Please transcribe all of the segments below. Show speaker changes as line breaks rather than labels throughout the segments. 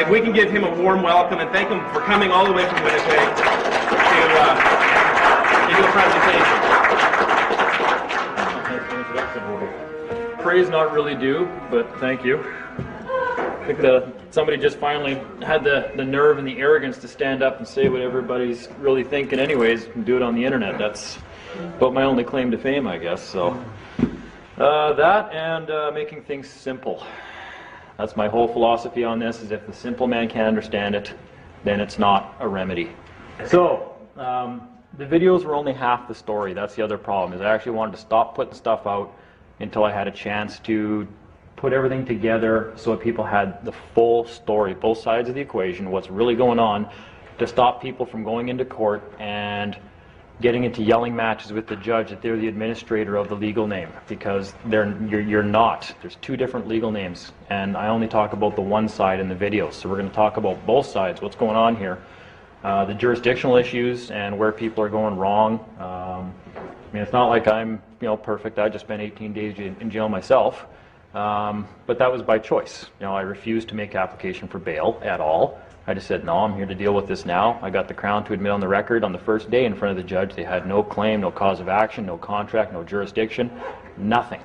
if we can give him a warm welcome and thank him for coming all the way from Winnipeg to do a presentation.
Praise not really due, but thank you. I think that somebody just finally had the nerve and the arrogance to stand up and say what everybody's really thinking anyways and do it on the internet. That's about my only claim to fame, I guess. So that and making things simple. That's my whole philosophy on this, is if the simple man can't understand it, then it's not a remedy. So, the videos were only half the story. That's the other problem, is I actually wanted to stop putting stuff out until I had a chance to put everything together so that people had the full story, both sides of the equation, what's really going on, to stop people from going into court and getting into yelling matches with the judge that they're the administrator of the legal name, because you're not. There's two different legal names, and I only talk about the one side in the video. So we're going to talk about both sides, what's going on here, the jurisdictional issues and where people are going wrong. I mean, it's not like I'm perfect. I just spent 18 days in jail myself, but that was by choice. I refused to make application for bail at all. I just said, no, I'm here to deal with this now. I got the Crown to admit on the record on the first day in front of the judge they had no claim, no cause of action, no contract, no jurisdiction, nothing.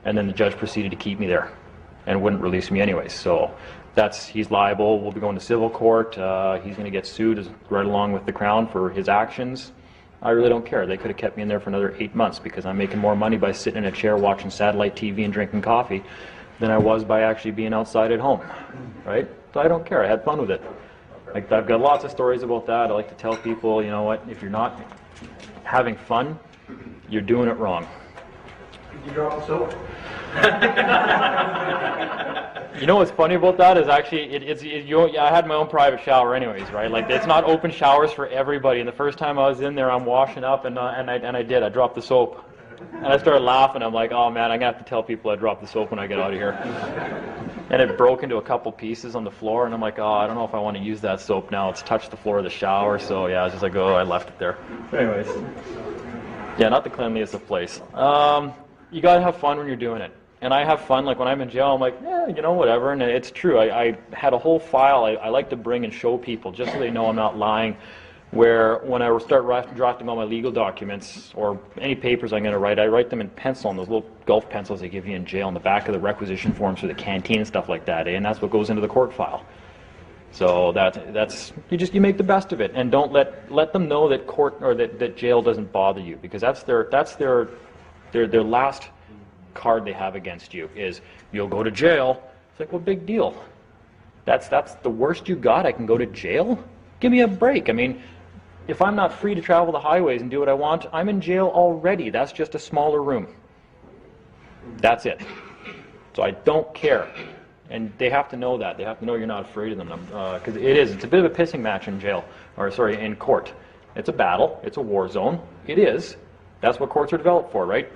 And then the judge proceeded to keep me there and wouldn't release me anyways. So he's liable. We'll be going to civil court. He's going to get sued right along with the Crown for his actions. I really don't care. They could have kept me in there for another 8 months because I'm making more money by sitting in a chair watching satellite TV and drinking coffee than I was by actually being outside at home, right? So I don't care. I had fun with it. Like, I've got lots of stories about that. I like to tell people, you know what, if you're not having fun, you're doing it wrong.
Did you drop the soap?
You know what's funny about that is actually, I had my own private shower anyways, right? Like, it's not open showers for everybody. And the first time I was in there, I'm washing up, and I dropped the soap. And I started laughing. I'm like, oh man, I'm going to have to tell people I dropped the soap when I get out of here. And it broke into a couple pieces on the floor, and I'm like, oh, I don't know if I want to use that soap now. It's touched the floor of the shower, so yeah, I was just like, oh, I left it there. Anyways, yeah, not the cleanliest of place. You got to have fun when you're doing it. And I have fun, like when I'm in jail, I'm like, yeah, whatever. And it's true. I had a whole file I like to bring and show people just so they know I'm not lying. Where when I start drafting all my legal documents or any papers I'm going to write, I write them in pencil on those little golf pencils they give you in jail in the back of the requisition forms for the canteen and stuff like that, and that's what goes into the court file. So that's you make the best of it, and don't let them know that court or that jail doesn't bother you, because that's their last card they have against you is you'll go to jail. It's like, well, big deal. That's the worst you got. I can go to jail? Give me a break. I mean, if I'm not free to travel the highways and do what I want, I'm in jail already. That's just a smaller room. That's it. So I don't care. And they have to know that. They have to know you're not afraid of them. Because it's a bit of a pissing match in jail, in court. It's a battle. It's a war zone. It is. That's what courts are developed for, right?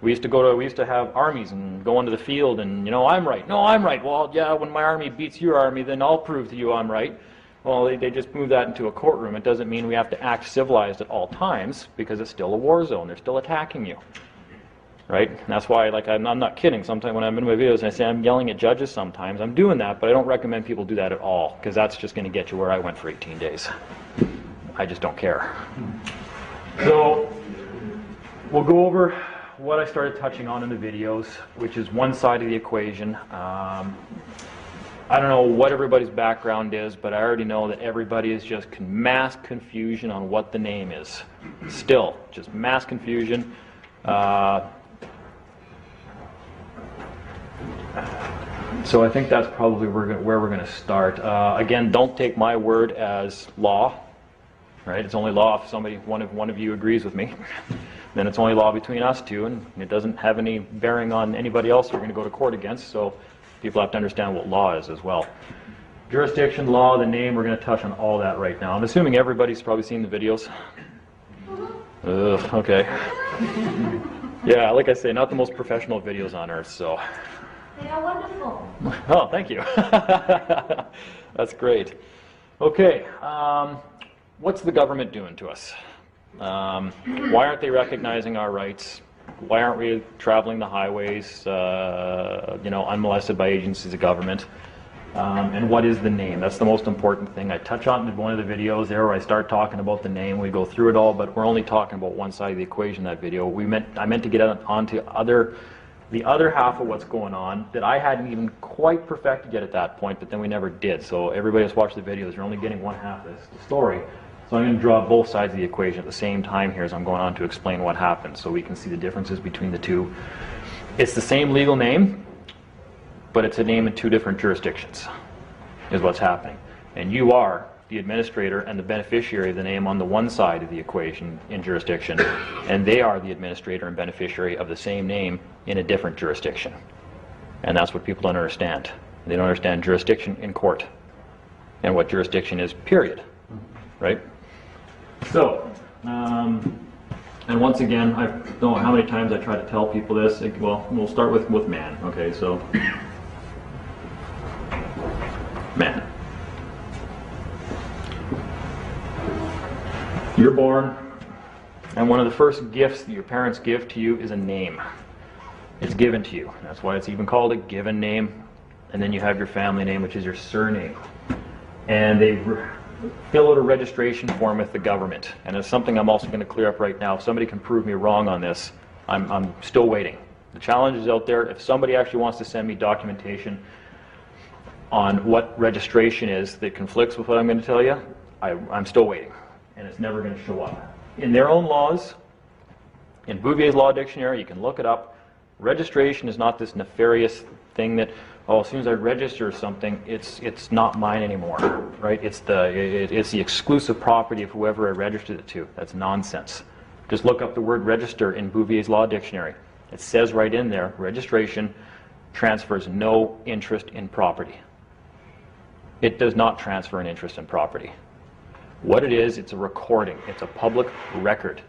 We used to have armies and go into the field and, I'm right. No, I'm right. Well, yeah, when my army beats your army, then I'll prove to you I'm right. Well, they just moved that into a courtroom. It doesn't mean we have to act civilized at all times, because it's still a war zone. They're still attacking you, right? And that's why, I'm not kidding. Sometimes when I'm in my videos and I say I'm yelling at judges sometimes, I'm doing that, but I don't recommend people do that at all, because that's just going to get you where I went for 18 days. I just don't care. So we'll go over what I started touching on in the videos, which is one side of the equation. I don't know what everybody's background is, but I already know that everybody is just mass confusion on what the name is. Still, just mass confusion. So I think that's probably where we're going to start. Again, don't take my word as law. Right? It's only law if one of you agrees with me. Then it's only law between us two, and it doesn't have any bearing on anybody else you're going to go to court against. So people have to understand what law is as well. Jurisdiction, law, the name, we're going to touch on all that right now. I'm assuming everybody's probably seen the videos. Okay. Yeah, like I say, not the most professional videos on earth, so.
They are wonderful.
Oh, thank you. That's great. Okay, what's the government doing to us? Why aren't they recognizing our rights? Why aren't we traveling the highways, unmolested by agencies of government? And what is the name? That's the most important thing. I touch on it in one of the videos there where I start talking about the name. We go through it all, but we're only talking about one side of the equation in that video. I meant to get onto the other half of what's going on that I hadn't even quite perfected yet at that point, but then we never did. So everybody that's watched the videos, you're only getting one half of this story. So I'm going to draw both sides of the equation at the same time here as I'm going on to explain what happened so we can see the differences between the two. It's the same legal name, but it's a name in two different jurisdictions, is what's happening. And you are the administrator and the beneficiary of the name on the one side of the equation in jurisdiction, and they are the administrator and beneficiary of the same name in a different jurisdiction. And that's what people don't understand. They don't understand jurisdiction in court and what jurisdiction is, period. Right? So, and once again, I don't know how many times I try to tell people this. Well, we'll start with man. Okay, so man. You're born, and one of the first gifts that your parents give to you is a name. It's given to you. That's why it's even called a given name. And then you have your family name, which is your surname. And they fill out a registration form with the government. And it's something I'm also going to clear up right now. If somebody can prove me wrong on this, I'm still waiting. The challenge is out there. If somebody actually wants to send me documentation on what registration is that conflicts with what I'm going to tell you, I'm still waiting. And it's never going to show up. In their own laws, in Bouvier's Law Dictionary, you can look it up. Registration is not this nefarious thing that, oh, as soon as I register something, it's not mine anymore, right? It's the exclusive property of whoever I registered it to. That's nonsense. Just look up the word register in Bouvier's Law Dictionary. It says right in there, registration transfers no interest in property. It does not transfer an interest in property. What it is, it's a recording. It's a public record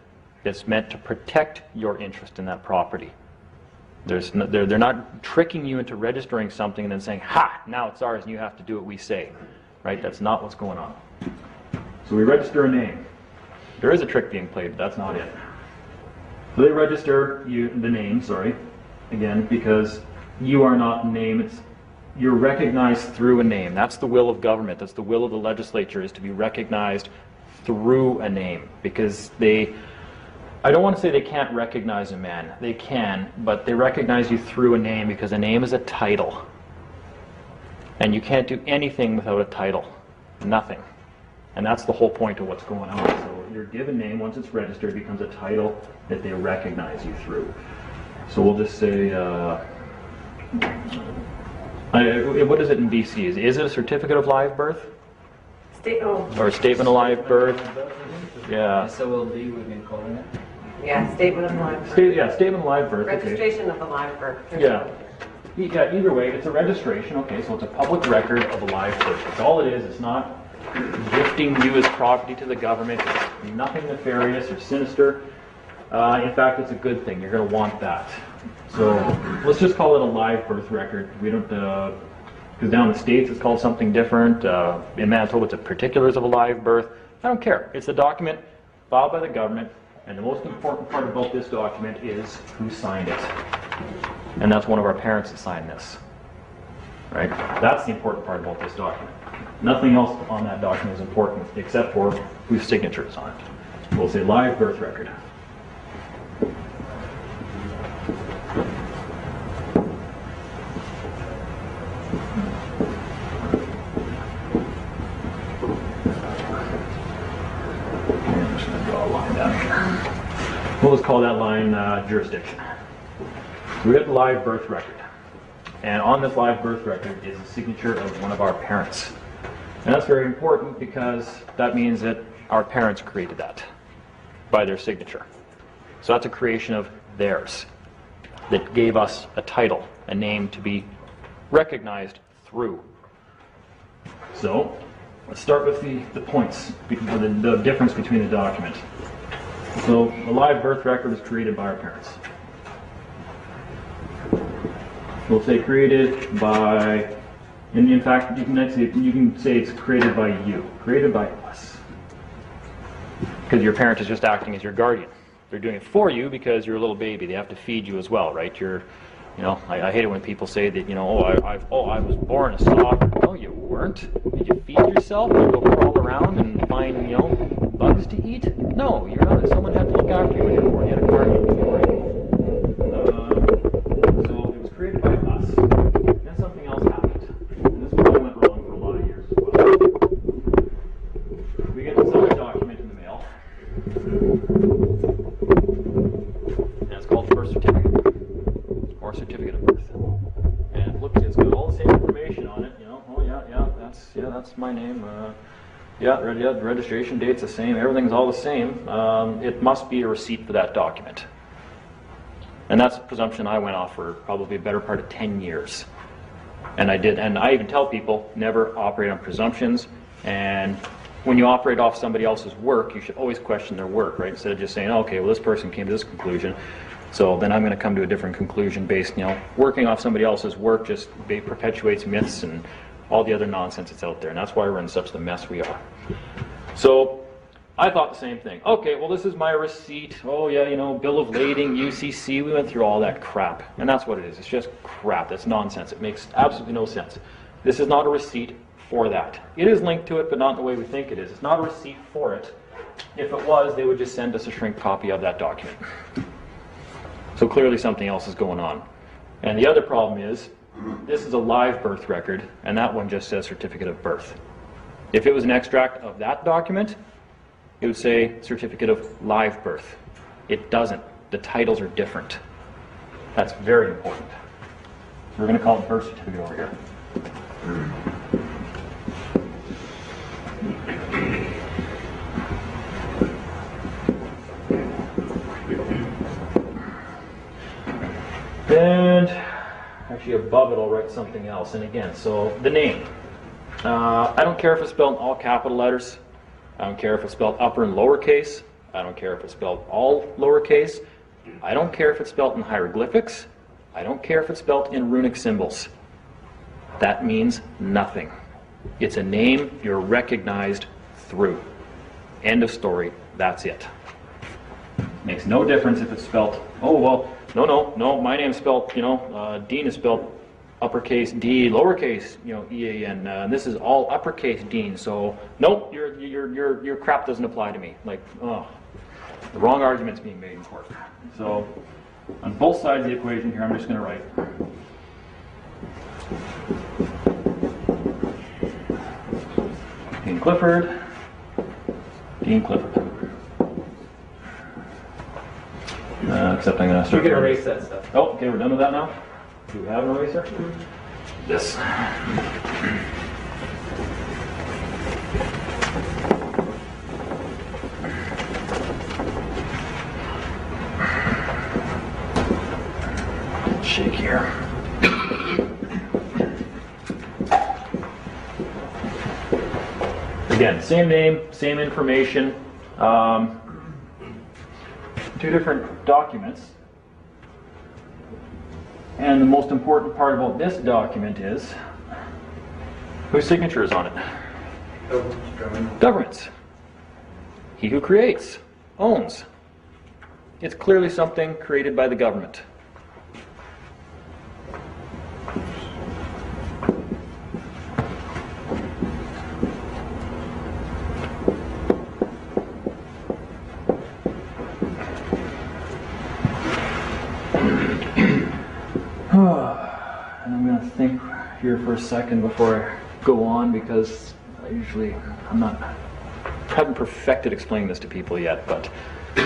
that's meant to protect your interest in that property. They're not tricking you into registering something and then saying, ha, now it's ours and you have to do what we say. Right? That's not what's going on. So we register a name. There is a trick being played, but that's not it. So they register the name, again, because you are not a name. You're recognized through a name. That's the will of government. That's the will of the legislature, is to be recognized through a name. Because I don't want to say they can't recognize a man. They can, but they recognize you through a name because a name is a title. And you can't do anything without a title. Nothing. And that's the whole point of what's going on. So your given name, once it's registered, becomes a title that they recognize you through. So we'll just say, what is it in BC? Is it a certificate of live birth? Or a statement of live birth? Yeah.
SOLB we've been calling it.
Yeah, statement of live birth.
Statement of live birth.
Registration of a live birth.
Yeah. Either way, it's a registration. Okay, so it's a public record of a live birth. That's all it is. It's not gifting you as property to the government. It's nothing nefarious or sinister. In fact, it's a good thing. You're going to want that. So let's just call it a live birth record. We don't, because down in the States it's called something different. In Manitoba it's the particulars of a live birth. I don't care. It's a document filed by the government, and the most important part about this document is who signed it. And that's one of our parents that signed this. Right? That's the important part about this document. Nothing else on that document is important except for whose signature is on it. We'll say live birth record. We'll just call that line jurisdiction. So we got the live birth record. And on this live birth record is the signature of one of our parents. And that's very important because that means that our parents created that by their signature. So that's a creation of theirs that gave us a title, a name to be recognized through. So let's start with the points, the difference between the document. So a live birth record was created by our parents. We'll say created by, and in fact you can say it's created by you, created by us. Because your parent is just acting as your guardian. They're doing it for you because you're a little baby. They have to feed you as well, right? You know, I hate it when people say that, you know, I was born a softer. No, you weren't. Did you feed yourself? Did you go crawl around and find, you know, bugs to eat? No, you're not. Someone had to look after you when you were born. You had a guardian before you. So it was created by us. Then something else happened. And this one went wrong for a lot of years as well. We get this other document in the mail. And it's called birth certificate. Or certificate of birth. And look, it's got all the same information on it, you know. Oh yeah, that's my name. The registration date's the same. Everything's all the same. It must be a receipt for that document. And that's a presumption I went off for probably a better part of 10 years. And I did, and I even tell people, never operate on presumptions. And when you operate off somebody else's work, you should always question their work, right? Instead of just saying, okay, well, this person came to this conclusion, so then I'm going to come to a different conclusion based, you know, working off somebody else's work just perpetuates myths and all the other nonsense that's out there. And that's why we're in such the mess we are. So I thought the same thing. Okay, well, this is my receipt. Oh yeah, you know, bill of lading, UCC. We went through all that crap. And that's what it is. It's just crap. That's nonsense. It makes absolutely no sense. This is not a receipt for that. It is linked to it, but not in the way we think it is. It's not a receipt for it. If it was, they would just send us a shrink copy of that document. So clearly something else is going on. And the other problem is, this is a live birth record, and that one just says certificate of birth. If it was an extract of that document, it would say certificate of live birth. It doesn't. The titles are different. That's very important. We're going to call it birth certificate over here. And actually above it I'll write something else. And again, so the name. I don't care if it's spelled in all capital letters. I don't care if it's spelled upper and lowercase. I don't care if it's spelled all lowercase. I don't care if it's spelled in hieroglyphics. I don't care if it's spelled in runic symbols. That means nothing. It's a name you're recognized through. End of story. That's it. Makes no difference if it's spelled, oh, well, no, my name's spelled, you know, Dean is spelled uppercase D, lowercase, you know, E-A-N. This is all uppercase Dean, so nope, your crap doesn't apply to me. Like, oh, the wrong argument's being made in court. So, on both sides of the equation here, I'm just going to write. Dean Clifford, Dean Clifford. Except I'm going to start.
You can erase that stuff.
Oh, okay, we're done with that now? Do we have an eraser? This. Shake here. Again, same name, same information. Two different documents. And the most important part about this document is whose signature is on it? Government's. He who creates, owns. It's clearly something created by the government. And I'm going to think here for a second before I go on, because I haven't perfected explaining this to people yet, but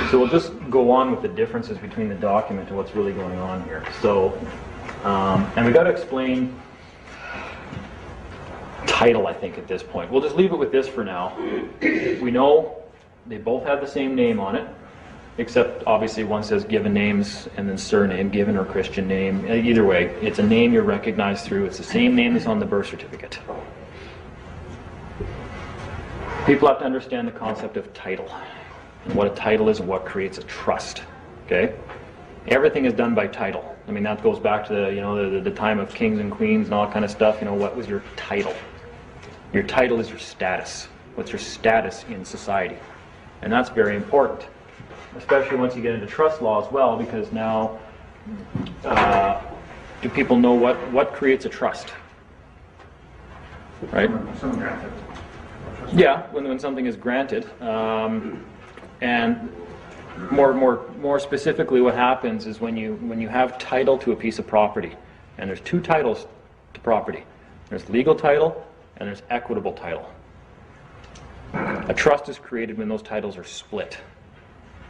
so we'll just go on with the differences between the document and what's really going on here. So, and we got to explain title, I think, at this point. We'll just leave it with this for now. We know they both have the same name on it, except obviously one says given names and then surname, given or Christian name. Either way, it's a name you're recognized through. It's the same name that's on the birth certificate. People have to understand the concept of title and what a title is and what creates a trust. Okay? Everything is done by title. I mean, that goes back to the time of kings and queens and all that kind of stuff. You know, what was your title? Your title is your status. What's your status in society? And that's very important, especially once you get into trust law as well, because now do people know what creates a trust? Right?
Some granted.
Yeah, when something is granted, and more specifically, what happens is when you have title to a piece of property, and there's two titles to property. There's legal title and there's equitable title. A trust is created when those titles are split,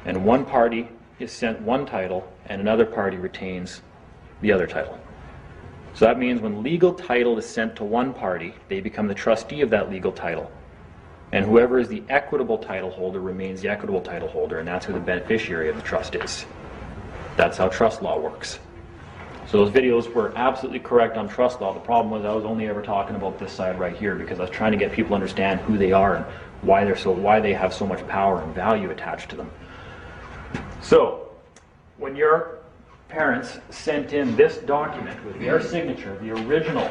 and one party is sent one title and another party retains the other title. So that means when legal title is sent to one party, they become the trustee of that legal title. And whoever is the equitable title holder remains the equitable title holder, and that's who the beneficiary of the trust is. That's how trust law works. So those videos were absolutely correct on trust law. The problem was I was only ever talking about this side right here because I was trying to get people to understand who they are and why they have so much power and value attached to them. So when your parents sent in this document with their signature, the original,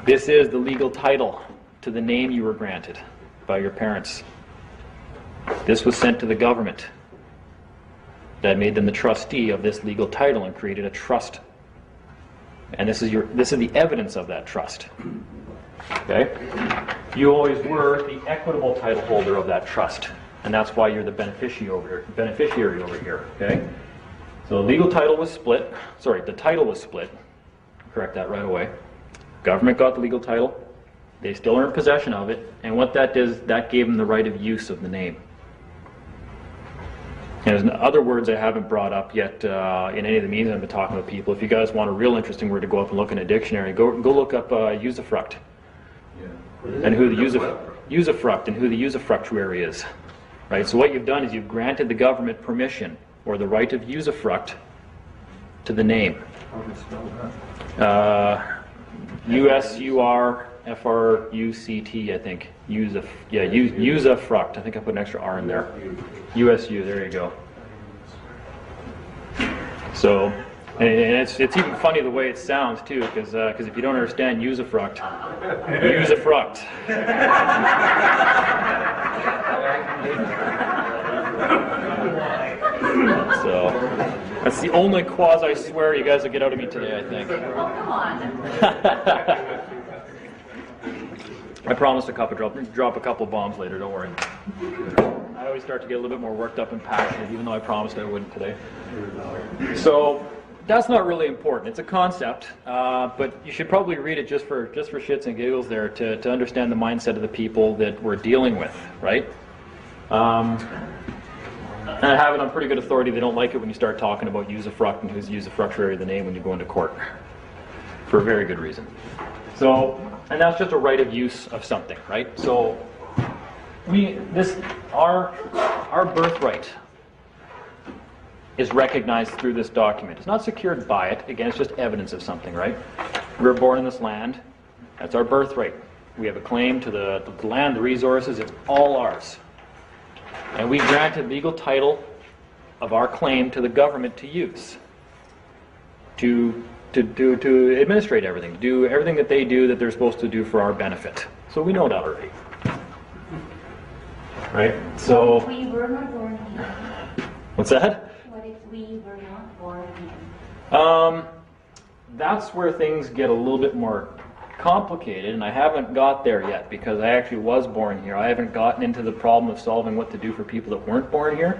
this is the legal title to the name you were granted by your parents. This was sent to the government. That made them the trustee of this legal title and created a trust. And this is the evidence of that trust. Okay? You always were the equitable title holder of that trust, and that's why you're the beneficiary over here. Okay? So the legal title was split. Sorry, the title was split. Correct that right away. Government got the legal title. They still earned possession of it, and what that does, that gave them the right of use of the name. And there's other words I haven't brought up yet in any of the meetings I've been talking with people. If you guys want a real interesting word to go up and look in a dictionary, go look up usufruct. And who the usufruct and who the usufructuary is. Right? So what you've done is you've granted the government permission or the right of usufruct to the name. USURFRUCT, I think. Usufruct. I think I put an extra R in there. USU, there you go. So, and it's even funny the way it sounds too, because if you don't understand usufruct, usufruct. So, that's the only quasi swear you guys will get out of me today, I think.
Oh, come on.
I promised drop a couple bombs later, don't worry. I always start to get a little bit more worked up and passionate, even though I promised I wouldn't today. So that's not really important. It's a concept, but you should probably read it just for shits and giggles there to understand the mindset of the people that we're dealing with, right? And I have it on pretty good authority. They don't like it when you start talking about usufruct and who's usufructuary of the name when you go into court, for a very good reason. So, and that's just a right of use of something, right? So, our birthright is recognized through this document. It's not secured by it. Again, it's just evidence of something, right? We were born in this land. That's our birthright. We have a claim to the land, the resources. It's all ours. And we granted legal title of our claim to the government to use, to administrate everything, do everything that they do that they're supposed to do for our benefit. So we know that already. Right? So.
We were not born here.
What's that?
What if we were not born here?
That's where things get a little bit more complicated, and I haven't got there yet because I actually was born here. I haven't gotten into the problem of solving what to do for people that weren't born here.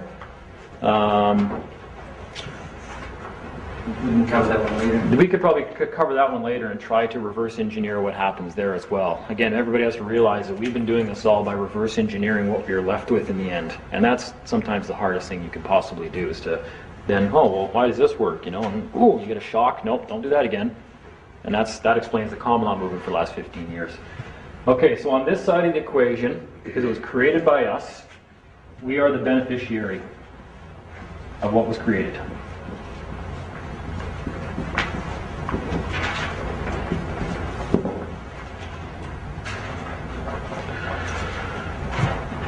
We could probably cover that one later and try to reverse engineer what happens there as well. Again, everybody has to realize that we've been doing this all by reverse engineering what we're left with in the end. And that's sometimes the hardest thing you could possibly do, is to then, oh, well, why does this work? You know, and ooh, you get a shock. Nope, don't do that again. And that explains the common law movement for the last 15 years. Okay, so on this side of the equation, because it was created by us, we are the beneficiary of what was created.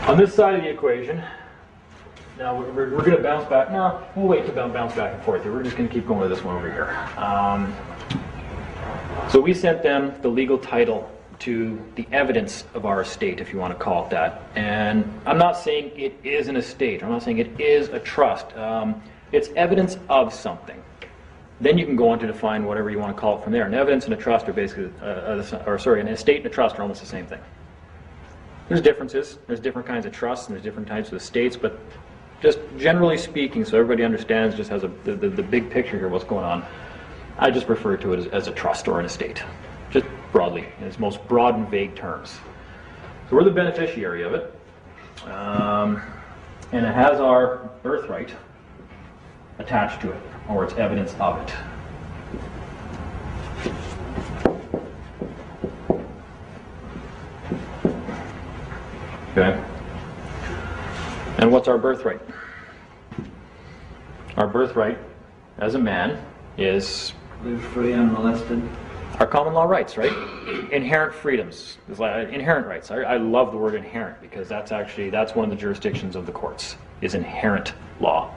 On this side of the equation, now we're going to bounce back. No, we'll wait to bounce back and forth here. We're just going to keep going with this one over here. So we sent them the legal title to the evidence of our estate, if you want to call it that. And I'm not saying it is an estate. I'm not saying it is a trust. It's evidence of something. Then you can go on to define whatever you want to call it from there. An evidence and a trust are basically, an estate and a trust are almost the same thing. There's differences. There's different kinds of trusts and there's different types of estates, but just generally speaking, so everybody understands, just has the big picture here, what's going on, I just refer to it as a trust or an estate, just broadly, in its most broad and vague terms. So we're the beneficiary of it, and it has our birthright attached to it, or it's evidence of it. Okay. And what's our birthright? Our birthright as a man is
Live free, unmolested.
our common law rights, right? Inherent freedoms, inherent rights. I love the word inherent because that's one of the jurisdictions of the courts, is inherent law.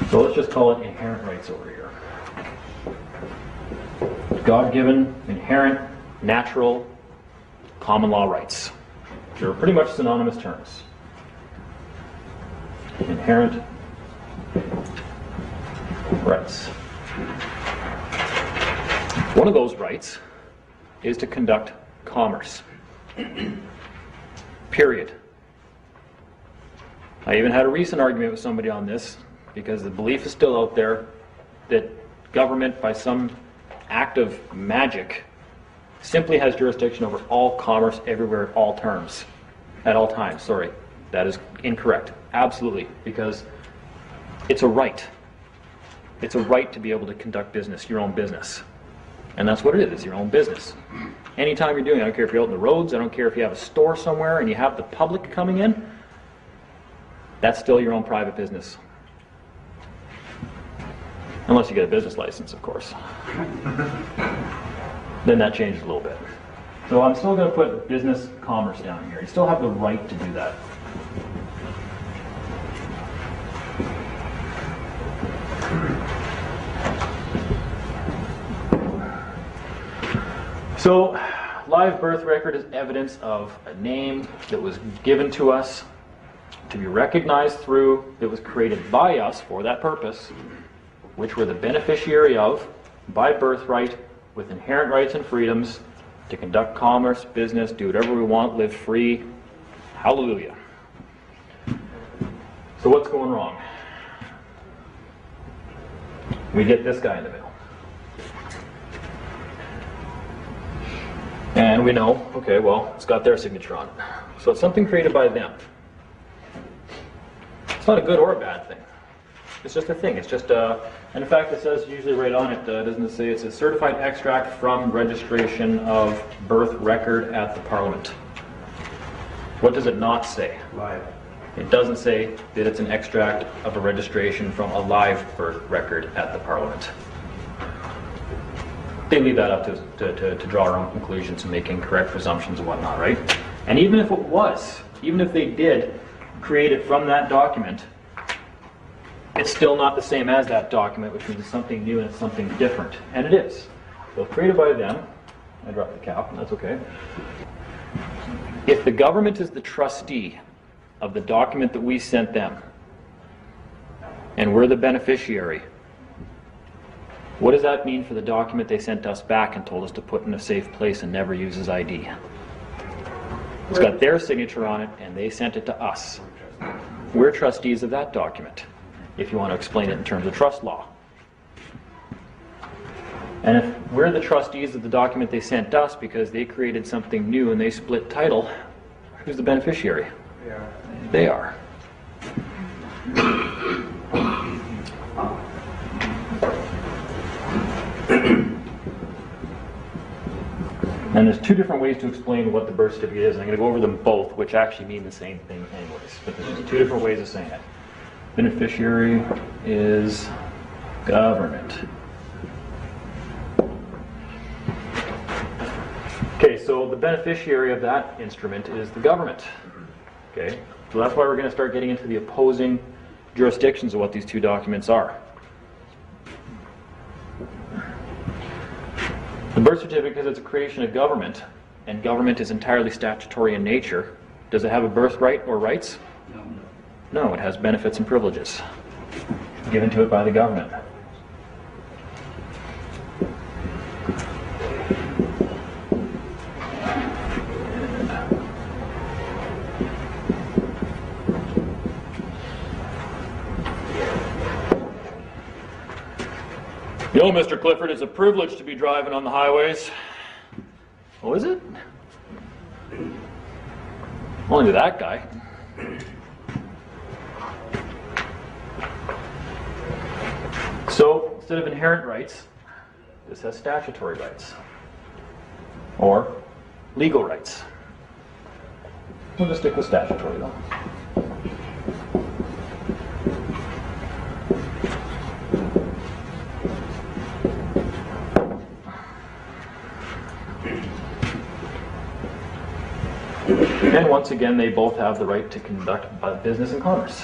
So let's just call it inherent rights over here. God-given, inherent, natural, common law rights. They're pretty much synonymous terms. Inherent rights. One of those rights is to conduct commerce. Period. I even had a recent argument with somebody on this because the belief is still out there that government, by some act of magic, simply has jurisdiction over all commerce everywhere at all times. Sorry, that is incorrect. Absolutely, because it's a right. It's a right to be able to conduct business, your own business. And that's what it is, it's your own business. Anytime you're doing it, I don't care if you're out in the roads, I don't care if you have a store somewhere and you have the public coming in, that's still your own private business. Unless you get a business license, of course. Then that changes a little bit. So I'm still going to put business commerce down here. You still have the right to do that. So, live birth record is evidence of a name that was given to us, to be recognized through, that was created by us for that purpose, which we're the beneficiary of by birthright, with inherent rights and freedoms, to conduct commerce, business, do whatever we want, live free. Hallelujah. So what's going wrong? We get this guy in the middle. And we know, okay, well, it's got their signature on it. So it's something created by them. It's not a good or a bad thing. It's just a thing. It's just and in fact, it says usually right on it, doesn't it say it's a certified extract from registration of birth record at the Parliament. What does it not say?
Live.
It doesn't say that it's an extract of a registration from a live birth record at the Parliament. They leave that up to draw our own conclusions and make incorrect presumptions and whatnot, right? And even if it was, even if they did create it from that document, it's still not the same as that document, which means it's something new and it's something different. And it is. So created by them. I dropped the cap, and that's okay. If the government is the trustee of the document that we sent them, and we're the beneficiary, what does that mean for the document they sent us back and told us to put in a safe place and never use as ID? It's got their signature on it, and they sent it to us. We're trustees of that document, if you want to explain it in terms of trust law. And if we're the trustees of the document they sent us because they created something new and they split title, who's the beneficiary?
Yeah.
They are. And there's two different ways to explain what the birth certificate is. I'm going to go over them both, which actually mean the same thing anyways. But there's just two different ways of saying it. Beneficiary is government. Okay, so the beneficiary of that instrument is the government. Okay, so that's why we're going to start getting into the opposing jurisdictions of what these two documents are. The birth certificate, because it's a creation of government, and government is entirely statutory in nature, does it have a birthright or rights?
No.
No, it has benefits and privileges. given to it by the government. You know, Mr. Clifford, it's a privilege to be driving on the highways. Oh, is it? Only to that guy. So, instead of inherent rights, this has statutory rights. Or legal rights. We'll just stick with statutory though. And once again, they both have the right to conduct business and commerce.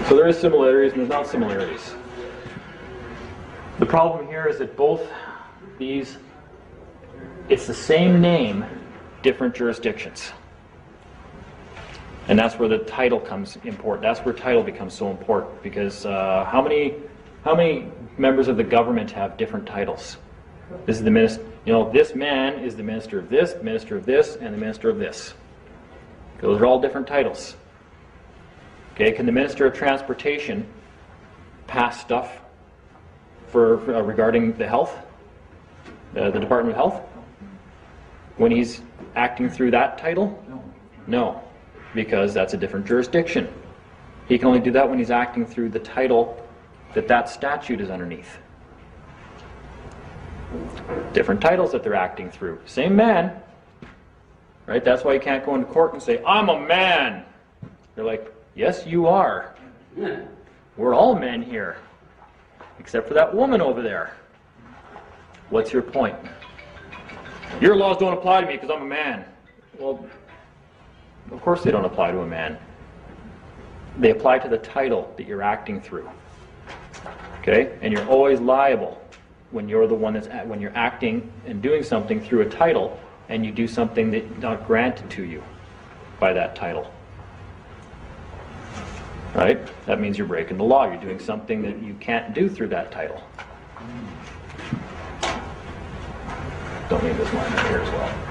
So there is similarities and there's not similarities. The problem here is that both these, it's the same name, different jurisdictions. And that's where the title comes important. That's where title becomes so important, because how many members of the government have different titles? This is the minister. You know, this man is the minister of this, and the minister of this. Those are all different titles. Okay, can the minister of transportation pass stuff for regarding the health, the Department of Health, when he's acting through that title? No. Because that's a different jurisdiction. He can only do that when he's acting through the title that statute is underneath. Different titles that they're acting through. Same man, right? That's why you can't go into court and say, I'm a man. They're like, yes, you are. We're all men here, except for that woman over there. What's your point? Your laws don't apply to me because I'm a man. Well, of course they don't apply to a man. They apply to the title that you're acting through. Okay? And you're always liable when you're the one when you're acting and doing something through a title and you do something that's not granted to you by that title. Right? That means you're breaking the law. You're doing something that you can't do through that title. Don't need this line right here as well.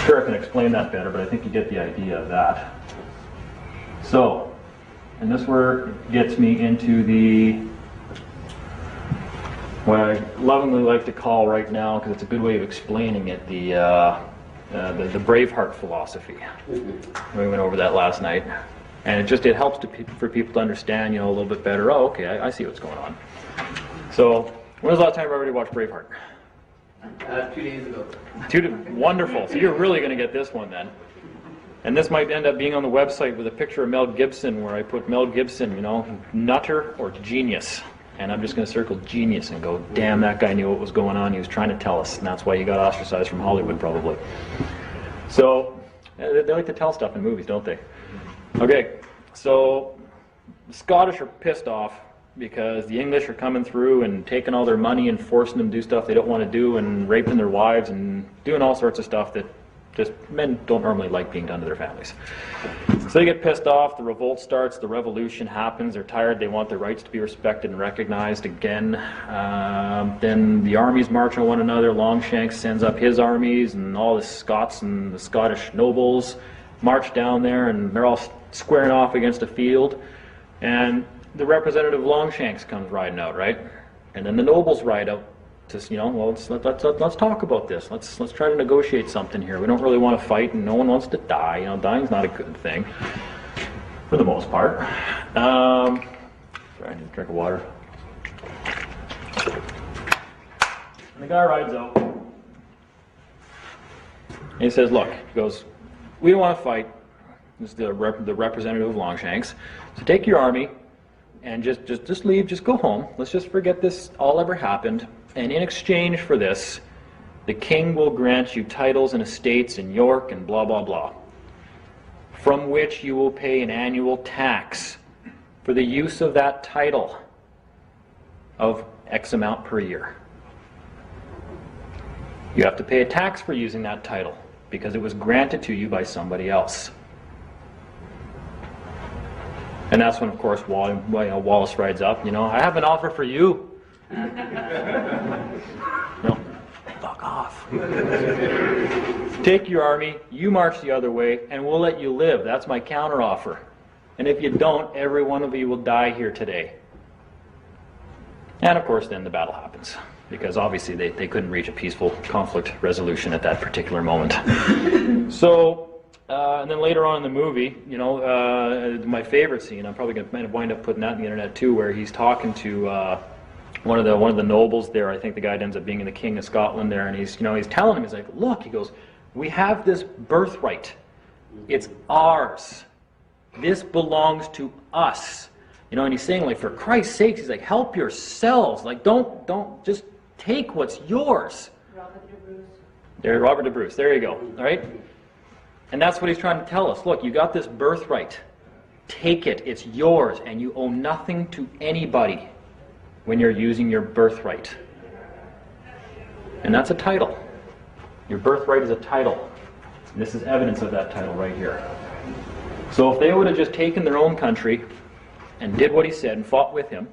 Sure, I can explain that better, but I think you get the idea of that. So, and this where it gets me into what I lovingly like to call right now, because it's a good way of explaining it, the Braveheart philosophy. We went over that last night, and it helps for people to understand, a little bit better. Oh, okay, I see what's going on. So, when was the last time everybody watched Braveheart?
2 days ago.
Wonderful. So you're really going to get this one then. And this might end up being on the website with a picture of Mel Gibson, where I put Mel Gibson, nutter or genius. And I'm just going to circle genius and go, damn, that guy knew what was going on. He was trying to tell us, and that's why he got ostracized from Hollywood, probably. So they like to tell stuff in movies, don't they? Okay, so the Scottish are pissed off because the English are coming through and taking all their money and forcing them to do stuff they don't want to do, and raping their wives and doing all sorts of stuff that just men don't normally like being done to their families. So they get pissed off, the revolt starts, the revolution happens, they're tired, they want their rights to be respected and recognized again. Then the armies march on one another, Longshanks sends up his armies, and all the Scots and the Scottish nobles march down there, and they're all squaring off against a field. And the representative Longshanks comes riding out, right? And then the nobles ride out to, let's talk about this. Let's try to negotiate something here. We don't really want to fight, and no one wants to die. Dying's not a good thing, for the most part. Sorry, I need a drink of water. And the guy rides out, and he says, look, he goes, we don't want to fight. This is the representative of Longshanks. So take your army and just leave, just go home. Let's just forget this all ever happened. And in exchange for this, the king will grant you titles and estates in York and blah, blah, blah, from which you will pay an annual tax for the use of that title of X amount per year. You have to pay a tax for using that title because it was granted to you by somebody else. And that's when, of course, Wallace rides up, I have an offer for you. No, fuck off. Take your army, you march the other way, and we'll let you live. That's my counteroffer. And if you don't, every one of you will die here today. And of course, then the battle happens. Because obviously they couldn't reach a peaceful conflict resolution at that particular moment. So, and then later on in the movie, my favorite scene, I'm probably going to wind up putting that on the internet too, where he's talking to one of the nobles there. I think the guy ends up being the King of Scotland there, and he's telling him, he's like, look, he goes, we have this birthright. It's ours. This belongs to us. And he's saying, like, for Christ's sakes, he's like, help yourselves. Like, don't just take what's yours. Robert de Bruce. There you go. All right? And that's what he's trying to tell us. Look, you got this birthright. Take it. It's yours. And you owe nothing to anybody when you're using your birthright. And that's a title. Your birthright is a title. And this is evidence of that title right here. So if they would have just taken their own country and did what he said and fought with him,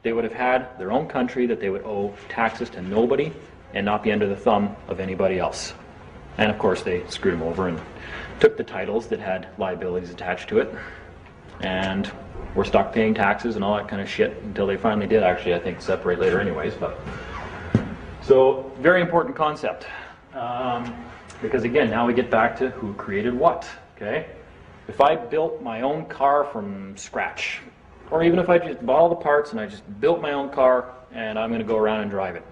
they would have had their own country that they would owe taxes to nobody and not be under the thumb of anybody else. And of course they screwed him over and took the titles that had liabilities attached to it and were stuck paying taxes and all that kind of shit until they finally did actually, I think, separate later anyways. So, very important concept. Because again, now we get back to who created what, okay? If I built my own car from scratch, or even if I just bought all the parts and I just built my own car and I'm going to go around and drive it,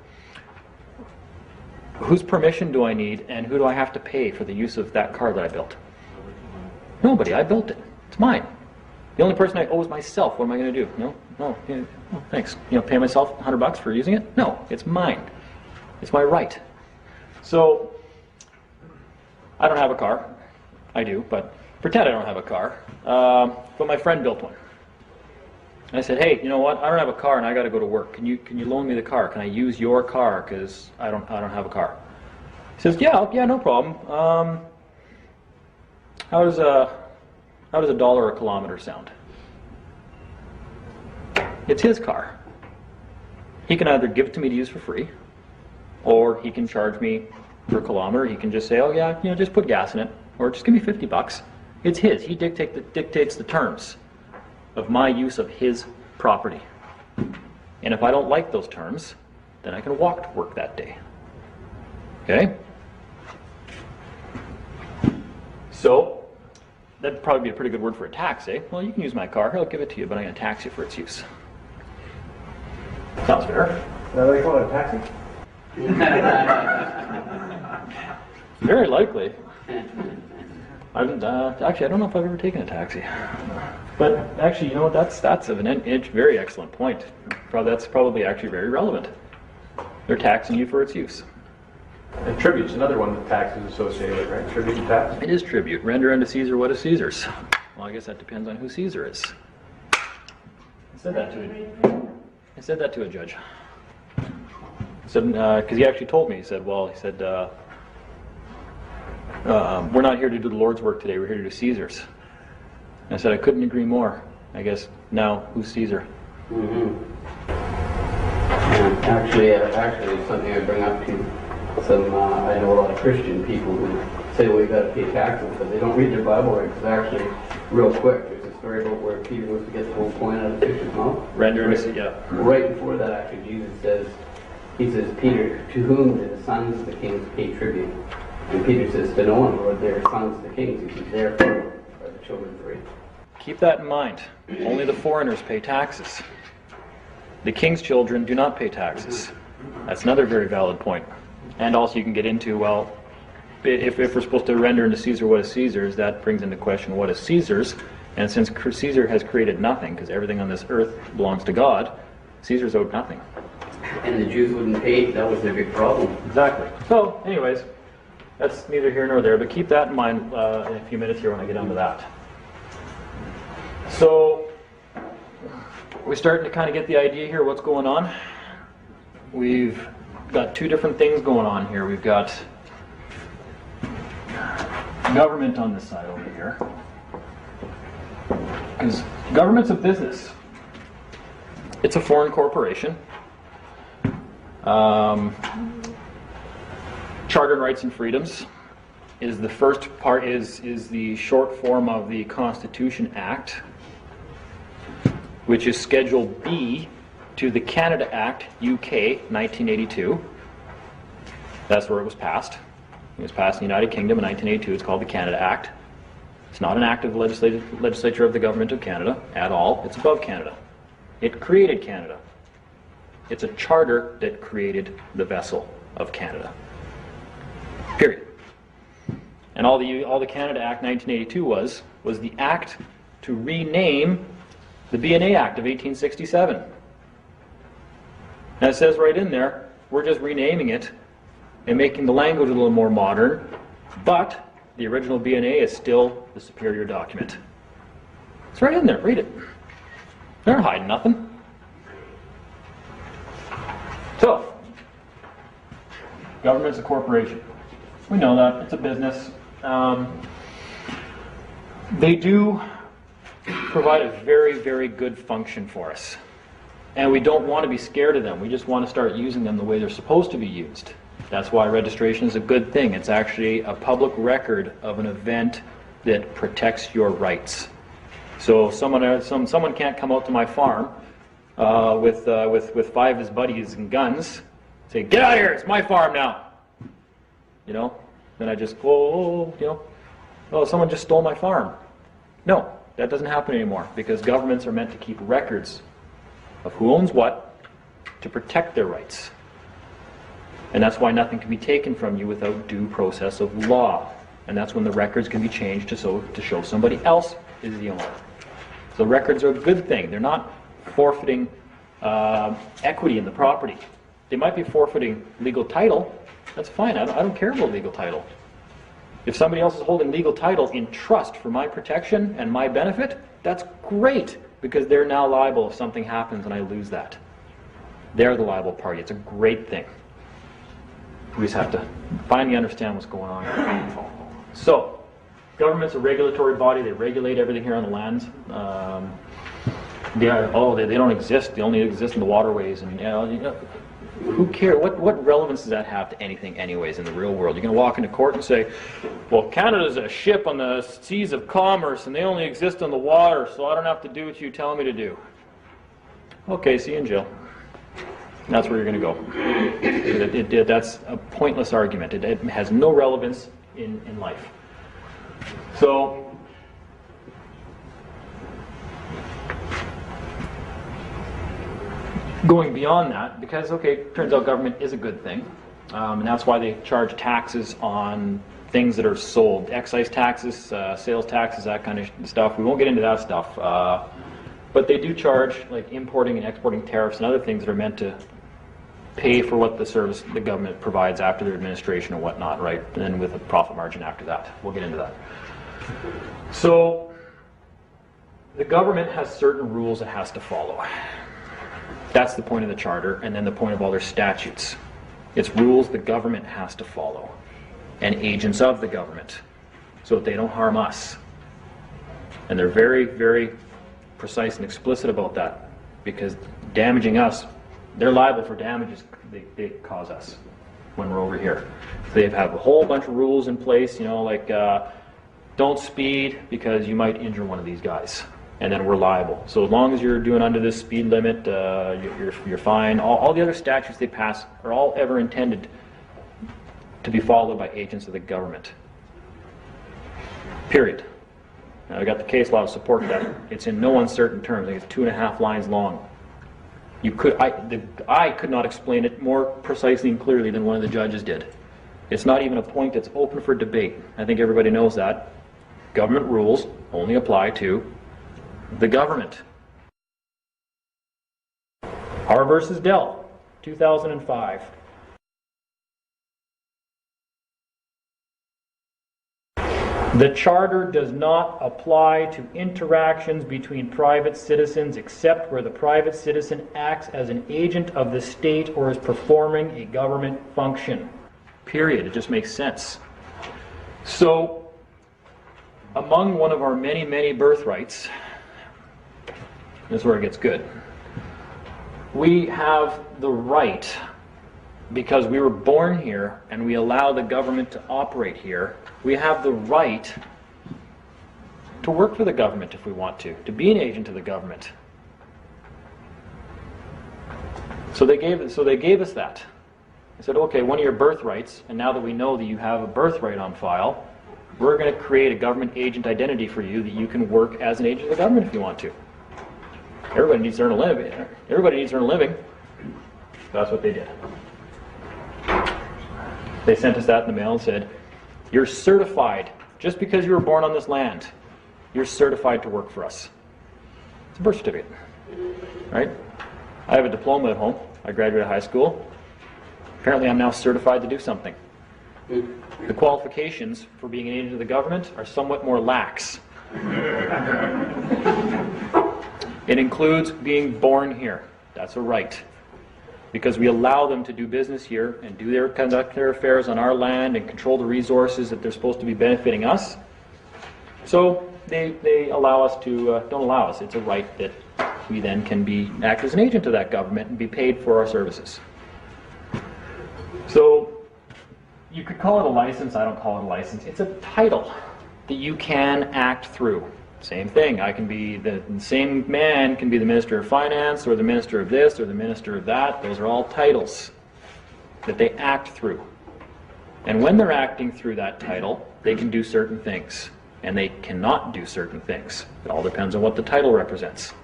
whose permission do I need and who do I have to pay for the use of that car that I built? Nobody. I built it. It's mine. The only person I owe is myself. What am I going to do? No, thanks. Pay myself $100 for using it? No, it's mine. It's my right. So, I don't have a car. I do, but pretend I don't have a car. But my friend built one. And I said, hey, you know what? I don't have a car and I got to go to work. Can you loan me the car? Can I use your car because I don't have a car? He says, yeah, no problem. How does $1 a kilometer sound? It's his car. He can either give it to me to use for free, or he can charge me per kilometer. He can just say, oh yeah, just put gas in it, or just give me $50. It's his. He dictates the terms of my use of his property. And if I don't like those terms, then I can walk to work that day. Okay? So, that'd probably be a pretty good word for a tax, eh? Well, you can use my car. I'll give it to you, but I'm going to tax you for its use. Sounds fair.
Now they call it a taxi?
Very likely. Actually, I don't know if I've ever taken a taxi. But actually, that's a very excellent point. That's probably actually very relevant. They're taxing you for its use.
And tribute's another one that tax is associated with, right? Tribute and tax?
It is tribute. Render unto Caesar what is Caesar's. Well, I guess that depends on who Caesar is. I said that to a judge. Because he actually told me, he said, we're not here to do the Lord's work today, we're here to do Caesar's. And I said, I couldn't agree more. I guess now, who's Caesar?
Mm-hmm. Actually, something I bring up to I know a lot of Christian people who say, well, you got to pay taxes, but they don't read their Bible right. Because actually, real quick, there's a story about where Peter was to get the whole point out of the fish's mouth. Right before that, actually, Jesus says, he says, Peter, to whom did the sons of the kings pay tribute? And Peter says, to no one, Lord, they're sons of the kings. He says, therefore are the children free.
Keep that in mind. Only the foreigners pay taxes. The king's children do not pay taxes. That's another very valid point. And also you can get into, well, if we're supposed to render unto Caesar what is Caesar's, that brings into question what is Caesar's. And since Caesar has created nothing, because everything on this earth belongs to God, Caesar's owed nothing.
And the Jews wouldn't pay. That was their big problem.
Exactly. So, anyways, that's neither here nor there, but keep that in mind in a few minutes here when I get onto that. So, we're starting to kind of get the idea here what's going on. We've got two different things going on here. We've got government on this side over here. Because government's a business. It's a foreign corporation. Charter and Rights and Freedoms is the first part, is the short form of the Constitution Act, which is Schedule B to the Canada Act, UK, 1982. That's where it was passed. It was passed in the United Kingdom in 1982. It's called the Canada Act. It's not an act of the legislature of the Government of Canada at all. It's above Canada. It created Canada. It's a charter that created the vessel of Canada. Period. And all the Canada Act 1982 was the act to rename the BNA Act of 1867. And it says right in there, we're just renaming it and making the language a little more modern, but the original BNA is still the superior document. It's right in there, read it. They're not hiding nothing. So, government's a corporation. We know that, it's a business. They do provide a very, very good function for us. And we don't want to be scared of them. We just want to start using them the way they're supposed to be used. That's why registration is a good thing. It's actually a public record of an event that protects your rights. So someone can't come out to my farm with five of his buddies and guns, say, "Get out of here! It's my farm now." You know. Then I just go, oh, someone just stole my farm. No, that doesn't happen anymore because governments are meant to keep records of who owns what to protect their rights. And that's why nothing can be taken from you without due process of law. And that's when the records can be changed to show somebody else is the owner. So records are a good thing. They're not forfeiting equity in the property. They might be forfeiting legal title. That's fine. I don't care about legal title. If somebody else is holding legal title in trust for my protection and my benefit, that's great because they're now liable if something happens and I lose that. They're the liable party. It's a great thing. We just have to finally understand what's going on. So, government's a regulatory body. They regulate everything here on the lands. They don't exist. They only exist in the waterways. And who cares? What relevance does that have to anything anyways in the real world? You're going to walk into court and say, well, Canada's a ship on the seas of commerce and they only exist on the water, so I don't have to do what you tell me to do. Okay, see you in jail. And that's where you're going to go. That's a pointless argument. It has no relevance in life. So, going beyond that, because, okay, turns out government is a good thing, and that's why they charge taxes on things that are sold. Excise taxes, sales taxes, that kind of stuff. We won't get into that stuff. But they do charge like importing and exporting tariffs and other things that are meant to pay for what the service the government provides after their administration and whatnot, right? And then with a profit margin after that. We'll get into that. So, the government has certain rules it has to follow. That's the point of the charter, and then the point of all their statutes. It's rules the government has to follow, and agents of the government, so that they don't harm us. And they're very, very precise and explicit about that, because damaging us, they're liable for damages they cause us when we're over here. So they have a whole bunch of rules in place, like don't speed because you might injure one of these guys. And then we're liable. So as long as you're doing under this speed limit, you're fine. All the other statutes they pass are all ever intended to be followed by agents of the government. Period. Now, I got the case law to support that. It's in no uncertain terms. I think it's 2.5 lines long. I could not explain it more precisely and clearly than one of the judges did. It's not even a point that's open for debate. I think everybody knows that. Government rules only apply to the government. Har versus Dell, 2005. The Charter does not apply to interactions between private citizens except where the private citizen acts as an agent of the state or is performing a government function. Period. It just makes sense. So, among one of our many, many birthrights, this is where it gets good. We have the right, because we were born here and we allow the government to operate here, we have the right to work for the government if we want to be an agent of the government. So they gave us that. They said, okay, one of your birthrights, and now that we know that you have a birthright on file, we're going to create a government agent identity for you that you can work as an agent of the government if you want to. Everybody needs to earn a living. Everybody needs to earn a living. That's what they did. They sent us that in the mail and said, you're certified, just because you were born on this land, you're certified to work for us. It's a birth certificate, right? I have a diploma at home. I graduated high school. Apparently I'm now certified to do something. The qualifications for being an agent of the government are somewhat more lax. It includes being born here. That's a right. Because we allow them to do business here and conduct their affairs on our land and control the resources that they're supposed to be benefiting us. So they allow us to, don't allow us, it's a right that we then can act as an agent of that government and be paid for our services. So you could call it a license, I don't call it a license. It's a title that you can act through. Same thing, I can be, the same man can be the Minister of Finance or the Minister of this or the Minister of that. Those are all titles that they act through. And when they're acting through that title, they can do certain things. And they cannot do certain things. It all depends on what the title represents.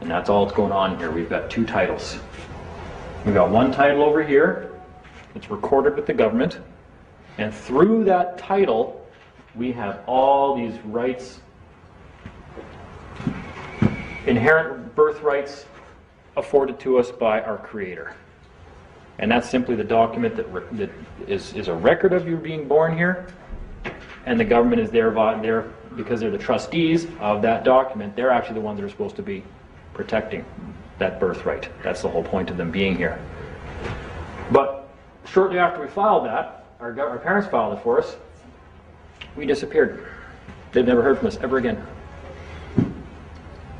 And that's all that's going on here. We've got two titles. We've got one title over here. It's recorded with the government. And through that title, we have all these rights, inherent birthrights afforded to us by our Creator. And that's simply the document that is a record of you being born here. And the government is there because they're the trustees of that document. They're actually the ones that are supposed to be protecting that birthright. That's the whole point of them being here. But shortly after we filed that, our parents filed it for us, we disappeared. They've never heard from us ever again.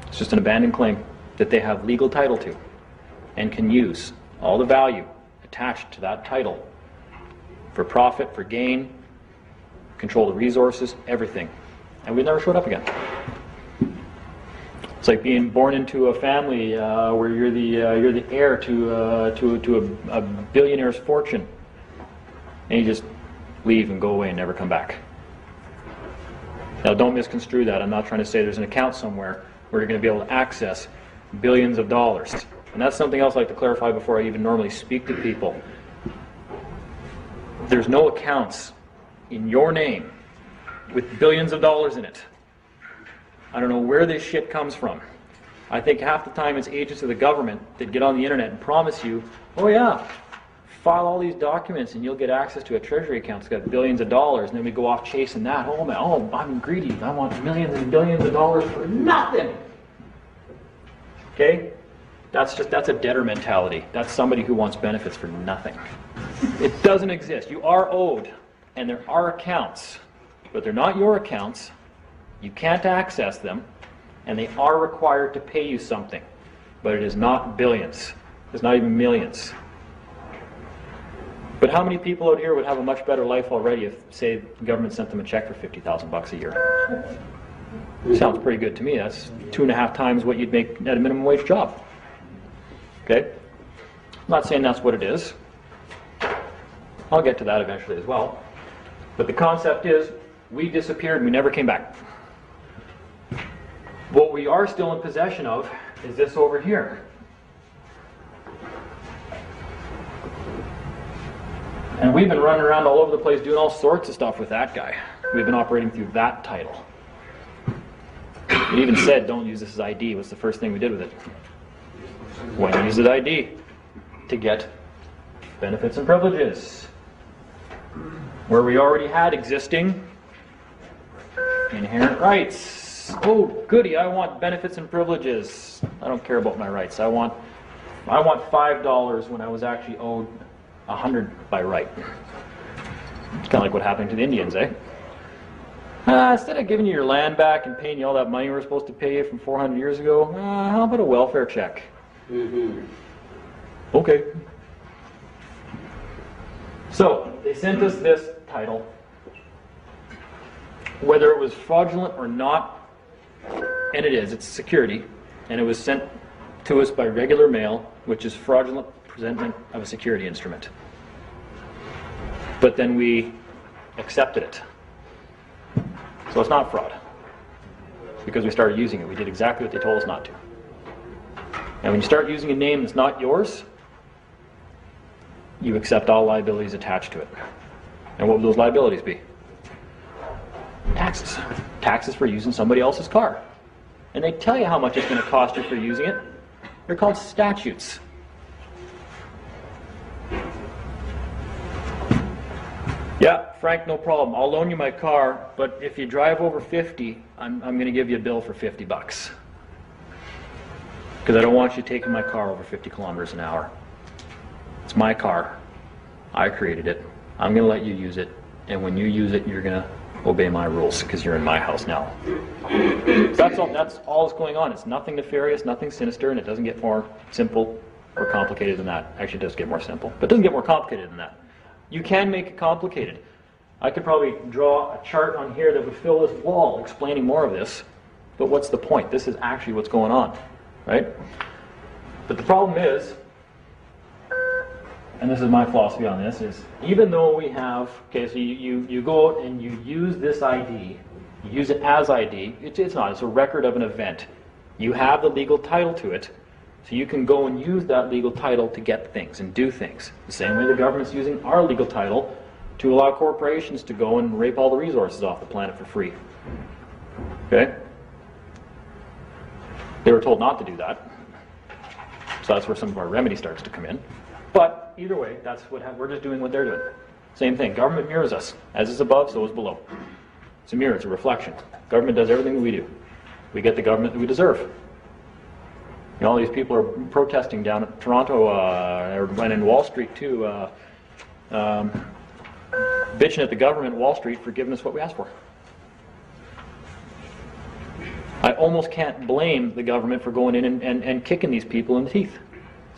It's just an abandoned claim that they have legal title to and can use all the value attached to that title for profit, for gain, control the resources, everything. And we never showed up again. It's like being born into a family where you're the heir to a billionaire's fortune, and you just leave and go away and never come back. Now, don't misconstrue that. I'm not trying to say there's an account somewhere where you're going to be able to access billions of dollars. And that's something else I'd like to clarify before I even normally speak to people. There's no accounts in your name with billions of dollars in it. I don't know where this shit comes from. I think half the time it's agents of the government that get on the internet and promise you, oh yeah, file all these documents and you'll get access to a treasury account that's got billions of dollars, and then we go off chasing that. Oh man, oh, I'm greedy. I want millions and billions of dollars for nothing. Okay? That's a debtor mentality. That's somebody who wants benefits for nothing. It doesn't exist. You are owed, and there are accounts, but they're not your accounts. You can't access them, and they are required to pay you something, but it is not billions. It's not even millions. But how many people out here would have a much better life already if, say, the government sent them a check for $50,000 a year? Sounds pretty good to me. That's 2.5 times what you'd make at a minimum wage job. Okay? I'm not saying that's what it is. I'll get to that eventually as well. But the concept is, we disappeared and we never came back. What we are still in possession of is this over here. And we've been running around all over the place doing all sorts of stuff with that guy. We've been operating through that title. It even said, don't use this as ID. What's the first thing we did with it? When you use it ID to get benefits and privileges. Where we already had existing Inherent rights. Oh, goody, I want benefits and privileges. I don't care about my rights. I want $5 when I was actually owed 100 by right. It's kind of like what happened to the Indians, eh? Instead of giving you your land back and paying you all that money we were supposed to pay you from 400 years ago, how about a welfare check? Okay. So, they sent us this title. Whether it was fraudulent or not, and it is, it's security, and it was sent to us by regular mail, which is fraudulent presentment of a security instrument. But then we accepted it. So it's not fraud. Because we started using it. We did exactly what they told us not to. And when you start using a name that's not yours, you accept all liabilities attached to it. And what would those liabilities be? Taxes. Taxes for using somebody else's car. And they tell you how much it's going to cost you for using it. They're called statutes. Yeah, Frank, no problem. I'll loan you my car, but if you drive over 50, I'm going to give you a bill for $50. Because I don't want you taking my car over 50 kilometers an hour. It's my car. I created it. I'm going to let you use it. And when you use it, you're going to obey my rules because you're in my house now. That's all that's going on. It's nothing nefarious, nothing sinister, and it doesn't get more simple or complicated than that. Actually, it does get more simple, but it doesn't get more complicated than that. You can make it complicated. I could probably draw a chart on here that would fill this wall explaining more of this, but what's the point? This is actually what's going on, right? But the problem is, and this is my philosophy on this, is even though we have, okay, so you go out and you use this ID, you use it as ID, it's not, it's a record of an event. You have the legal title to it, so you can go and use that legal title to get things and do things. The same way the government's using our legal title to allow corporations to go and rape all the resources off the planet for free. Okay? They were told not to do that. So that's where some of our remedy starts to come in. But either way, that's what we're just doing what they're doing. Same thing. Government mirrors us. As is above, so is below. It's a mirror. It's a reflection. Government does everything that we do. We get the government that we deserve. You know, all these people are protesting down at Toronto and in Wall Street too, bitching at the government, Wall Street, for giving us what we asked for. I almost can't blame the government for going in and kicking these people in the teeth.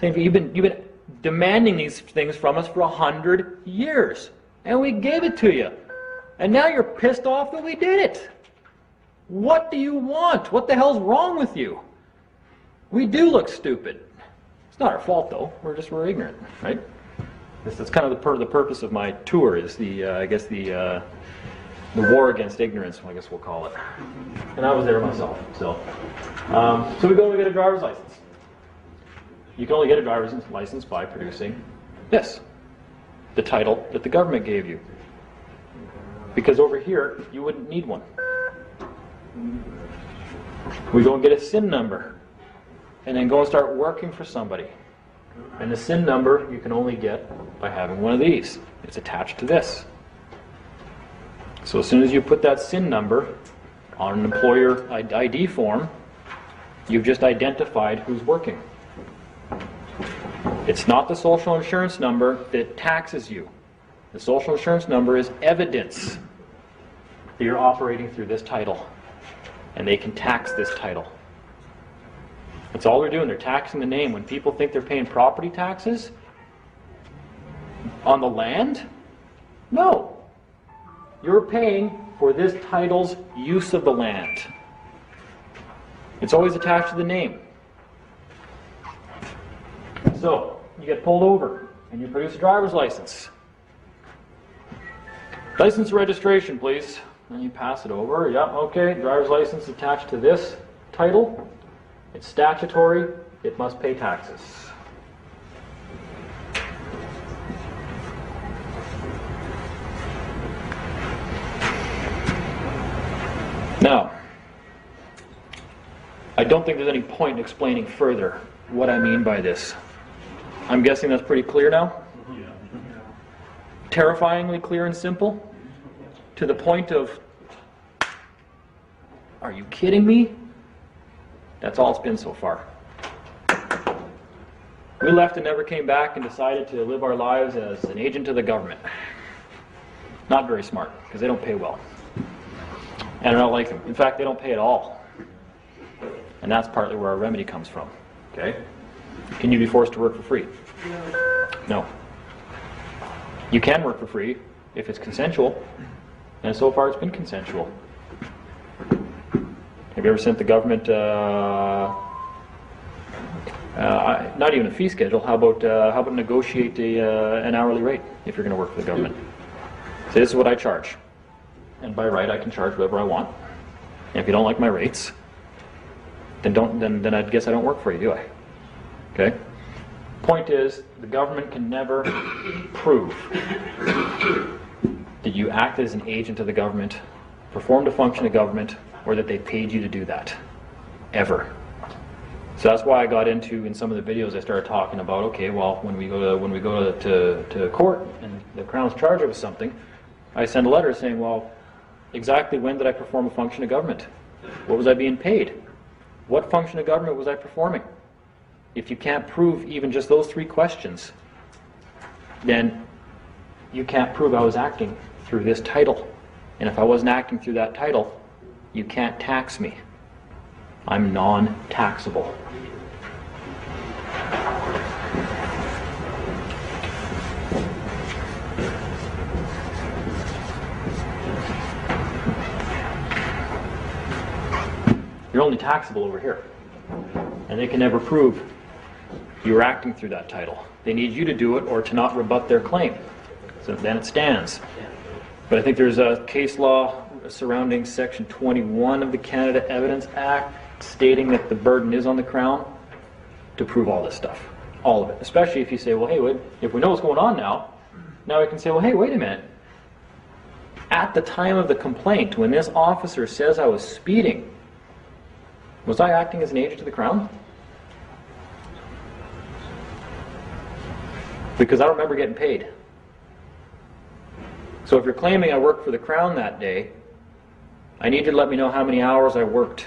Saying, you've been demanding these things from us for 100 years, and we gave it to you. And now you're pissed off that we did it. What do you want? What the hell's wrong with you? We do look stupid. It's not our fault, though. We're ignorant, right? That's kind of the purpose of my tour, is the war against ignorance, I guess we'll call it. And I was there myself. So we go and get a driver's license. You can only get a driver's license by producing this, the title that the government gave you. Because over here, you wouldn't need one. We go and get a SIN number, and then go and start working for somebody. And the SIN number you can only get by having one of these. It's attached to this. So as soon as you put that SIN number on an employer ID form, you've just identified who's working. It's not the social insurance number that taxes you. The social insurance number is evidence that you're operating through this title. And they can tax this title. That's all they're doing. They're taxing the name. When people think they're paying property taxes on the land, no. You're paying for this title's use of the land. It's always attached to the name. So, you get pulled over and you produce a driver's license. License registration, please. And you pass it over. Yeah, okay. Driver's license attached to this title. It's statutory. It must pay taxes. Now, I don't think there's any point in explaining further what I mean by this. I'm guessing that's pretty clear now? Terrifyingly clear and simple? To the point of Are you kidding me? That's all it's been so far. We left and never came back and decided to live our lives as an agent of the government. Not very smart, because they don't pay well. And I don't like them. In fact, they don't pay at all. And that's partly where our remedy comes from. Okay? Can you be forced to work for free? No. You can work for free if it's consensual. And so far it's been consensual. Have you ever sent the government, not even a fee schedule, how about negotiate an hourly rate if you're going to work for the government? Say, this is what I charge. And by right I can charge whatever I want. And if you don't like my rates, then I guess I don't work for you, do I? Okay? Point is, the government can never prove that you acted as an agent of the government, performed a function of government, or that they paid you to do that. Ever. So that's why I got into, in some of the videos, I started talking about, okay, well, when we go to court and the Crown's charged us with something, I send a letter saying, well, exactly when did I perform a function of government? What was I being paid? What function of government was I performing? If you can't prove even just those 3 questions, then you can't prove I was acting through this title. And if I wasn't acting through that title, you can't tax me. I'm non-taxable. You're only taxable over here. And they can never prove you're acting through that title. They need you to do it or to not rebut their claim. So then it stands. But I think there's a case law surrounding Section 21 of the Canada Evidence Act stating that the burden is on the Crown to prove all this stuff. All of it. Especially if you say, well, hey, if we know what's going on now we can say, well, hey, wait a minute. At the time of the complaint, when this officer says I was speeding, was I acting as an agent of the Crown? Because I don't remember getting paid. So if you're claiming I worked for the Crown that day, I need you to let me know how many hours I worked.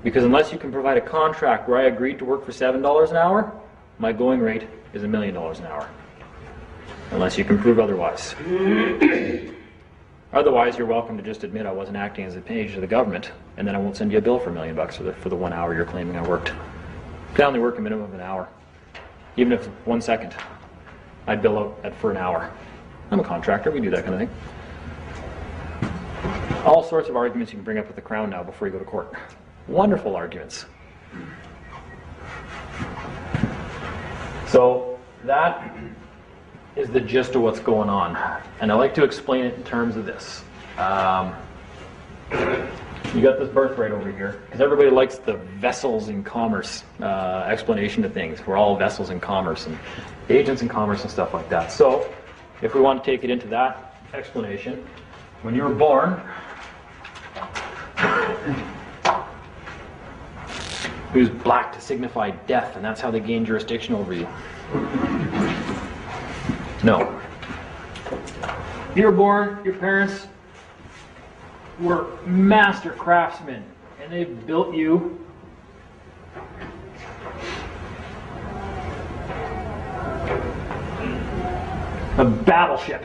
Because unless you can provide a contract where I agreed to work for $7 an hour, my going rate is $1 million an hour. Unless you can prove otherwise. Otherwise, you're welcome to just admit I wasn't acting as an agent of the government, and then I won't send you a bill for $1 million for the 1 hour you're claiming I worked. If I only work a minimum of an hour, even if it's 1 second, I'd bill out for an hour. I'm a contractor, we do that kind of thing. All sorts of arguments you can bring up with the Crown now before you go to court. Wonderful arguments. So that is the gist of what's going on. And I like to explain it in terms of this. You got this birthright over here, because everybody likes the vessels in commerce explanation of things. We're all vessels in commerce and agents in commerce and stuff like that. So if we want to take it into that explanation, when you were born, it was black to signify death, and that's how they gained jurisdiction over you. No. You were born, your parents were master craftsmen, and they built you a battleship.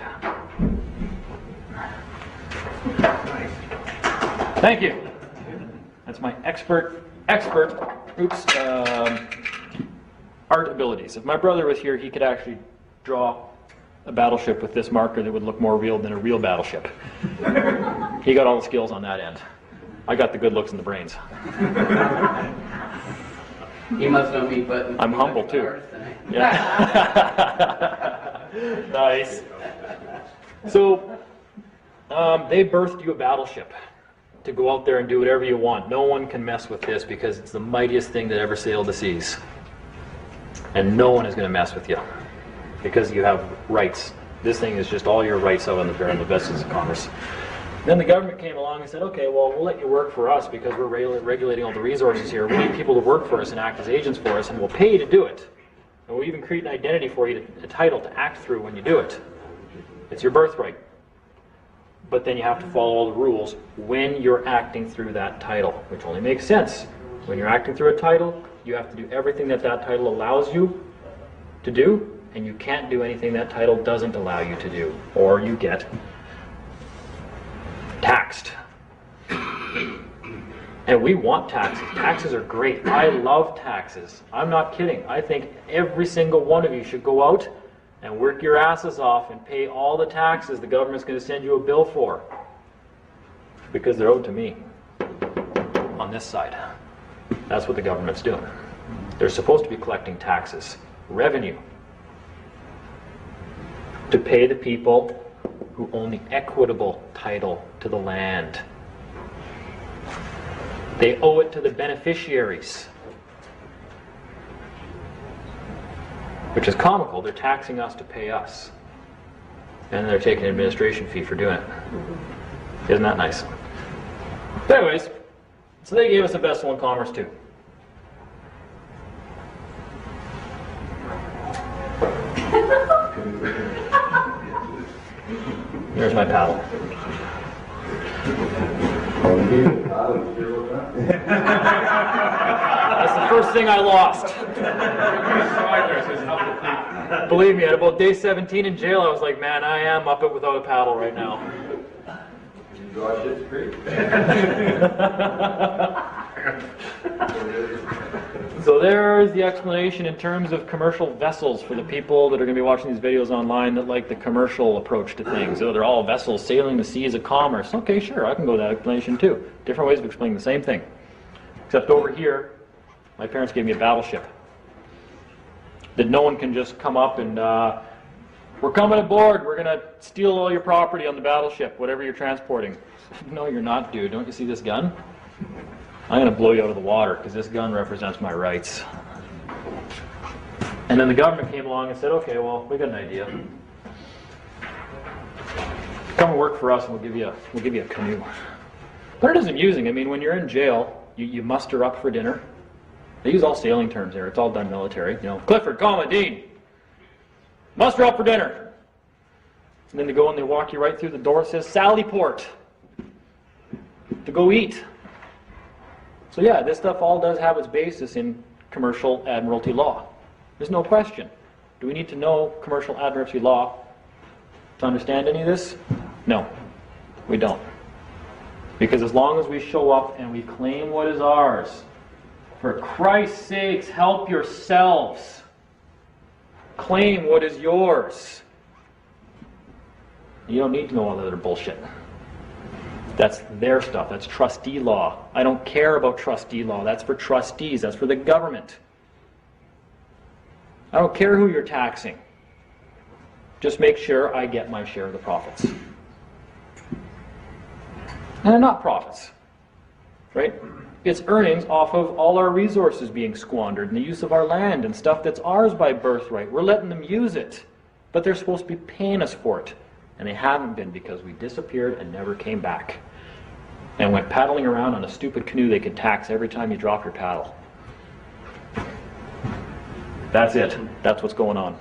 Thank you. That's my expert art abilities. If my brother was here, he could actually draw a battleship with this marker that would look more real than a real battleship. He got all the skills on that end. I got the good looks and the brains.
He must know me, but
I'm humble too. Yeah. Nice. So they birthed you a battleship to go out there and do whatever you want. No one can mess with this because it's the mightiest thing that ever sailed the seas. And no one is going to mess with you because you have rights. This thing is just all your rights out on the vessels of commerce. Then the government came along and said, okay, well, we'll let you work for us because we're regulating all the resources here. We need people to work for us and act as agents for us, and we'll pay you to do it. And we'll even create an identity for you, a title to act through when you do it. It's your birthright. but then you have to follow all the rules when you're acting through that title, which only makes sense. When you're acting through a title, you have to do everything that that title allows you to do, and you can't do anything that title doesn't allow you to do, or you get taxed. And we want taxes. Taxes are great. I love taxes. I'm not kidding. I think every single one of you should go out and work your asses off and pay all the taxes the government's going to send you a bill for. Because they're owed to me on this side. That's what the government's doing. They're supposed to be collecting taxes, revenue, to pay the people who own the equitable title to the land. They owe it to the beneficiaries. Which is comical. They're taxing us to pay us. And they're taking an administration fee for doing it. Isn't that nice? But anyways, so they gave us a vessel in commerce too. There's my paddle. That's the first thing I lost. Believe me, at about day 17 in jail, I was like, man, I am up it without a paddle right now. So there's the explanation in terms of commercial vessels for the people that are going to be watching these videos online that like the commercial approach to things. Oh, they're all vessels sailing the seas of commerce. Okay, sure, I can go with that explanation too. Different ways of explaining the same thing. Except over here, my parents gave me a battleship. That no one can just come up and, we're coming aboard, we're going to steal all your property on the battleship, whatever you're transporting. No, you're not, dude. Don't you see this gun? I'm going to blow you out of the water because this gun represents my rights. And then the government came along and said, okay, well, we got an idea. Come and work for us and we'll give you a canoe. But it isn't amusing. I mean, when you're in jail, you muster up for dinner. They use all sailing terms there. It's all done military. You know, Clifford, comma, Dean. Muster up for dinner. And then they go and they walk you right through the door. It says Sallyport. To go eat. So yeah, this stuff all does have its basis in commercial admiralty law. There's no question. Do we need to know commercial admiralty law to understand any of this? No, we don't. Because as long as we show up and we claim what is ours, for Christ's sakes, help yourselves. Claim what is yours. You don't need to know all that other bullshit. That's their stuff. That's trustee law. I don't care about trustee law. That's for trustees. That's for the government. I don't care who you're taxing. Just make sure I get my share of the profits. And they're not profits, right? It's earnings off of all our resources being squandered and the use of our land and stuff that's ours by birthright. We're letting them use it, but they're supposed to be paying us for it. And they haven't been because we disappeared and never came back. And went paddling around on a stupid canoe they could tax every time you drop your paddle. That's it. That's what's going on.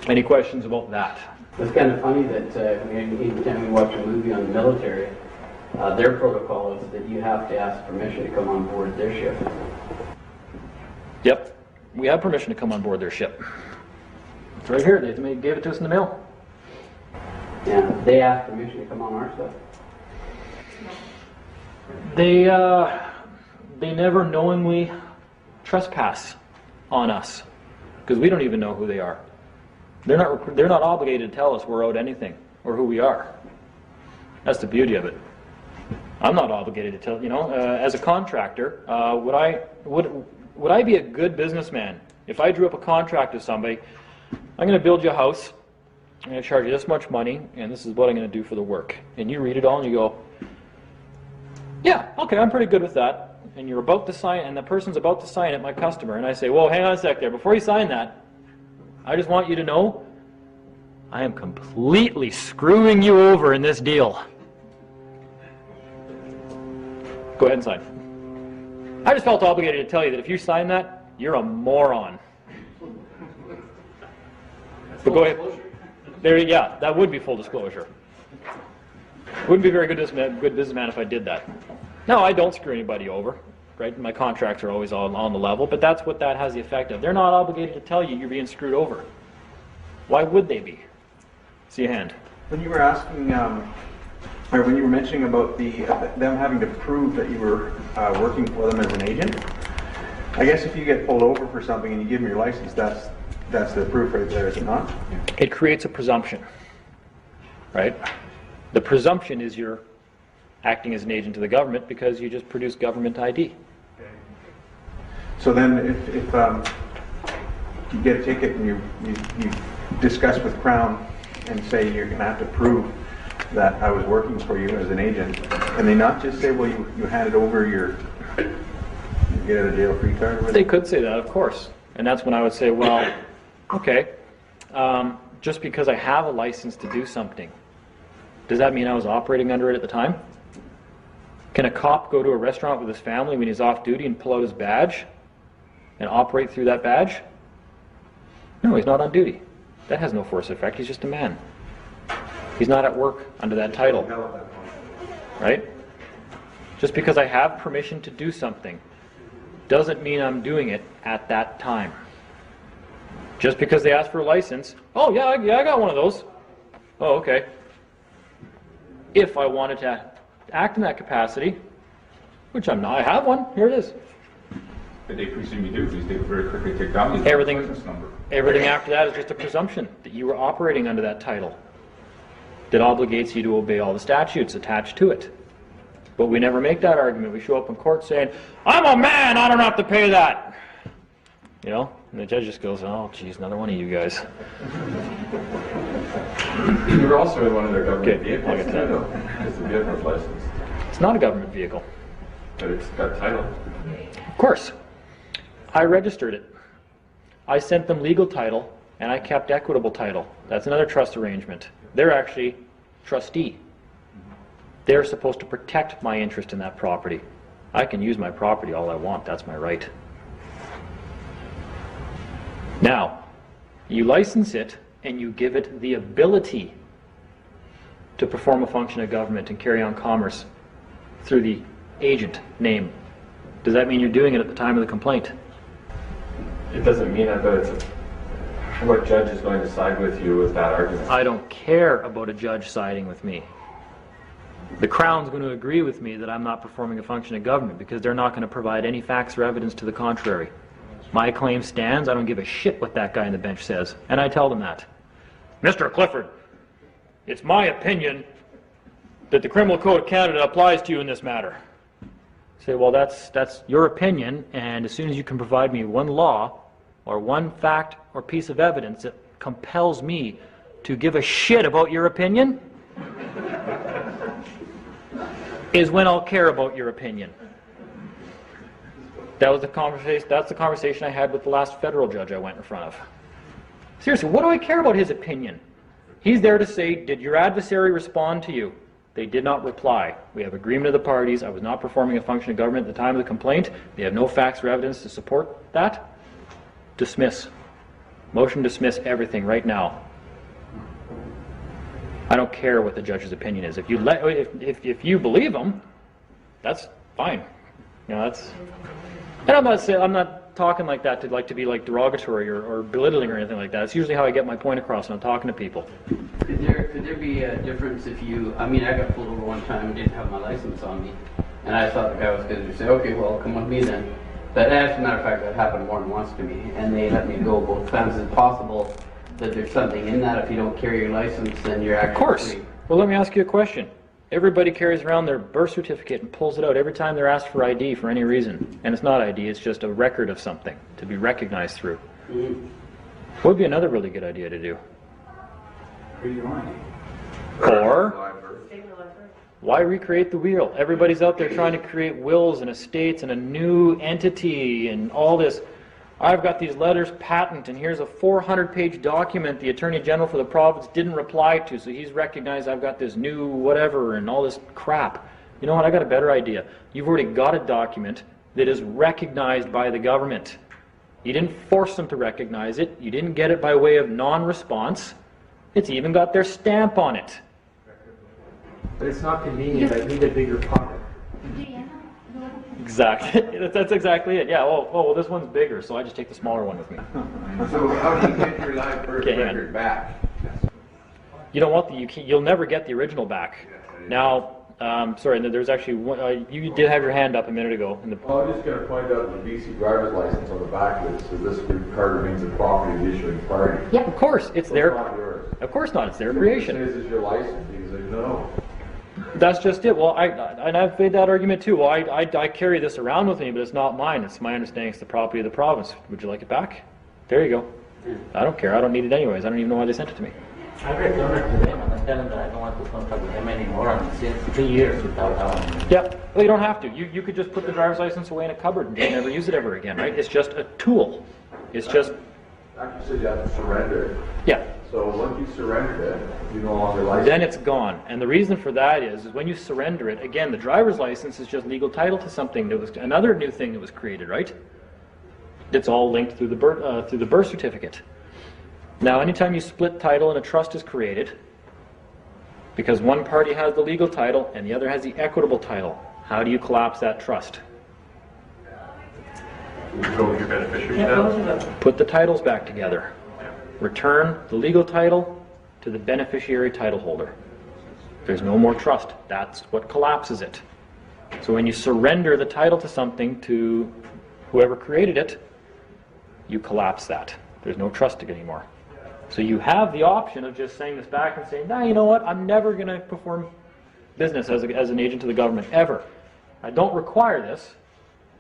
Any questions about that?
It's kind of funny that anytime we watch a movie on the military, their protocol is that you have to ask permission to come on board their ship.
Yep. We have permission to come on board their ship. It's right here. They gave it to us in the mail.
Yeah, they ask permission to come on our stuff.
They never knowingly trespass on us because we don't even know who they are. They're not obligated to tell us we're owed anything or who we are. That's the beauty of it. I'm not obligated to tell. You know, as a contractor, would I be a good businessman if I drew up a contract with somebody? I'm going to build you a house. I'm going to charge you this much money, and this is what I'm going to do for the work. And you read it all, and you go, yeah, okay, I'm pretty good with that. And you're about to sign, and the person's about to sign it, my customer. And I say, whoa, hang on a sec there. Before you sign that, I just want you to know I am completely screwing you over in this deal. Go ahead and sign. I just felt obligated to tell you that if you sign that, you're a moron. But go ahead. Yeah, that would be full disclosure. Wouldn't be a very good businessman if I did that. No, I don't screw anybody over, right? My contracts are always on the level, but that's what that has the effect of. They're not obligated to tell you you're being screwed over. Why would they be? See a hand.
When you were asking, or when you were mentioning about them having to prove that you were working for them as an agent, I guess if you get pulled over for something and you give them your license, that's the proof right there, is it not?
It creates a presumption, right? The presumption is you're acting as an agent of the government because you just produce government ID.
So then if you get a ticket and you discuss with Crown and say you're going to have to prove that I was working for you as an agent, and they not just say, well, you handed over your get out of jail free card or whatever?
They could say that, of course. And that's when I would say, well, okay, just because I have a license to do something, does that mean I was operating under it at the time? Can a cop go to a restaurant with his family when he's off duty and pull out his badge and operate through that badge? No, he's not on duty. That has no force effect. He's just a man. He's not at work under that title. Right? Just because I have permission to do something doesn't mean I'm doing it at that time. Just because they ask for a license, oh yeah, I got one of those. Oh, okay. If I wanted to act in that capacity, which I'm not, I have one, here it is.
But they presume you do, because they very quickly take down your
Everything
license number.
after that is just a presumption that you were operating under that title that obligates you to obey all the statutes attached to it. But we never make that argument. We show up in court saying, I'm a man, I don't have to pay that. You know? And the judge just goes, oh, geez, another one of you guys.
You're also in one of their government
Okay,
vehicles,
I'll get to
too,
that.
though. It's a vehicle's license,
It's not a government vehicle.
but it's got title.
Of course. I registered it. I sent them legal title, and I kept equitable title. That's another trust arrangement. They're actually trustee. They're supposed to protect my interest in that property. I can use my property all I want. That's my right. Now, you license it, and you give it the ability to perform a function of government and carry on commerce through the agent name. Does that mean you're doing it at the time of the complaint?
It doesn't mean that, but it's what judge is going to side with you with that argument.
I don't care about a judge siding with me. The Crown's going to agree with me that I'm not performing a function of government because they're not going to provide any facts or evidence to the contrary. My claim stands. I don't give a shit what that guy on the bench says. And I tell them that. Mr. Clifford, it's my opinion that the Criminal Code of Canada applies to you in this matter. Say, well, that's your opinion, and as soon as you can provide me one law or one fact or piece of evidence that compels me to give a shit about your opinion, is when I'll care about your opinion. That was the conversation. That's the conversation I had with the last federal judge I went in front of. Seriously, what do I care about his opinion? He's there to say, did your adversary respond to you? They did not reply. We have agreement of the parties. I was not performing a function of government at the time of the complaint. They have no facts or evidence to support that. Dismiss. Motion to dismiss everything right now. I don't care what the judge's opinion is. If you believe him, that's fine. You know, that's. And I'm not talking like that to be like derogatory or belittling or anything like that. It's usually how I get my point across when I'm talking to people.
Could there be a difference if you, I got pulled over one time and didn't have my license on me, and I thought the guy was going to say, okay, well, come with me then. But as a matter of fact, that happened more than once to me, and they let me go both times. Is it possible that there's something in that if you don't carry your license, then you're actually
Of course.
free?
Well, let me ask you a question. Everybody carries around their birth certificate and pulls it out every time they're asked for ID for any reason. And it's not ID, it's just a record of something to be recognized through.
Mm-hmm.
What would be another really good idea to do? Or, why recreate the wheel? Everybody's out there trying to create wills and estates and a new entity and all this. I've got these letters patent, and here's a 400-page document the Attorney General for the province didn't reply to, so he's recognized I've got this new whatever and all this crap. You know what? I got a better idea. You've already got a document that is recognized by the government. You didn't force them to recognize it. You didn't get it by way of non-response. It's even got their stamp on it.
But it's not convenient, I need a bigger pocket.
Exactly. That's exactly it. Yeah. Well, this one's bigger, so I just take the smaller one with me.
So how do you get your live birth
Okay,
record back?
You don't want you'll never get the original back. Now, sorry, there's actually one, you did have your hand up a minute ago. In the,
Well, I'm just going to point out the BC driver's license on the back of it, so this card remains the property of the issuing party.
yeah, of course, it's
So
their.
It's not yours.
Of course not. It's their
This
creation.
is your license, because they know.
That's just it. Well, I've made that argument too. Well, I carry this around with me, but it's not mine. It's my understanding it's the property of the province. Would you like it back? There you go. I don't care. I don't need it anyways. I don't even know why they sent it to me.
I returned it to them and I tell them that I don't want to contact with them anymore, and since 3 years without that one.
Yeah. Well, you don't have to. You could just put the driver's license away in a cupboard and never use it ever again, right? It's just a tool. It's just.
Actually said you have to surrender it.
Yeah.
So once you surrendered it, you no longer licensed.
Then it's gone. And the reason for that is when you surrender it, again, the driver's license is just legal title to something. That was another new thing that was created, right? It's all linked through the birth certificate. Now, anytime you split title and a trust is created, because one party has the legal title and the other has the equitable title, how do you collapse that trust?
You go with your beneficiary
Yeah,
status.
those are the-
Put the titles back together. Return the legal title to the beneficiary title holder. There's no more trust. That's what collapses it. So when you surrender the title to something to whoever created it, you collapse that. There's no trust anymore. So you have the option of just saying this back and saying, nah, you know what, I'm never going to perform business as an agent of the government, ever. I don't require this.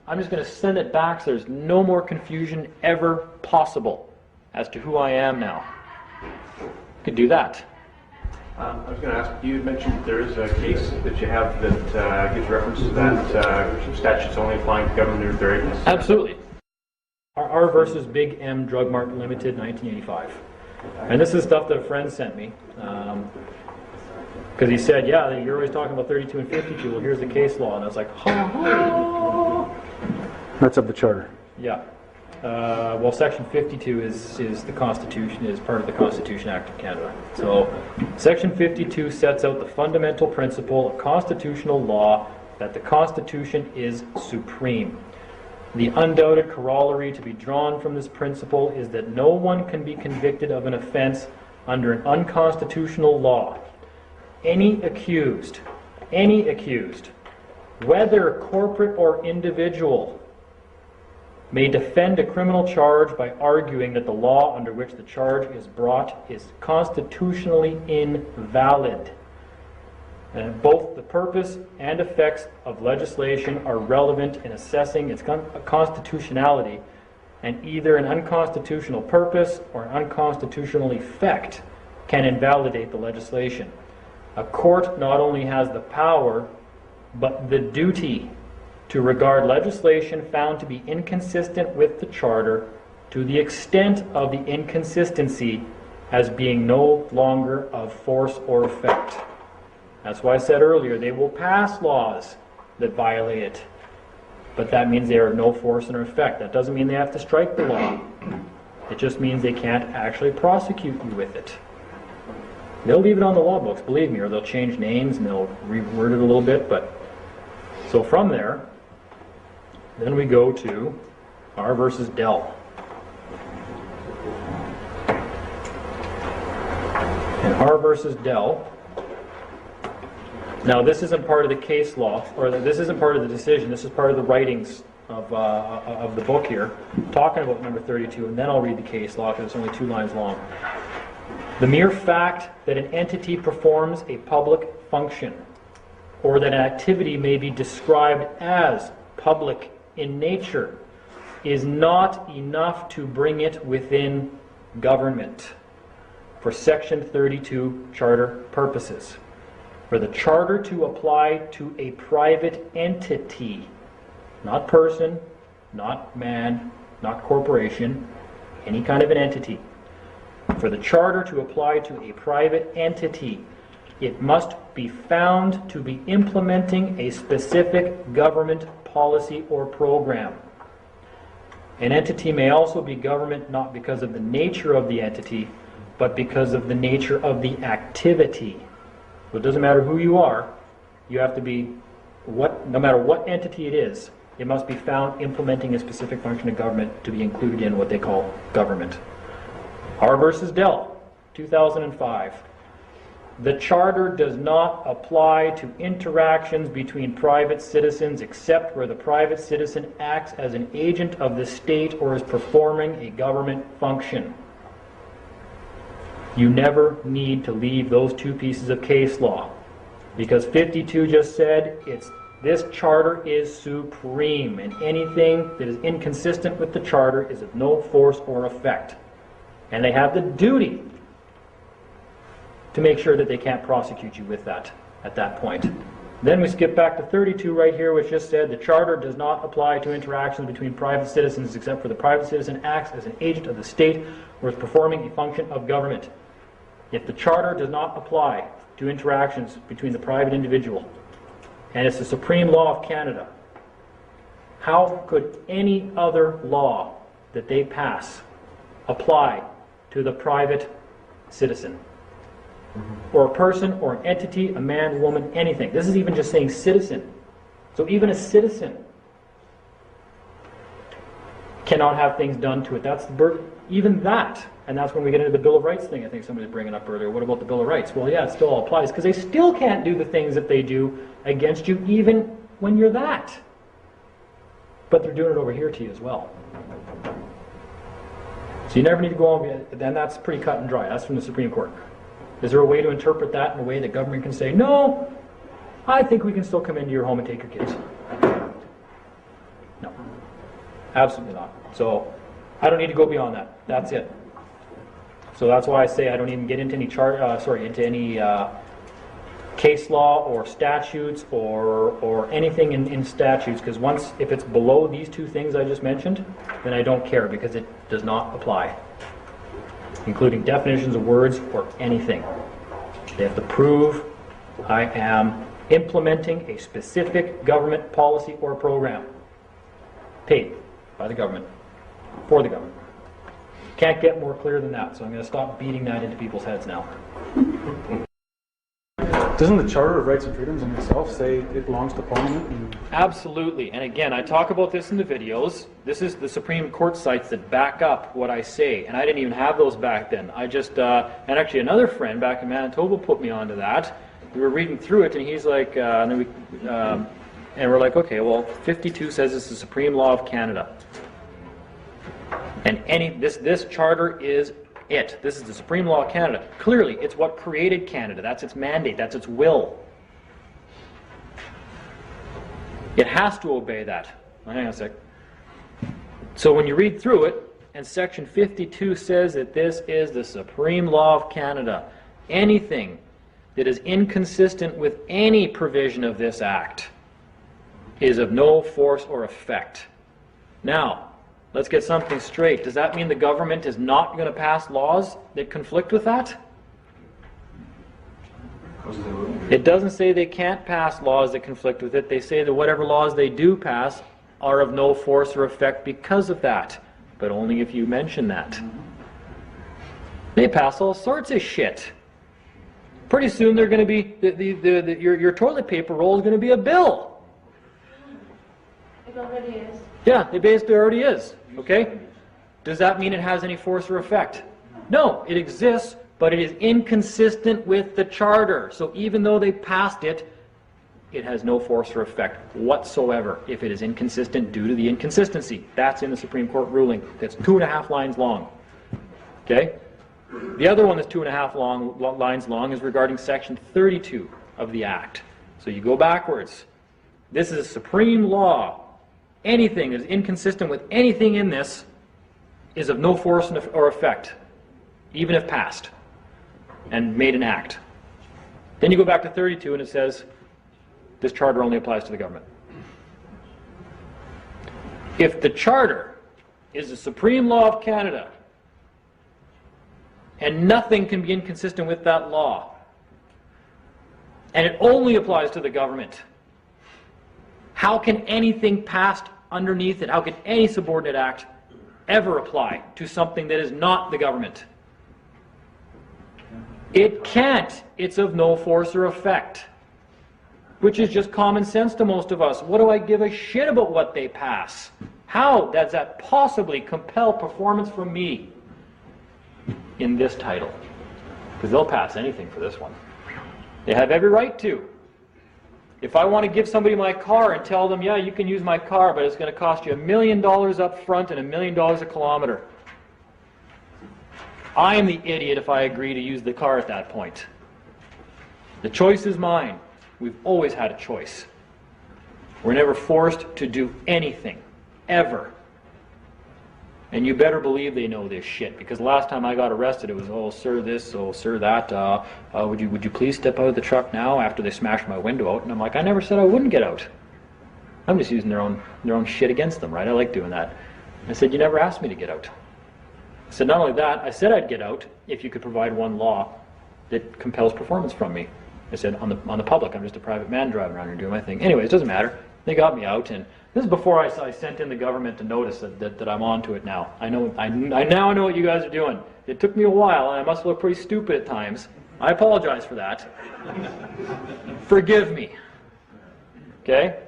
I'm just going to send it back so there's no more confusion ever possible as to who I am now. You could do that.
I was going to ask, you had mentioned there is a case that you have that gives reference to that statute's only applying to government or their agents.
Absolutely. R versus Big M Drug Mart Limited, 1985. And this is stuff that a friend sent me. Because he said, yeah, you're always talking about 32 and 52. Well, here's the case law. And I was like, ha ha.
That's of the charter.
Yeah. Well, Section 52 is the Constitution, is part of the Constitution Act of Canada. So, Section 52 sets out the fundamental principle of constitutional law that the Constitution is supreme. The undoubted corollary to be drawn from this principle is that no one can be convicted of an offense under an unconstitutional law. Any accused, whether corporate or individual, may defend a criminal charge by arguing that the law under which the charge is brought is constitutionally invalid. And both the purpose and effects of legislation are relevant in assessing its constitutionality, and either an unconstitutional purpose or an unconstitutional effect can invalidate the legislation. A court not only has the power, but the duty to regard legislation found to be inconsistent with the Charter to the extent of the inconsistency as being no longer of force or effect. That's why I said earlier, they will pass laws that violate it, but that means they are of no force or effect. That doesn't mean they have to strike the law. It just means they can't actually prosecute you with it. They'll leave it on the law books, believe me, or they'll change names and they'll reword it a little bit. But so from there, then we go to R versus Dell. And R versus Dell. Now, this isn't part of the case law, or this isn't part of the decision. This is part of the writings of the book here, talking about number 32, and then I'll read the case law because it's only 2 lines long. The mere fact that an entity performs a public function, or that an activity may be described as public in nature, is not enough to bring it within government for Section 32 Charter purposes. For the Charter to apply to a private entity, not person, not man, not corporation, any kind of an entity. For the Charter to apply to a private entity, it must be found to be implementing a specific government policy or program. An entity may also be government not because of the nature of the entity, but because of the nature of the activity. So it doesn't matter who you are, you have to be, no matter what entity it is, it must be found implementing a specific function of government to be included in what they call government. R versus Dell, 2005. The Charter does not apply to interactions between private citizens except where the private citizen acts as an agent of the state or is performing a government function. You never need to leave those two pieces of case law, because 52 just said this Charter is supreme, and anything that is inconsistent with the Charter is of no force or effect. And they have the duty to make sure that they can't prosecute you with that at that point. Then we skip back to 32 right here, which just said the Charter does not apply to interactions between private citizens except for the private citizen acts as an agent of the state or is performing a function of government. If the Charter does not apply to interactions between the private individual, and it's the supreme law of Canada, how could any other law that they pass apply to the private citizen? Or a person, or an entity, a man, woman, anything. This is even just saying citizen. So even a citizen cannot have things done to it. That's the burden. Even that, and that's when we get into the Bill of Rights thing I think somebody was bringing up earlier. What about the Bill of Rights? Well, yeah, it still all applies, because they still can't do the things that they do against you even when you're that. But they're doing it over here to you as well. So you never need to go on, then that's pretty cut and dry. That's from the Supreme Court. Is there a way to interpret that in a way that government can say, no, I think we can still come into your home and take your kids? No, absolutely not. So I don't need to go beyond that. That's it. So that's why I say I don't even get into any case law or statutes or anything in statutes, because if it's below these two things I just mentioned, then I don't care, because it does not apply, including definitions of words or anything. They have to prove I am implementing a specific government policy or program paid by the government for the government. Can't get more clear than that, so I'm going to stop beating that into people's heads now.
Doesn't the Charter of Rights and Freedoms in itself say it belongs to Parliament?
Absolutely. And again, I talk about this in the videos. This is the Supreme Court sites that back up what I say. And I didn't even have those back then. I just, and actually another friend back in Manitoba put me onto that. We were reading through it, and he's like, and we're like, okay, well, 52 says it's the supreme law of Canada. And this charter is it. This is the supreme law of Canada. Clearly, it's what created Canada. That's its mandate. That's its will. It has to obey that. Hang on a sec. So when you read through it, and section 52 says that this is the supreme law of Canada, anything that is inconsistent with any provision of this act is of no force or effect. Now, let's get something straight. Does that mean the government is not going to pass laws that conflict with that? It doesn't say they can't pass laws that conflict with it. They say that whatever laws they do pass are of no force or effect because of that. But only if you mention that. They pass all sorts of shit. Pretty soon they're going to be, your toilet paper roll is going to be a bill.
It already is.
Yeah, it basically already is. Okay? Does that mean it has any force or effect? No, it exists, but it is inconsistent with the Charter. So even though they passed it, it has no force or effect whatsoever if it is inconsistent due to the inconsistency. That's in the Supreme Court ruling. That's 2.5 lines long. Okay? The other one that's 2.5 lines long is regarding section 32 of the Act. So you go backwards. This is a supreme law. Anything that is inconsistent with anything in this is of no force or effect, even if passed and made an act. Then you go back to 32 and it says, this charter only applies to the government. If the charter is the supreme law of Canada and nothing can be inconsistent with that law, and it only applies to the government, how can anything passed underneath it, how can any subordinate act ever apply to something that is not the government? It can't. It's of no force or effect. Which is just common sense to most of us. What do I give a shit about what they pass? How does that possibly compel performance from me in this title? Because they'll pass anything for this one. They have every right to. If I want to give somebody my car and tell them, yeah, you can use my car, but it's going to cost you $1 million up front and $1 million a kilometer. I am the idiot if I agree to use the car at that point. The choice is mine. We've always had a choice. We're never forced to do anything, ever. And you better believe they know this shit, because last time I got arrested it was, oh sir this, oh sir that, would you please step out of the truck now after they smashed my window out? And I'm like, I never said I wouldn't get out. I'm just using their own shit against them, right? I like doing that. I said, you never asked me to get out. I said, not only that, I said I'd get out if you could provide one law that compels performance from me. I said, on the public, I'm just a private man driving around here doing my thing. Anyways, it doesn't matter. They got me out, and this is before I sent in the government to notice that I'm on to it now. I now know what you guys are doing. It took me a while, and I must look pretty stupid at times. I apologize for that. Forgive me. Okay?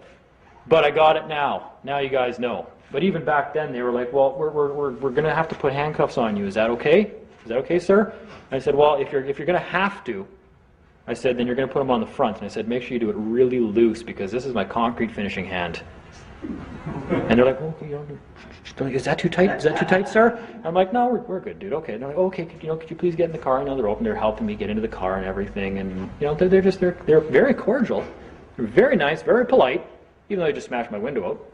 But I got it now. Now you guys know. But even back then, they were like, well, we're going to have to put handcuffs on you. Is that okay? Is that okay, sir? I said, well, if you're going to have to, I said, then you're going to put them on the front. And I said, make sure you do it really loose, because this is my concrete finishing hand. And they're like, okay, is that too tight? Is that too tight, sir? I'm like, no, we're good, dude. Okay. And they're like, okay, could you please get in the car? And they're open. They're helping me get into the car and everything. And they're very cordial. They're very nice, very polite, even though they just smashed my window out.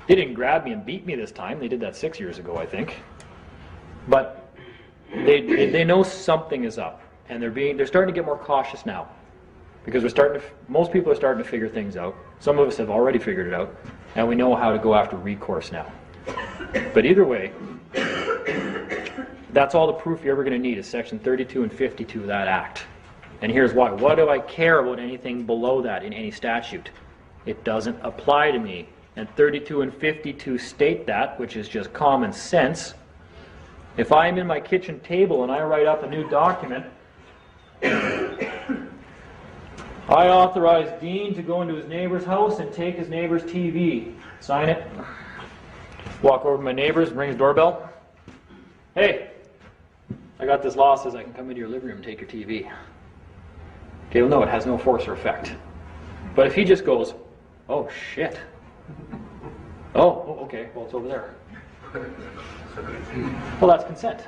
They didn't grab me and beat me this time. They did that 6 years ago, I think. But they know something is up, and they're starting to get more cautious now, because most people are starting to figure things out. Some of us have already figured it out, and we know how to go after recourse now. But either way, that's all the proof you're ever going to need is Section 32 and 52 of that Act. And here's why. What do I care about anything below that in any statute? It doesn't apply to me. And 32 and 52 state that, which is just common sense. If I'm in my kitchen table and I write up a new document, I authorize Dean to go into his neighbor's house and take his neighbor's TV. Sign it. Walk over to my neighbor's, ring his doorbell. Hey, I got this law says I can come into your living room and take your TV. Okay, well no, it has no force or effect. But if he just goes, oh shit. Oh, okay, well it's over there. Well, that's consent.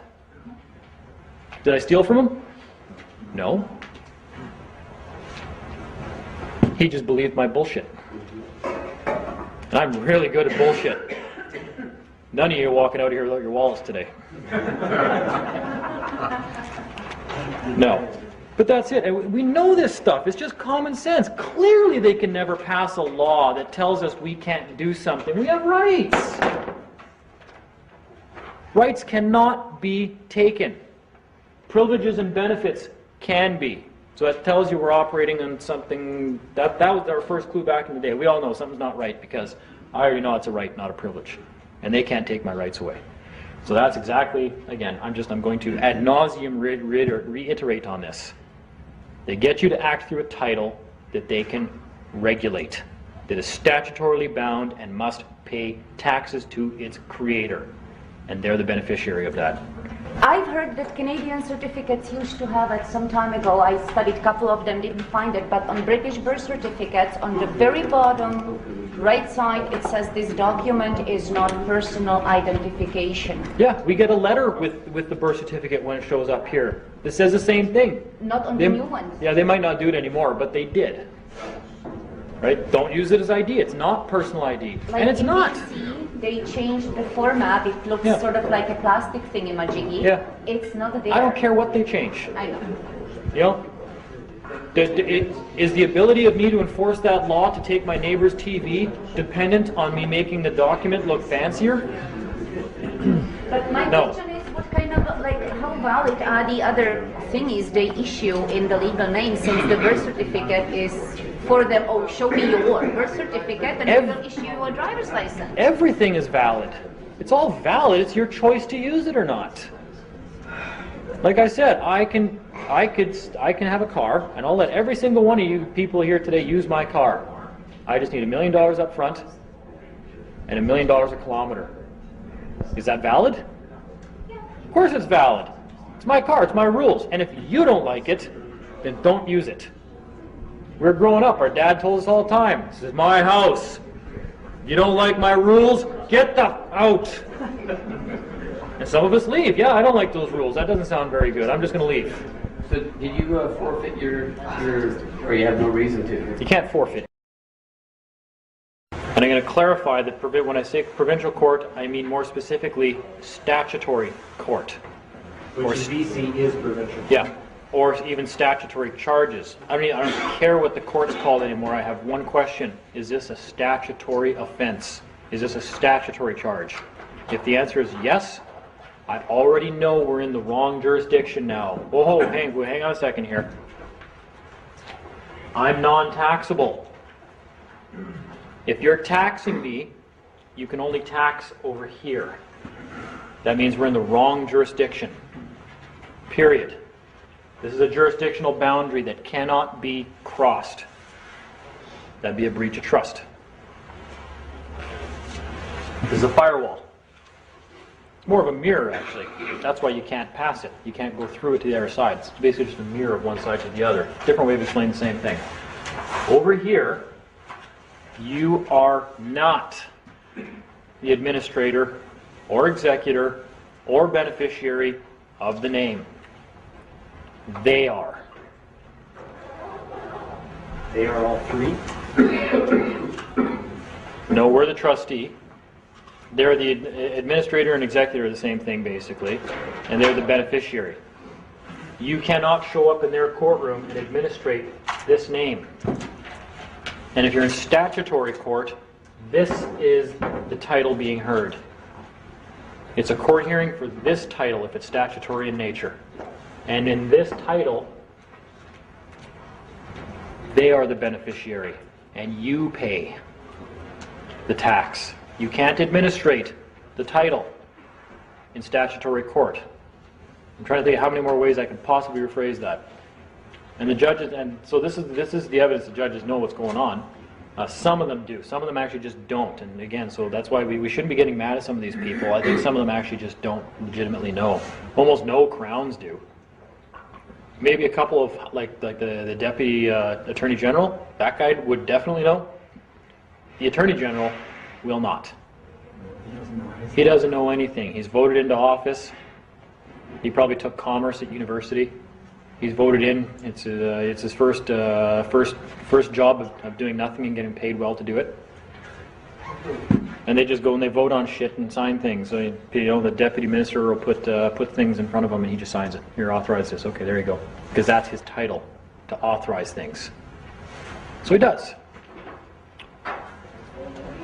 Did I steal from him? No. He just believed my bullshit. And I'm really good at bullshit. None of you are walking out of here without your wallets today. No. But that's it. And we know this stuff. It's just common sense. Clearly they can never pass a law that tells us we can't do something. We have rights. Rights cannot be taken. Privileges and benefits can be. So that tells you we're operating on something, that was our first clue back in the day. We all know something's not right because I already know it's a right, not a privilege. And they can't take my rights away. So that's exactly, again, I'm going to ad nauseum reiterate on this. They get you to act through a title that they can regulate, that is statutorily bound and must pay taxes to its creator. And they're the beneficiary of that.
I've heard that Canadian certificates used to have it some time ago. I studied a couple of them, didn't find it, but on British birth certificates, on the very bottom right side, it says this document is not personal identification.
Yeah, we get a letter with the birth certificate when it shows up here. It says the same thing.
Not on the new ones.
Yeah, they might not do it anymore, but they did. Right? Don't use it as ID. It's not personal ID.
Like
and it's not.
BC, they changed the format. It looks sort of like a plastic thingamajiggy.
Yeah.
It's not there.
I don't care what they change.
I know.
You know? Is the ability of me to enforce that law to take my neighbor's TV dependent on me making the document look fancier?
But my question is, what kind of, like, how valid are the other thingies they issue in the legal name, since the birth certificate is for them, oh, show me your birth certificate and we will issue you a driver's license.
Everything is valid. It's all valid. It's your choice to use it or not. Like I said, I can I can have a car, and I'll let every single one of you people here today use my car. I just need $1 million up front and $1 million a kilometer. Is that valid? Of course it's valid. It's my car, it's my rules. And if you don't like it, then don't use it. We're growing up, our dad told us all the time, this is my house. You don't like my rules? Get the out. And some of us leave. Yeah, I don't like those rules. That doesn't sound very good. I'm just going to leave.
So did you forfeit your, or you have no reason to?
You can't forfeit. And I'm going to clarify that when I say provincial court, I mean more specifically statutory court.
Which is BC is provincial.
Yeah, or even statutory charges. I don't care what the court's called anymore. I have one question. Is this a statutory offense? Is this a statutory charge? If the answer is yes, I already know we're in the wrong jurisdiction now. Whoa, hang on a second here. I'm non-taxable. If you're taxing me, you can only tax over here. That means we're in the wrong jurisdiction. Period. This is a jurisdictional boundary that cannot be crossed. That'd be a breach of trust. This is a firewall. It's more of a mirror, actually. That's why you can't pass it. You can't go through it to the other side. It's basically just a mirror of one side to the other. Different way of explaining the same thing. Over here, you are not the administrator or executor or beneficiary of the name. They are.
They are all three?
No, we're the trustee. They're the administrator and executor are the same thing, basically, and they're the beneficiary. You cannot show up in their courtroom and administrate this name. And if you're in statutory court, this is the title being heard. It's a court hearing for this title if it's statutory in nature. And in this title, they are the beneficiary, and you pay the tax. You can't administrate the title in statutory court. I'm trying to think of how many more ways I could possibly rephrase that. And the judges, and so this is the evidence the judges know what's going on. Some of them do. Some of them actually just don't. And again, so that's why we shouldn't be getting mad at some of these people. I think some of them actually just don't legitimately know. Almost no crowns do. Maybe a couple of, like the Deputy Attorney General, that guy would definitely know. The Attorney General will not. He doesn't know anything. He's voted into office. He probably took commerce at university. He's voted in. It's his first job of doing nothing and getting paid well to do it. And they just go and they vote on shit and sign things. So, the deputy minister will put things in front of him and he just signs it. Here, authorize this. Okay, there you go. Because that's his title, to authorize things. So he does.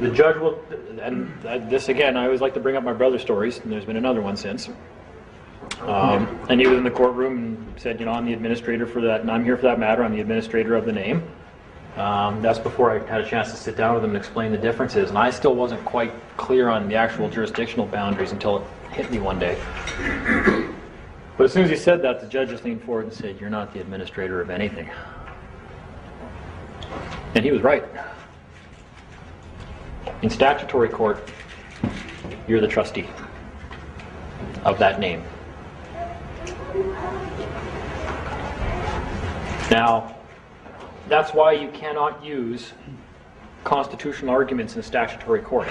The judge will, and this again, I always like to bring up my brother's stories, and there's been another one since. And he was in the courtroom and said, I'm the administrator for that, and I'm here for that matter. I'm the administrator of the name. That's before I had a chance to sit down with him and explain the differences, and I still wasn't quite clear on the actual jurisdictional boundaries until it hit me one day. But as soon as he said that, the judge just leaned forward and said, "You're not the administrator of anything." And he was right. In statutory court, you're the trustee of that name. Now, that's why you cannot use constitutional arguments in statutory court.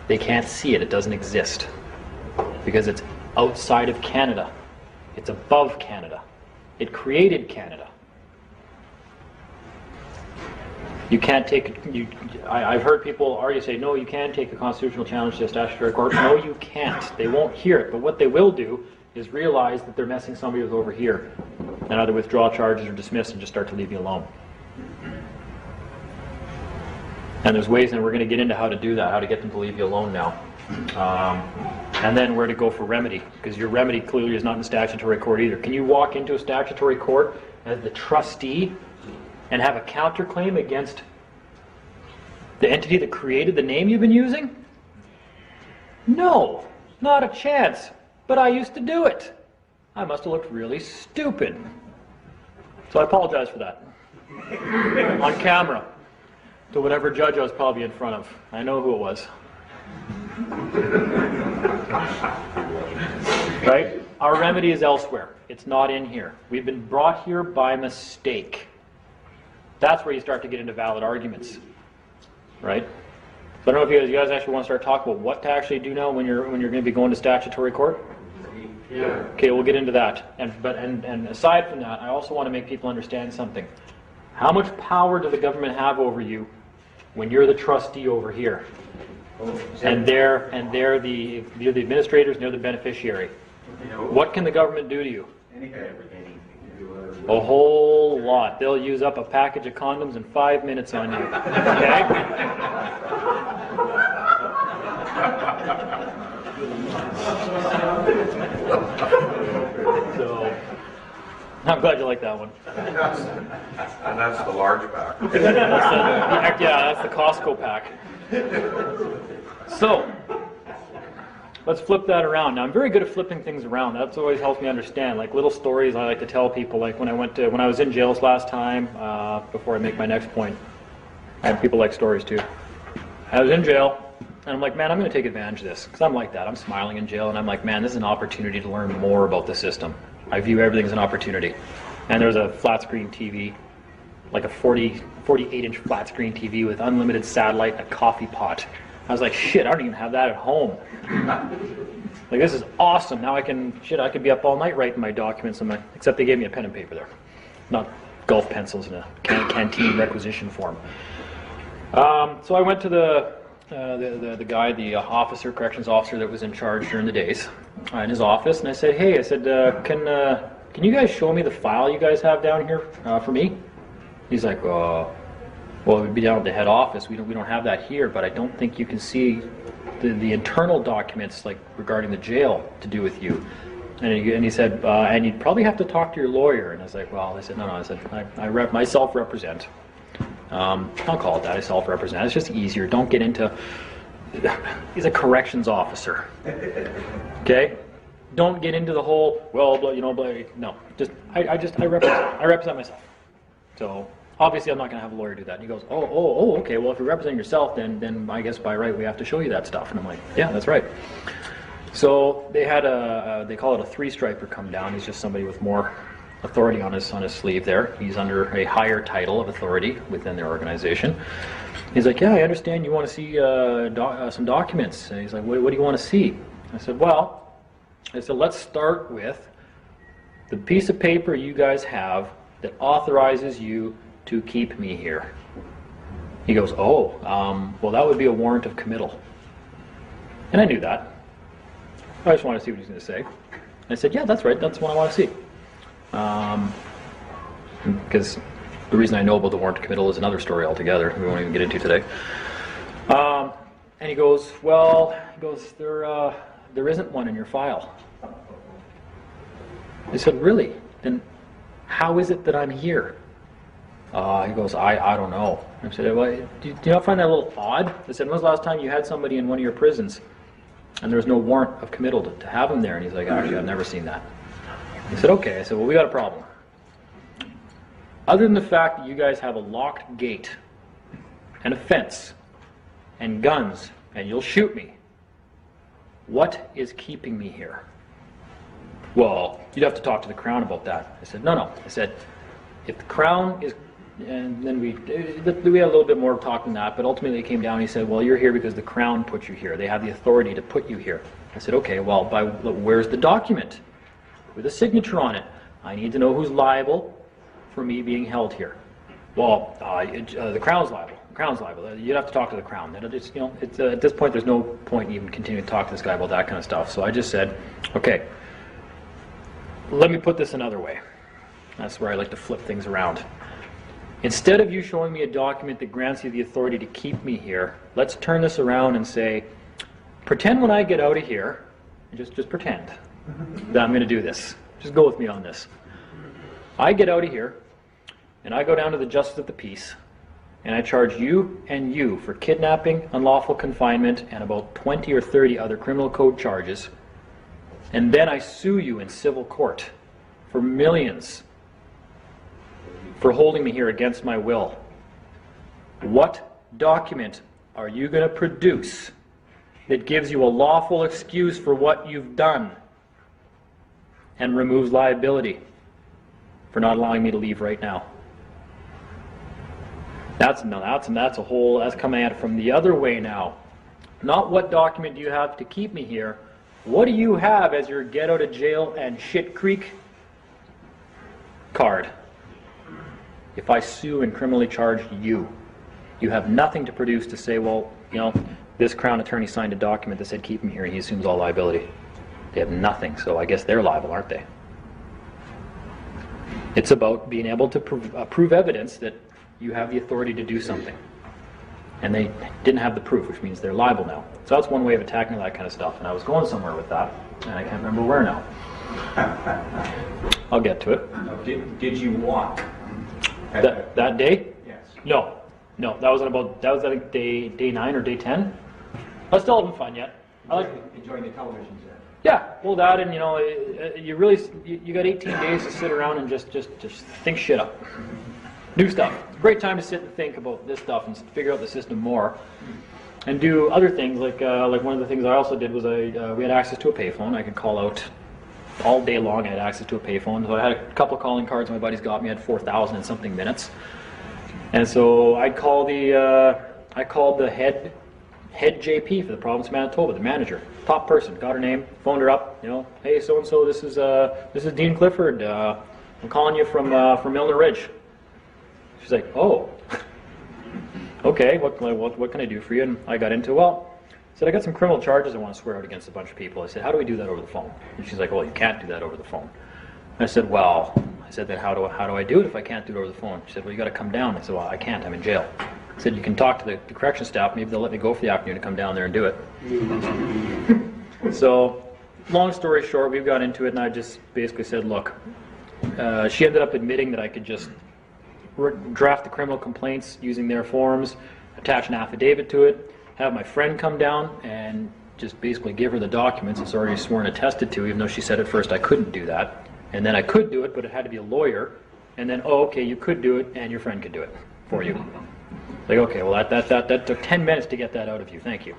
They can't see it. It doesn't exist. Because it's outside of Canada. It's above Canada. It created Canada. You can't take... I've heard people argue, say, no, you can take a constitutional challenge to a statutory court. No, you can't. They won't hear it. But what they will do is realize that they're messing somebody with over here and either withdraw charges or dismiss and just start to leave you alone. And there's ways, and we're going to get into how to do that, how to get them to leave you alone now. And then where to go for remedy, because your remedy clearly is not in statutory court either. Can you walk into a statutory court as the trustee and have a counterclaim against the entity that created the name you've been using? No, not a chance. But I used to do it. I must have looked really stupid. So I apologize for that. On camera. To whatever judge I was probably in front of. I know who it was. Right? Our remedy is elsewhere. It's not in here. We've been brought here by mistake. That's where you start to get into valid arguments. Right? So I don't know if you guys actually want to start talking about what to actually do now when you're going to be going to statutory court.
Yeah.
Okay, we'll get into that. And aside from that, I also want to make people understand something. How much power does the government have over you when you're the trustee over here? And they're the administrators and they're the beneficiary. What can the government do to you? A whole lot. They'll use up a package of condoms in 5 minutes on you. Okay? So, I'm glad you like that one.
And that's the large pack.
That's the Costco pack. So, let's flip that around. Now, I'm very good at flipping things around. That's always helps me understand. Like little stories I like to tell people. Like when I was in jail this last time, before I make my next point. And people like stories too. I was in jail, and I'm like, man, I'm going to take advantage of this. Because I'm like that. I'm smiling in jail, and I'm like, man, this is an opportunity to learn more about the system. I view everything as an opportunity. And there's a flat screen TV, like a 48-inch flat screen TV with unlimited satellite and a coffee pot. I was like, shit, I don't even have that at home. Like, this is awesome. Now I could be up all night writing my documents, except they gave me a pen and paper there. Not golf pencils in a canteen requisition form. So I went to the guy, the corrections officer that was in charge during the days, in his office, and I said, hey, can you guys show me the file you guys have down here for me? He's like, well, it would be down at the head office. We don't have that here, but I don't think you can see the internal documents like regarding the jail to do with you. And he said, and you'd probably have to talk to your lawyer. And I was like, well, I said, no. I said, I self-represent. I'll call it that. I self-represent. It's just easier. Don't get into. He's a corrections officer. Okay. Don't get into the whole. Well, no. I represent myself. So obviously, I'm not going to have a lawyer do that. And he goes, oh, okay. Well, if you're representing yourself, then I guess by right we have to show you that stuff. And I'm like, yeah, that's right. So they had they call it a three-striper come down. He's just somebody with more authority on his sleeve there. He's under a higher title of authority within their organization. He's like, yeah, I understand you want to see some documents. And he's like, what do you want to see? I said, let's start with the piece of paper you guys have that authorizes you to keep me here. He goes, well, that would be a warrant of committal. And I knew that. I just wanted to see what he was going to say. And I said, yeah, that's right. That's what I want to see. Because the reason I know about the warrant of committal is another story altogether we won't even get into today. And he goes, there isn't one in your file. I said, really? Then how is it that I'm here? He goes, I don't know. I said, well, do you not find that a little odd? I said, when was the last time you had somebody in one of your prisons and there was no warrant of committal to have him there? And he's like, actually, I've never seen that. He said, okay. I said, well, we got a problem. Other than the fact that you guys have a locked gate and a fence and guns and you'll shoot me, what is keeping me here? Well, you'd have to talk to the Crown about that. I said, no. I said, if the Crown is, and then we had a little bit more talk than that, but ultimately it came down, he said, well, you're here because the Crown put you here. They have the authority to put you here. I said, okay, well, where's the document with a signature on it? I need to know who's liable for me being held here. Well, the Crown's liable. The Crown's liable. You'd have to talk to the Crown. At this point, there's no point in even continuing to talk to this guy about that kind of stuff. So I just said, okay, let me put this another way. That's where I like to flip things around. Instead of you showing me a document that grants you the authority to keep me here, let's turn this around and say, pretend when I get out of here, just pretend that I'm going to do this. Just go with me on this. I get out of here, and I go down to the Justice of the Peace, and I charge you and you for kidnapping, unlawful confinement, and about 20 or 30 other criminal code charges and then I sue you in civil court for millions for holding me here against my will, what document are you going to produce that gives you a lawful excuse for what you've done and removes liability for not allowing me to leave right now? That's coming at it from the other way now. Not what document do you have to keep me here. What do you have as your get out of jail and shit creek card? If I sue and criminally charge you, you have nothing to produce to say, well, you know, this Crown attorney signed a document that said keep him here and he assumes all liability. They have nothing, so I guess they're liable, aren't they? It's about being able to prove evidence that you have the authority to do something. And they didn't have the proof, which means they're liable now. So that's one way of attacking that kind of stuff. And I was going somewhere with that, and I can't remember where now. I'll get to it.
Did you walk?
That day?
Yes.
No. That was I think day 9 or day 10. I still haven't fun yet. I like
enjoying the television set.
Yeah, well that, and you know, you got 18 days to sit around and just think shit up. Do stuff. It's a great time to sit and think about this stuff and figure out the system more, and do other things like one of the things I also did was we had access to a payphone. I could call out all day long. I had access to a payphone, so I had a couple of calling cards my buddies got me. I had 4,000 and something minutes, and so I called the head JP for the province of Manitoba, the manager, top person. Got her name, phoned her up. You know, hey, so and so, this is Dean Clifford. I'm calling you from Milner Ridge. She's like, oh, okay, what can I do for you? And I got into, well, I said, I got some criminal charges I want to swear out against a bunch of people. I said, how do we do that over the phone? And she's like, well, you can't do that over the phone. And I said, then how do I do it if I can't do it over the phone? She said, well, you got to come down. I said, well, I can't, I'm in jail. I said, you can talk to the correction staff, maybe they'll let me go for the afternoon and come down there and do it. So, long story short, we've got into it, and I just basically said, look, she ended up admitting that I could just draft the criminal complaints using their forms, attach an affidavit to it, have my friend come down and just basically give her the documents. It's already sworn and attested to, even though she said at first I couldn't do that. And then I could do it, but it had to be a lawyer. And then, oh, okay, you could do it, and your friend could do it for you. Like, okay, well, that took 10 minutes to get that out of you. Thank you.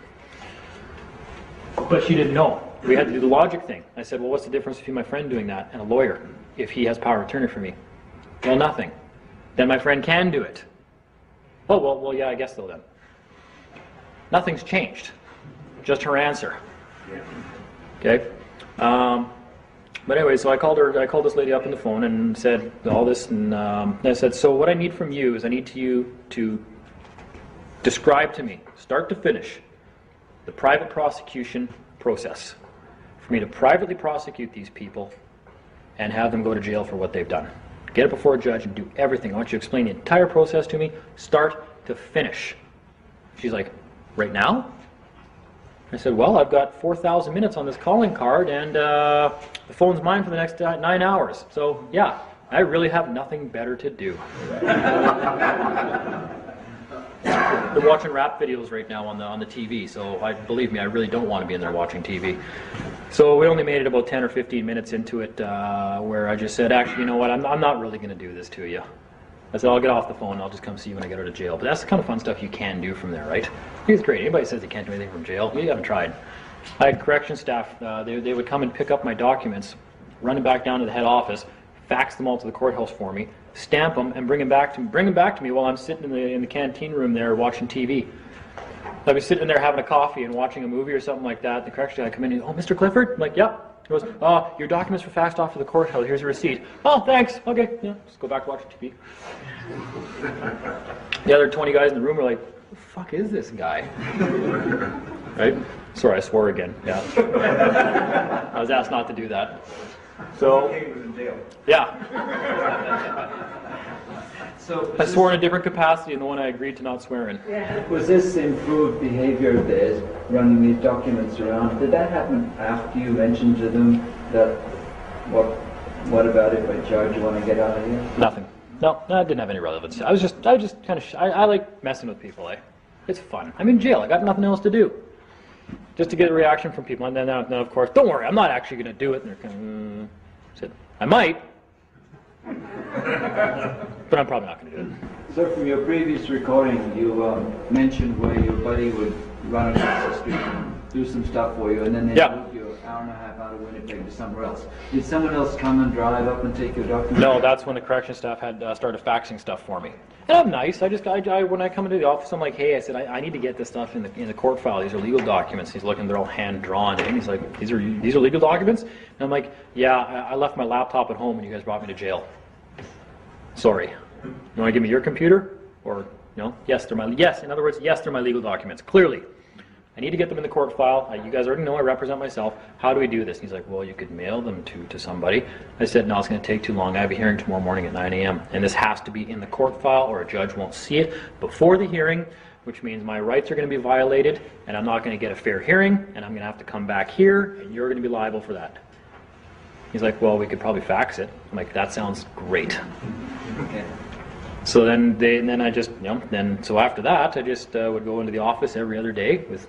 But she didn't know. We had to do the logic thing. I said, well, what's the difference between my friend doing that and a lawyer if he has power of attorney for me? Well, nothing. Then my friend can do it. Oh, well, yeah, I guess so then. Nothing's changed. Just her answer. Okay? But anyway, so I called this lady up on the phone and said all this, and I said, so what I need from you is I need you to describe to me, start to finish, the private prosecution process. For me to privately prosecute these people and have them go to jail for what they've done. Get it before a judge and do everything. I want you to explain the entire process to me, start to finish. She's like, right now? I said, well, I've got 4,000 minutes on this calling card, and the phone's mine for the next 9 hours. So, yeah, I really have nothing better to do. They're watching rap videos right now on the TV, so believe me, I really don't want to be in there watching TV. So we only made it about 10 or 15 minutes into it where I just said, actually, you know what, I'm not really going to do this to you. I said, I'll get off the phone, I'll just come see you when I get out of jail. But that's the kind of fun stuff you can do from there, right? It's great. Anybody says they can't do anything from jail, you haven't tried. I had correction staff, they would come and pick up my documents, run them back down to the head office, fax them all to the courthouse for me, stamp them, and bring them back to me while I'm sitting in the canteen room there watching TV. I'd be sitting there having a coffee and watching a movie or something like that. The correction guy come in and oh, Mr. Clifford? I'm like, yep. He goes, your documents were faxed off to the courthouse. Here's a receipt. Oh, thanks. Okay, yeah, just go back to watching TV. The other 20 guys in the room were like, who the fuck is this guy? Right? Sorry, I swore again. Yeah. I was asked not to do that. So, yeah.
So
I swore in a different capacity than the one I agreed to not swear in.
Was this improved behavior of theirs, running these documents around? Did that happen after you mentioned to them that what about if a judge want to get out of here?
Nothing. No, it didn't have any relevance. I just kind of I like messing with people. It's fun. I'm in jail. I got nothing else to do. just to get a reaction from people. And then of course, don't worry, I'm not actually going to do it. And they're kind of, said, I might, but I'm probably not going to do it.
So from your previous recording, you mentioned where your buddy would run across the street and do some stuff for you, and then they moved you an hour and a half out of Winnipeg to somewhere else. Did someone else come and drive up and take your documents?
No, that's when the correction staff had started faxing stuff for me. And I'm nice. When I come into the office, I'm like, hey, I said, I need to get this stuff in the court file. These are legal documents. He's looking, they're all hand drawn. And he's like, these are legal documents? And I'm like, yeah, I left my laptop at home and you guys brought me to jail. Sorry. You want to give me your computer? Or no? Yes, they're my legal documents. Clearly. I need to get them in the court file. You guys already know I represent myself. How do we do this? And he's like, well, you could mail them to somebody. I said, no, it's going to take too long. I have a hearing tomorrow morning at 9 a.m. And this has to be in the court file or a judge won't see it before the hearing, which means my rights are going to be violated and I'm not going to get a fair hearing and I'm going to have to come back here and you're going to be liable for that. He's like, well, we could probably fax it. I'm like, that sounds great.
Okay.
So so after that, I just would go into the office every other day with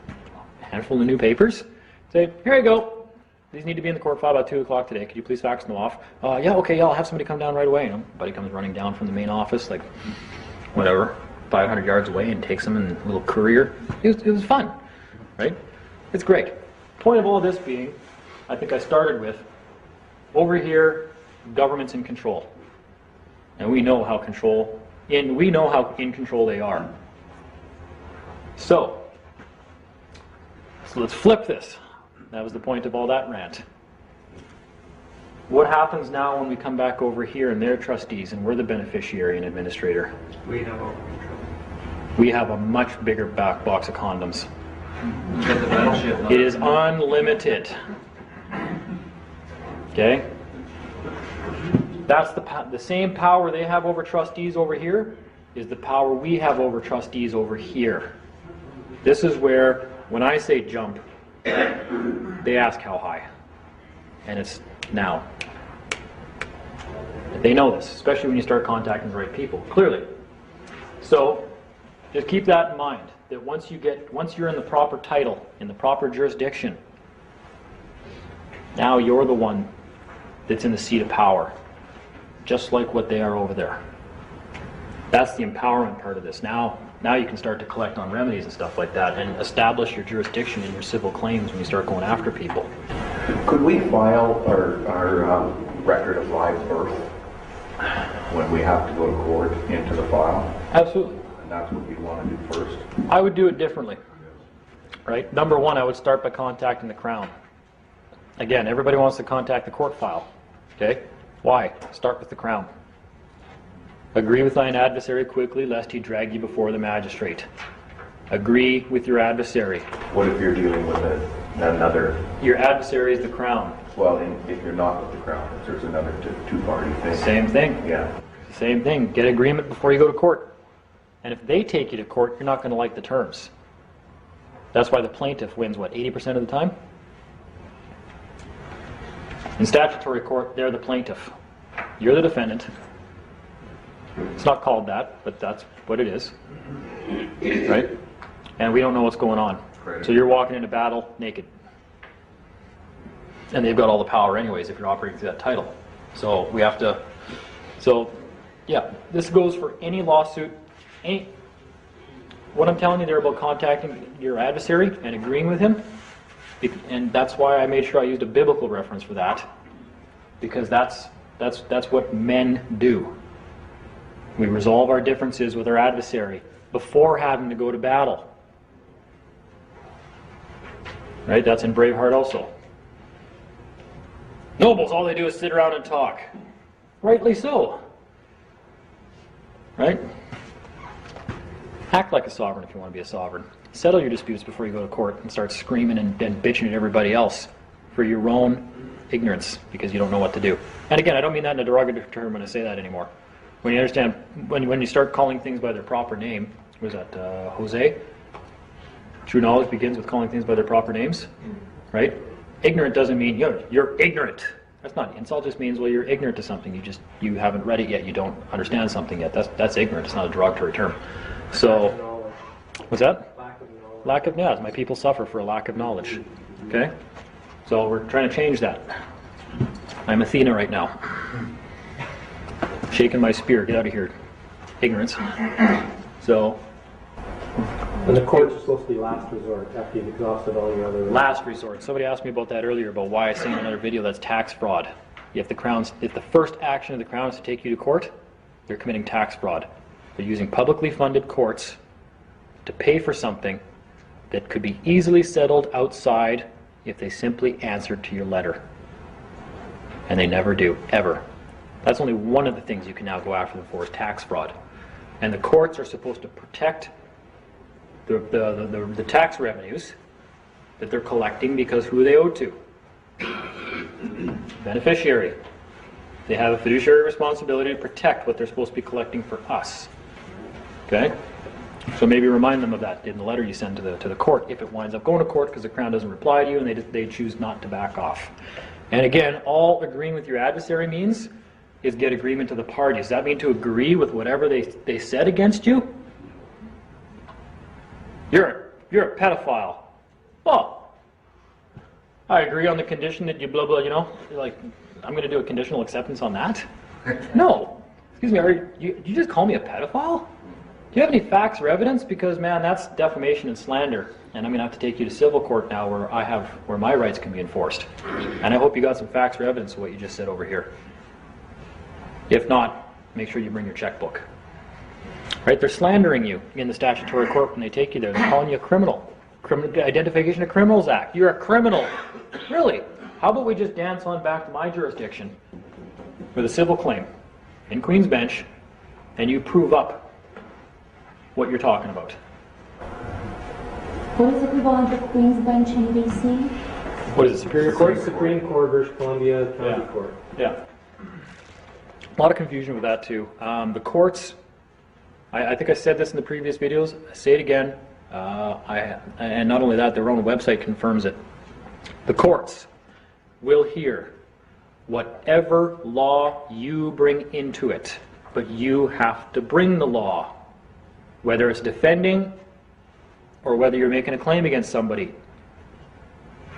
a handful of new papers. Say, here you go. These need to be in the court file by 2 o'clock today. Could you please fax them off? Yeah, okay, I'll have somebody come down right away. You know, buddy comes running down from the main office, like, whatever, 500 yards away and takes them in a little courier. It was fun, right? It's great. Point of all this being, I think I started with, over here, government's in control. And we know how in control they are. So let's flip this. That was the point of all that rant. What happens now when we come back over here and they're trustees and we're the beneficiary and administrator? We have a much bigger back box of condoms. It is unlimited. Okay? That's the same power they have over trustees over here is the power we have over trustees over here. This is where, when I say jump, they ask how high. And it's now. They know this, especially when you start contacting the right people, clearly. So, just keep that in mind, that once you're in the proper title, in the proper jurisdiction, now you're the one that's in the seat of power. Just like what they are over there. That's the empowerment part of this. Now you can start to collect on remedies and stuff like that and establish your jurisdiction in your civil claims when you start going after people.
Could we file our record of live birth when we have to go to court into the file?
Absolutely.
And that's what we'd want to do first?
I would do it differently. Right? Number one, I would start by contacting the Crown. Again, everybody wants to contact the court file. Okay? Why? Start with the Crown. Agree with thine adversary quickly, lest he drag you before the magistrate. Agree with your adversary.
What if you're dealing with another?
Your adversary is the Crown.
Well, if you're not with the Crown, if there's another two-party thing.
Same thing.
Yeah.
Same thing. Get agreement before you go to court. And if they take you to court, you're not going to like the terms. That's why the plaintiff wins, what, 80% of the time? In statutory court, they're the plaintiff. You're the defendant. It's not called that, but that's what it is. Right? And we don't know what's going on. So you're walking into battle naked. And they've got all the power anyways if you're operating through that title. So we have to... So, yeah, this goes for any lawsuit. What I'm telling you there about contacting your adversary and agreeing with him, and that's why I made sure I used a biblical reference for that, because that's what men do. We resolve our differences with our adversary before having to go to battle. Right? That's in Braveheart also. Nobles, all they do is sit around and talk. Rightly so. Right? Act like a sovereign if you want to be a sovereign. Settle your disputes before you go to court and start screaming and bitching at everybody else for your own ignorance because you don't know what to do. And again, I don't mean that in a derogatory term when I say that anymore. When you understand, when you start calling things by their proper name, was that Jose? True knowledge begins with calling things by their proper names, right? Ignorant doesn't mean you're ignorant. That's not an insult. It just means, well, you're ignorant to something. You haven't read it yet. You don't understand something yet. That's ignorant. It's not a derogatory term. So, what's that? Yeah, my people suffer for a lack of knowledge. Okay? So we're trying to change that. I'm Athena right now. Shaking my spear. Get out of here. Ignorance. So...
And the courts are supposed to be last resort after you've exhausted all your other...
Last resort. Somebody asked me about that earlier, about why I say in another video that's tax fraud. If the first action of the Crown is to take you to court, they're committing tax fraud. They're using publicly funded courts to pay for something that could be easily settled outside if they simply answered to your letter. And they never do, ever. That's only one of the things you can now go after them for, is tax fraud. And the courts are supposed to protect the tax revenues that they're collecting, because who are they owed to? Beneficiary. They have a fiduciary responsibility to protect what they're supposed to be collecting for us. Okay? So maybe remind them of that in the letter you send to the court, if it winds up going to court because the Crown doesn't reply to you and they choose not to back off. And again, all agreeing with your adversary means is get agreement of the parties. Does that mean to agree with whatever they said against you? You're a pedophile. Well, I agree on the condition that you blah blah, like, I'm going to do a conditional acceptance on that? No. Excuse me, you just call me a pedophile? Do you have any facts or evidence? Because, man, that's defamation and slander. And I'm going to have to take you to civil court now where my rights can be enforced. And I hope you got some facts or evidence of what you just said over here. If not, make sure you bring your checkbook. Right? They're slandering you in the statutory court when they take you there. They're calling you a criminal. Identification of Criminals Act. You're a criminal. Really? How about we just dance on back to my jurisdiction with a civil claim in Queen's Bench, and you prove up what you're talking about.
What is the equivalent of Queen's Bench in BC?
What is it, Superior Court?
Supreme Court versus Columbia County Court.
Yeah. A lot of confusion with that too. The courts, I think I said this in the previous videos, I say it again, and not only that, their own website confirms it. The courts will hear whatever law you bring into it, but you have to bring the law, whether it's defending or whether you're making a claim against somebody.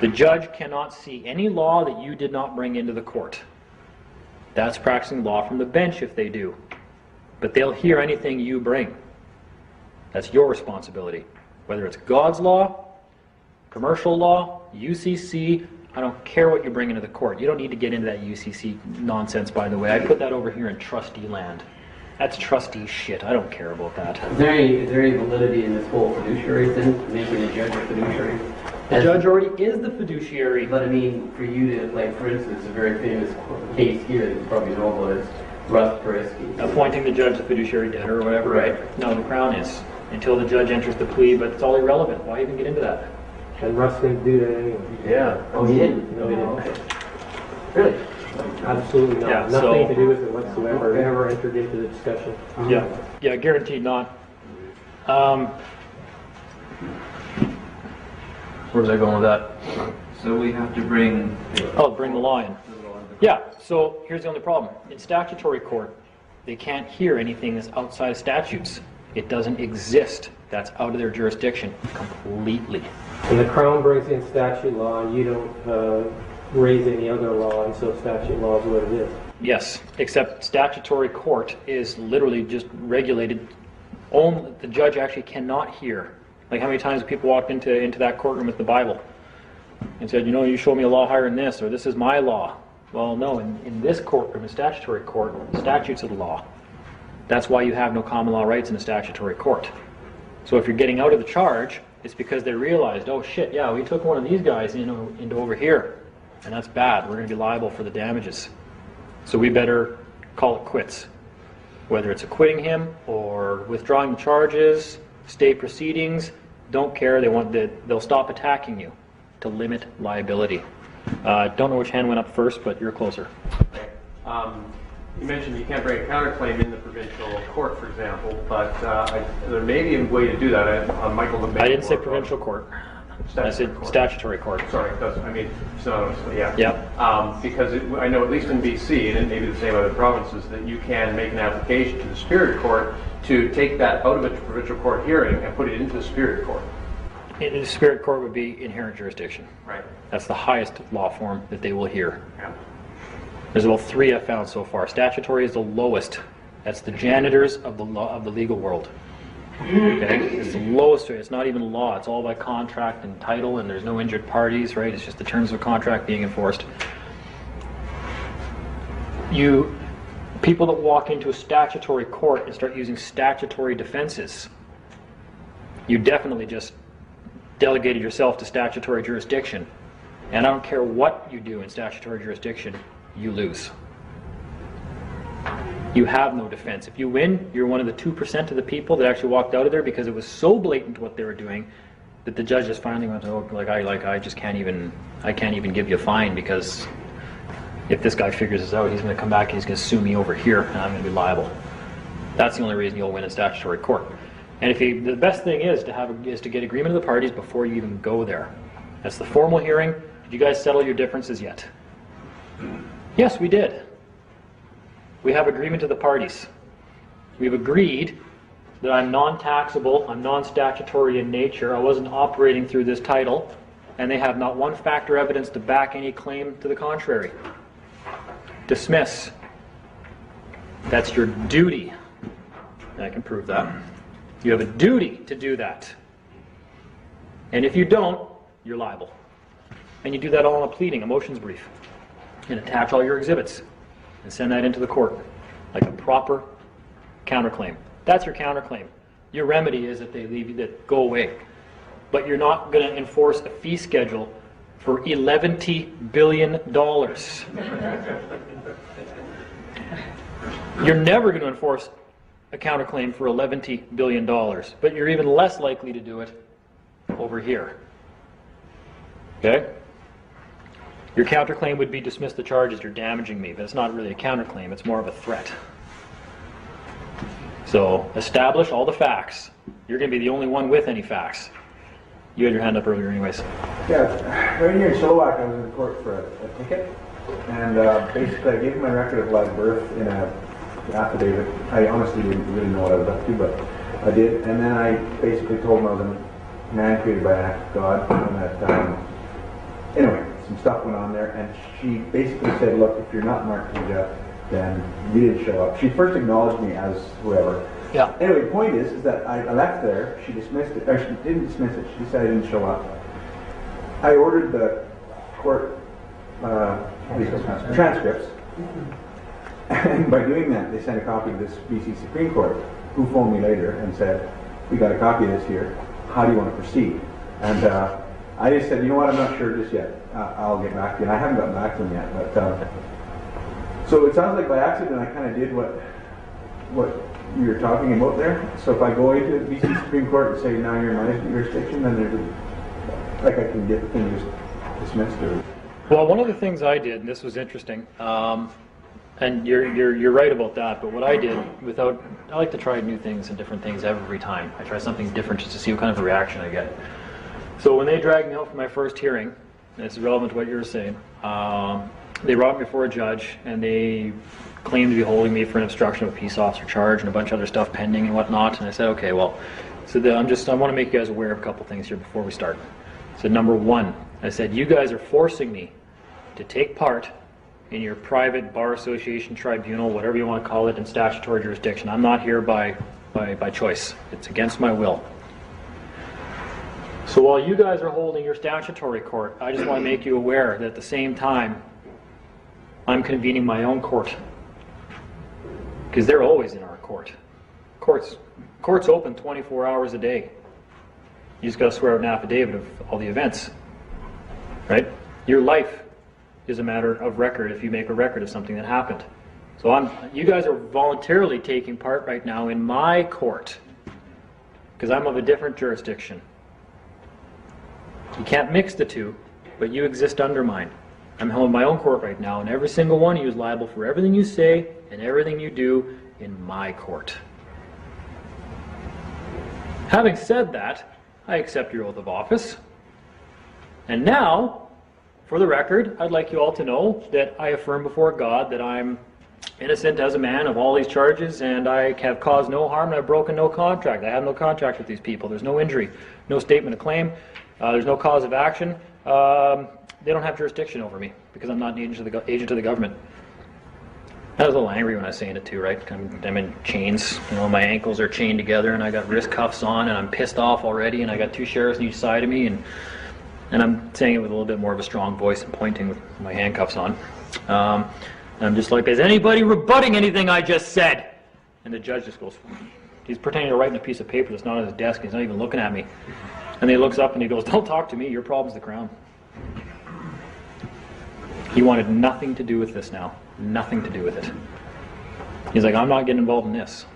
The judge cannot see any law that you did not bring into the court. That's practicing law from the bench if they do. But they'll hear anything you bring. That's your responsibility. Whether it's God's law, commercial law, UCC, I don't care what you bring into the court. You don't need to get into that UCC nonsense, by the way. I put that over here in trustee land. That's trustee shit. I don't care about that.
Is there any validity in this whole fiduciary thing, making a judge a fiduciary?
The judge already is the fiduciary.
But I mean, for you to, like, for instance, a very famous case here that you probably know about is Russ Perisky.
Appointing the judge the fiduciary debtor or whatever, right? No, the Crown is. Until the judge enters the plea, but it's all irrelevant. Why even get into that?
And Russ didn't do that anyway.
Yeah.
Oh, he didn't?
No, he didn't.
Okay. Really?
Absolutely not.
Yeah,
Nothing to do with it whatsoever. Never entered into the discussion.
Yeah, guaranteed not. Where was I going with that?
So we have to bring...
Bring the law in. Yeah, so here's the only problem. In statutory court, they can't hear anything that's outside of statutes. It doesn't exist. That's out of their jurisdiction completely.
And the Crown brings in statute law, and you don't raise any other law, and so statute law is what it is.
Yes, except statutory court is literally just regulated. Only the judge actually cannot hear. Like, how many times have people walked into that courtroom with the Bible and said, you show me a law higher than this, or this is my law. Well, no, in this courtroom, in statutory court, statutes are the law. That's why you have no common law rights in a statutory court. So if you're getting out of the charge, it's because they realized, oh shit, yeah, we took one of these guys into over here, and that's bad. We're going to be liable for the damages. So we better call it quits. Whether it's acquitting him or withdrawing the charges, state proceedings, don't care. They'll stop attacking you to limit liability. Don't know which hand went up first, but you're closer.
You mentioned you can't bring a counterclaim in the provincial court, for example, but there may be a way to do that. Michael Lembay.
I didn't say provincial court. I said statutory court.
Sorry, synonymously, yeah.
Yeah.
Because I know at least in BC, and maybe the same other provinces, that you can make an application to the Superior Court to take that out of a provincial court hearing and put it into the Superior Court.
in Spirit Court would be inherent jurisdiction.
Right.
That's the highest law form that they will hear.
Yeah.
There's about 3 I've found so far. Statutory is the lowest. That's the janitors of the law of the legal world. Okay, it's the lowest rate. It's not even law. It's all by contract and title, and there's no injured parties, right? It's just the terms of a contract being enforced. People that walk into a statutory court and start using statutory defenses, you definitely just delegated yourself to statutory jurisdiction. And I don't care what you do in statutory jurisdiction, you lose. You have no defense. If you win, you're one of the 2% of the people that actually walked out of there because it was so blatant what they were doing that the judge just finally went, oh, I just can't even give you a fine, because if this guy figures this out, he's going to come back and he's going to sue me over here, and I'm going to be liable. That's the only reason you'll win in statutory court. And the best thing is to get agreement of the parties before you even go there. That's the formal hearing. Did you guys settle your differences yet? Yes, we did. We have agreement of the parties. We've agreed that I'm non-taxable, I'm non-statutory in nature, I wasn't operating through this title, and they have not one fact or evidence to back any claim to the contrary. Dismiss. That's your duty. I can prove that. You have a duty to do that. And if you don't, you're liable. And you do that all in a pleading, a motions brief. And attach all your exhibits. And send that into the court. Like a proper counterclaim. That's your counterclaim. Your remedy is that they leave you, that go away. But you're not going to enforce a fee schedule for $11 billion. You're never going to enforce a counterclaim for $11 billion, but you're even less likely to do it over here. Okay? Your counterclaim would be dismiss the charges, you're damaging me, but it's not really a counterclaim, it's more of a threat. So, establish all the facts. You're going to be the only one with any facts. You had your hand up earlier anyways.
Yeah, right here in Chilliwack, I was in court for a ticket, and basically I gave my record of live birth in a affidavit. I honestly didn't really know what I was up to, but I did. And then I basically told them I was a man created by an act of God, and that, anyway, some stuff went on there, and she basically said, look, if you're not Mark Puja, then you didn't show up. She first acknowledged me as whoever.
Yeah.
Anyway, the point is that I left there, she dismissed it, or she didn't dismiss it, she decided I didn't show up. I ordered the court transcripts. And by doing that, they sent a copy of this BC Supreme Court, who phoned me later and said, we got a copy of this here, how do you want to proceed? And I just said, you know what, I'm not sure just yet. I'll get back to you. And I haven't gotten back to them yet. But so it sounds like by accident I kind of did what you were talking about there. So if I go into the BC Supreme Court and say, now you're in my jurisdiction, then there's like I can get the thing just dismissed. Or...
Well, one of the things I did, and this was interesting, and you're right about that, but what I did, I like to try new things and different things every time. I try something different just to see what kind of a reaction I get. So when they dragged me out for my first hearing, and this is relevant to what you were saying, they brought me before a judge, and they claimed to be holding me for an obstruction of a peace officer charge and a bunch of other stuff pending and whatnot, and I said, okay, well, so I want to make you guys aware of a couple things here before we start. So number one, I said, you guys are forcing me to take part in your private bar association, tribunal, whatever you want to call it, in statutory jurisdiction. I'm not here by choice. It's against my will. So while you guys are holding your statutory court, I just want to make you aware that at the same time, I'm convening my own court. Because they're always in our court. Court's open 24 hours a day. You just got to swear out an affidavit of all the events. Right? Your life is a matter of record if you make a record of something that happened. So you guys are voluntarily taking part right now in my court. Because I'm of a different jurisdiction. You can't mix the two, but you exist under mine. I'm holding my own court right now, and every single one of you is liable for everything you say and everything you do in my court. Having said that, I accept your oath of office. And now, for the record, I'd like you all to know that I affirm before God that I'm innocent as a man of all these charges, and I have caused no harm, and I've broken no contract. I have no contract with these people. There's no injury, no statement of claim, there's no cause of action. They don't have jurisdiction over me because I'm not an agent of the government. I was a little angry when I was saying it too, right? I'm in chains, my ankles are chained together, and I got wrist cuffs on, and I'm pissed off already, and I got 2 sheriffs on each side of me, and I'm saying it with a little bit more of a strong voice and pointing with my handcuffs on. I'm just like, is anybody rebutting anything I just said? And the judge just goes, he's pretending to write in a piece of paper that's not on his desk, he's not even looking at me. And then he looks up and he goes, don't talk to me, your problem's the Crown. He wanted nothing to do with this now. Nothing to do with it. He's like, I'm not getting involved in this.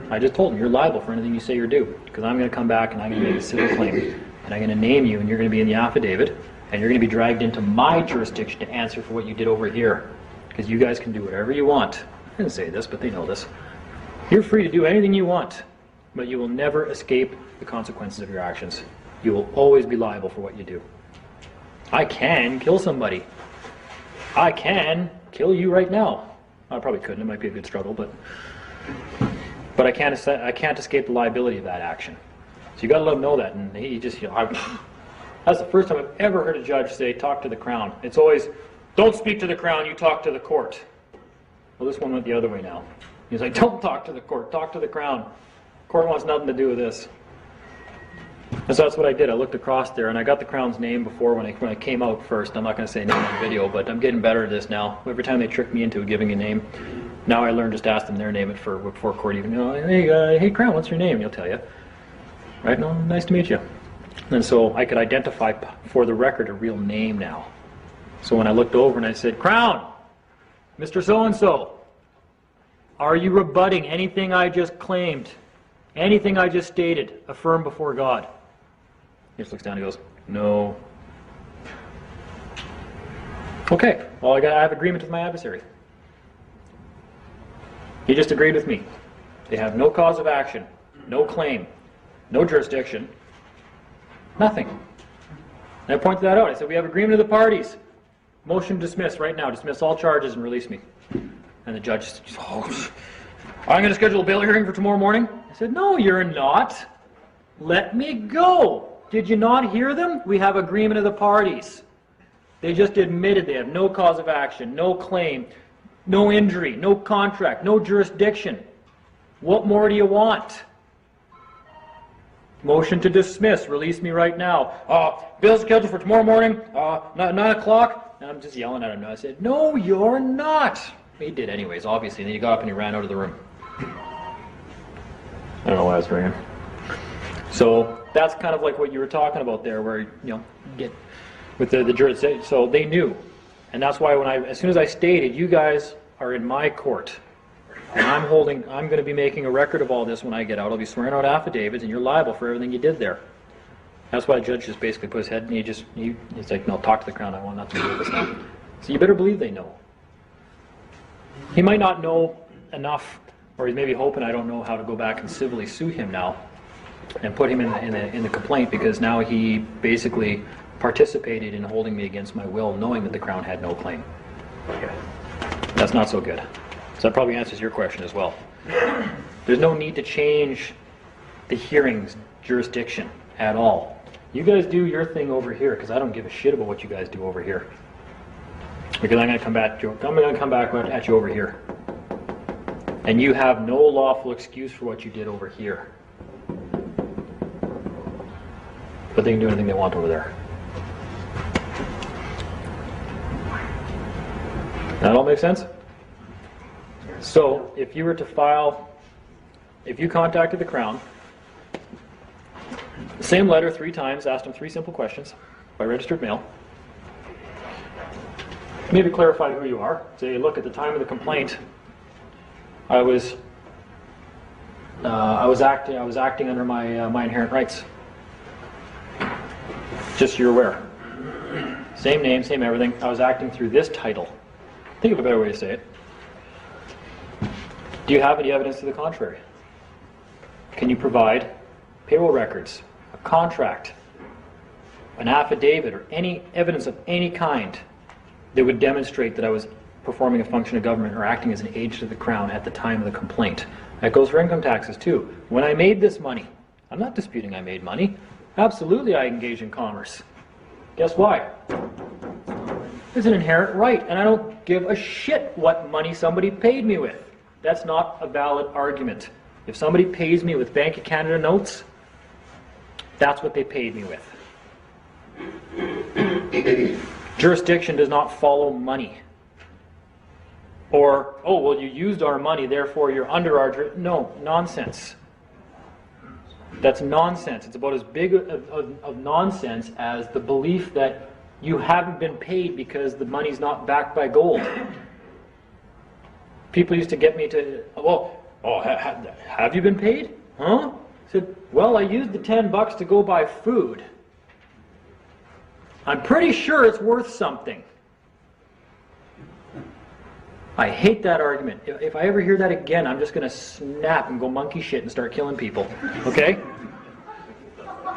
I just told him, you're liable for anything you say or do, because I'm going to come back and I'm going to make a civil claim, and I'm going to name you, and you're going to be in the affidavit, and you're going to be dragged into my jurisdiction to answer for what you did over here, because you guys can do whatever you want. I didn't say this, but they know this. You're free to do anything you want, but you will never escape the consequences of your actions. You will always be liable for what you do. I can kill somebody. I can kill you right now. I probably couldn't. It might be a good struggle, but I can't escape the liability of that action. So you got to let him know that. And he just, that's the first time I've ever heard a judge say, "Talk to the Crown." It's always, "Don't speak to the Crown. You talk to the court." Well, this one went the other way now. He's like, "Don't talk to the court. Talk to the Crown. Court wants nothing to do with this." And so that's what I did. I looked across there, and I got the Crown's name before when I came out first. I'm not going to say name on the video, but I'm getting better at this now. Every time they trick me into giving a name, now I learn just to ask them their name before court even. Hey Crown, what's your name? He'll tell you. Right? No, nice to meet you. And so I could identify for the record a real name now. So when I looked over and I said, "Crown, Mr. So-and-so, are you rebutting anything I just claimed? Anything I just stated? Affirm before God." He just looks down and goes, "No." Okay, well I have agreement with my adversary. He just agreed with me. They have no cause of action, no claim, no jurisdiction, nothing. And I pointed that out. I said, "We have agreement of the parties. Motion dismiss right now. Dismiss all charges and release me." And the judge said, "Oh, I'm going to schedule a bail hearing for tomorrow morning." I said, "No, you're not. Let me go. Did you not hear them? We have agreement of the parties. They just admitted they have no cause of action, no claim, no injury, no contract, no jurisdiction. What more do you want? Motion to dismiss. Release me right now. Bail scheduled for tomorrow morning, 9 o'clock. And I'm just yelling at him. I said, "No, you're not." He did anyways, obviously. And then he got up and he ran out of the room. I don't know why I was ringing. So that's kind of like what you were talking about there, where get with the jurisdiction. So they knew, and that's why as soon as I stated, "You guys are in my court, and I'm going to be making a record of all this when I get out. I'll be swearing out affidavits, and you're liable for everything you did there." That's why the judge just basically put his head, and he's like, "No, talk to the Crown. I want nothing to do with this now." So you better believe they know. He might not know enough, or he's maybe hoping I don't know how to go back and civilly sue him now and put him in the complaint, because now he basically participated in holding me against my will, knowing that the Crown had no claim. Okay. That's not so good. So that probably answers your question as well. There's no need to change the hearing's jurisdiction at all. You guys do your thing over here, because I don't give a shit about what you guys do over here. Because I'm going to come back at you over here. And you have no lawful excuse for what you did over here. But they can do anything they want over there. That all make sense? So, if you were to if you contacted the Crown, same letter 3 times, asked them 3 simple questions by registered mail, maybe clarify who you are. Say, "Look, at the time of the complaint, I was acting under my inherent rights. Just so you're aware. Same name, same everything. I was acting through this title." Think of a better way to say it. Do you have any evidence to the contrary? Can you provide payroll records, a contract, an affidavit, or any evidence of any kind that would demonstrate that I was performing a function of government or acting as an agent of the Crown at the time of the complaint. That goes for income taxes too. When I made this money, I'm not disputing I made money. Absolutely I engaged in commerce. Guess why? It's an inherent right, and I don't give a shit what money somebody paid me with. That's not a valid argument. If somebody pays me with Bank of Canada notes, that's what they paid me with. Jurisdiction does not follow money. Or, oh, well, you used our money, therefore you're under our... No, nonsense. That's nonsense. It's about as big of nonsense as the belief that you haven't been paid because the money's not backed by gold. People used to get me to, have you been paid? Huh? I said, well, I used the $10 to go buy food. I'm pretty sure it's worth something. I hate that argument. If I ever hear that again, I'm just going to snap and go monkey shit and start killing people. Okay?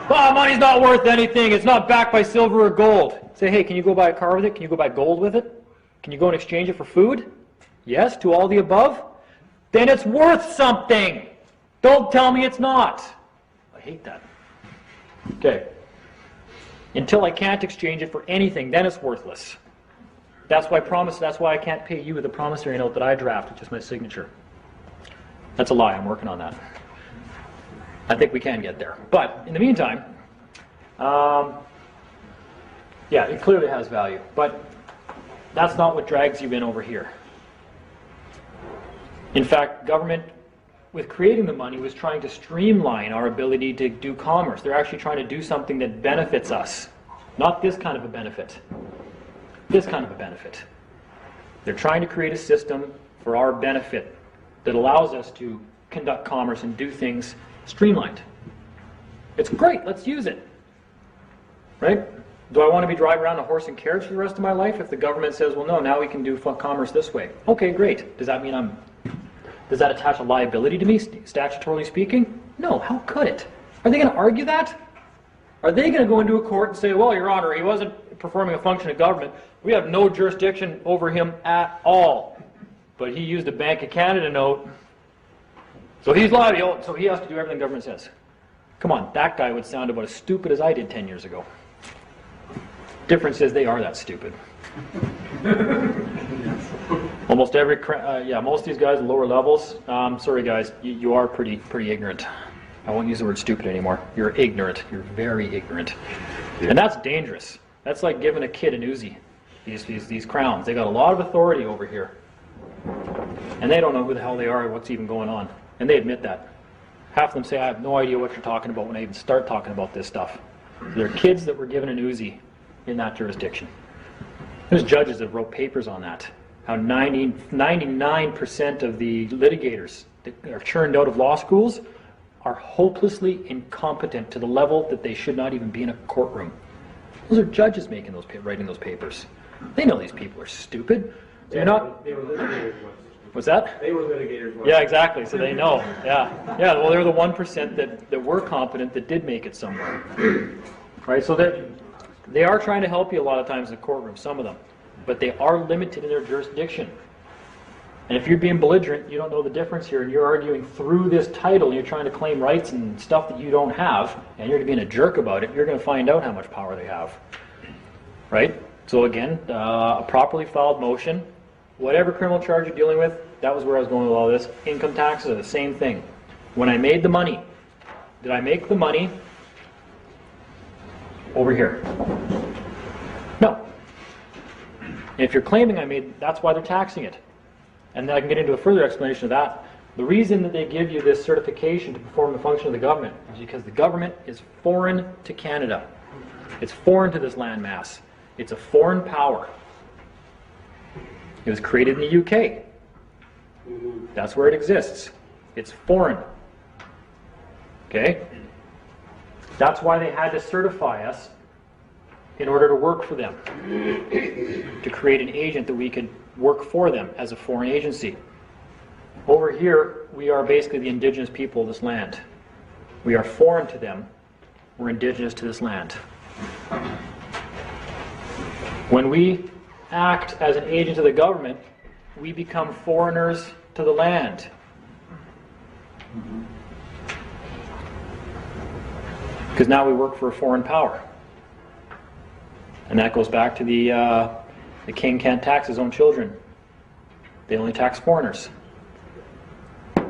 Oh, money's not worth anything. It's not backed by silver or gold. Say, hey, can you go buy a car with it? Can you go buy gold with it? Can you go and exchange it for food? Yes, to all the above? Then it's worth something. Don't tell me it's not. I hate that. Okay. Until I can't exchange it for anything, then it's worthless. That's why I can't pay you with a promissory note that I draft, which is my signature. That's a lie. I'm working on that. I think we can get there. But in the meantime, yeah, it clearly has value. But that's not what drags you in over here. In fact, government, with creating the money, was trying to streamline our ability to do commerce. They're actually trying to do something that benefits us. Not this kind of a benefit. This kind of a benefit. They're trying to create a system for our benefit that allows us to conduct commerce and do things streamlined. It's great, let's use it. Right? Do I want to be driving around a horse and carriage for the rest of my life if the government says, well, no, now we can do commerce this way? Okay, great. Does that mean does that attach a liability to me, statutorily speaking? No, how could it? Are they going to argue that? Are they going to go into a court and say, well, Your Honor, he wasn't performing a function of government. We have no jurisdiction over him at all. But he used a Bank of Canada note, so he's liable, so he has to do everything government says. Come on, that guy would sound about as stupid as I did 10 years ago. Difference is they are that stupid. Almost most of these guys at lower levels, sorry guys, you are pretty ignorant. I won't use the word stupid anymore. You're ignorant. You're very ignorant. Yeah. And that's dangerous. That's like giving a kid an Uzi. These crowns. They got a lot of authority over here. And they don't know who the hell they are or what's even going on. And they admit that. Half of them say, I have no idea what you're talking about when I even start talking about this stuff. They're kids that were given an Uzi in that jurisdiction. There's judges that wrote papers on that. How 99% of the litigators that are churned out of law schools are hopelessly incompetent to the level that they should not even be in a courtroom. Those are judges writing those papers. They know these people are stupid. So
They were litigators once.
What's that?
They were litigators once.
Yeah, exactly. So they know. Yeah. Well, they're the 1% that were competent that did make it somewhere. Right. So they are trying to help you a lot of times in the courtroom. Some of them, but they are limited in their jurisdiction. And if you're being belligerent, you don't know the difference here, and you're arguing through this title, and you're trying to claim rights and stuff that you don't have, and you're being a jerk about it, you're going to find out how much power they have. Right? So again, a properly filed motion, whatever criminal charge you're dealing with, that was where I was going with all this. Income taxes are the same thing. When I made the money, did I make the money over here? No. If you're claiming that's why they're taxing it. And then I can get into a further explanation of that. The reason that they give you this certification to perform the function of the government is because the government is foreign to Canada. It's foreign to this landmass. It's a foreign power. It was created in the UK. That's where it exists. It's foreign. Okay? That's why they had to certify us in order to work for them. To create an agent that we could work for them as a foreign agency. Over here, we are basically the indigenous people of this land. We are foreign to them. We're indigenous to this land. When we act as an agent of the government, we become foreigners to the land. Because now we work for a foreign power. And that goes back to the king can't tax his own children. They only tax foreigners.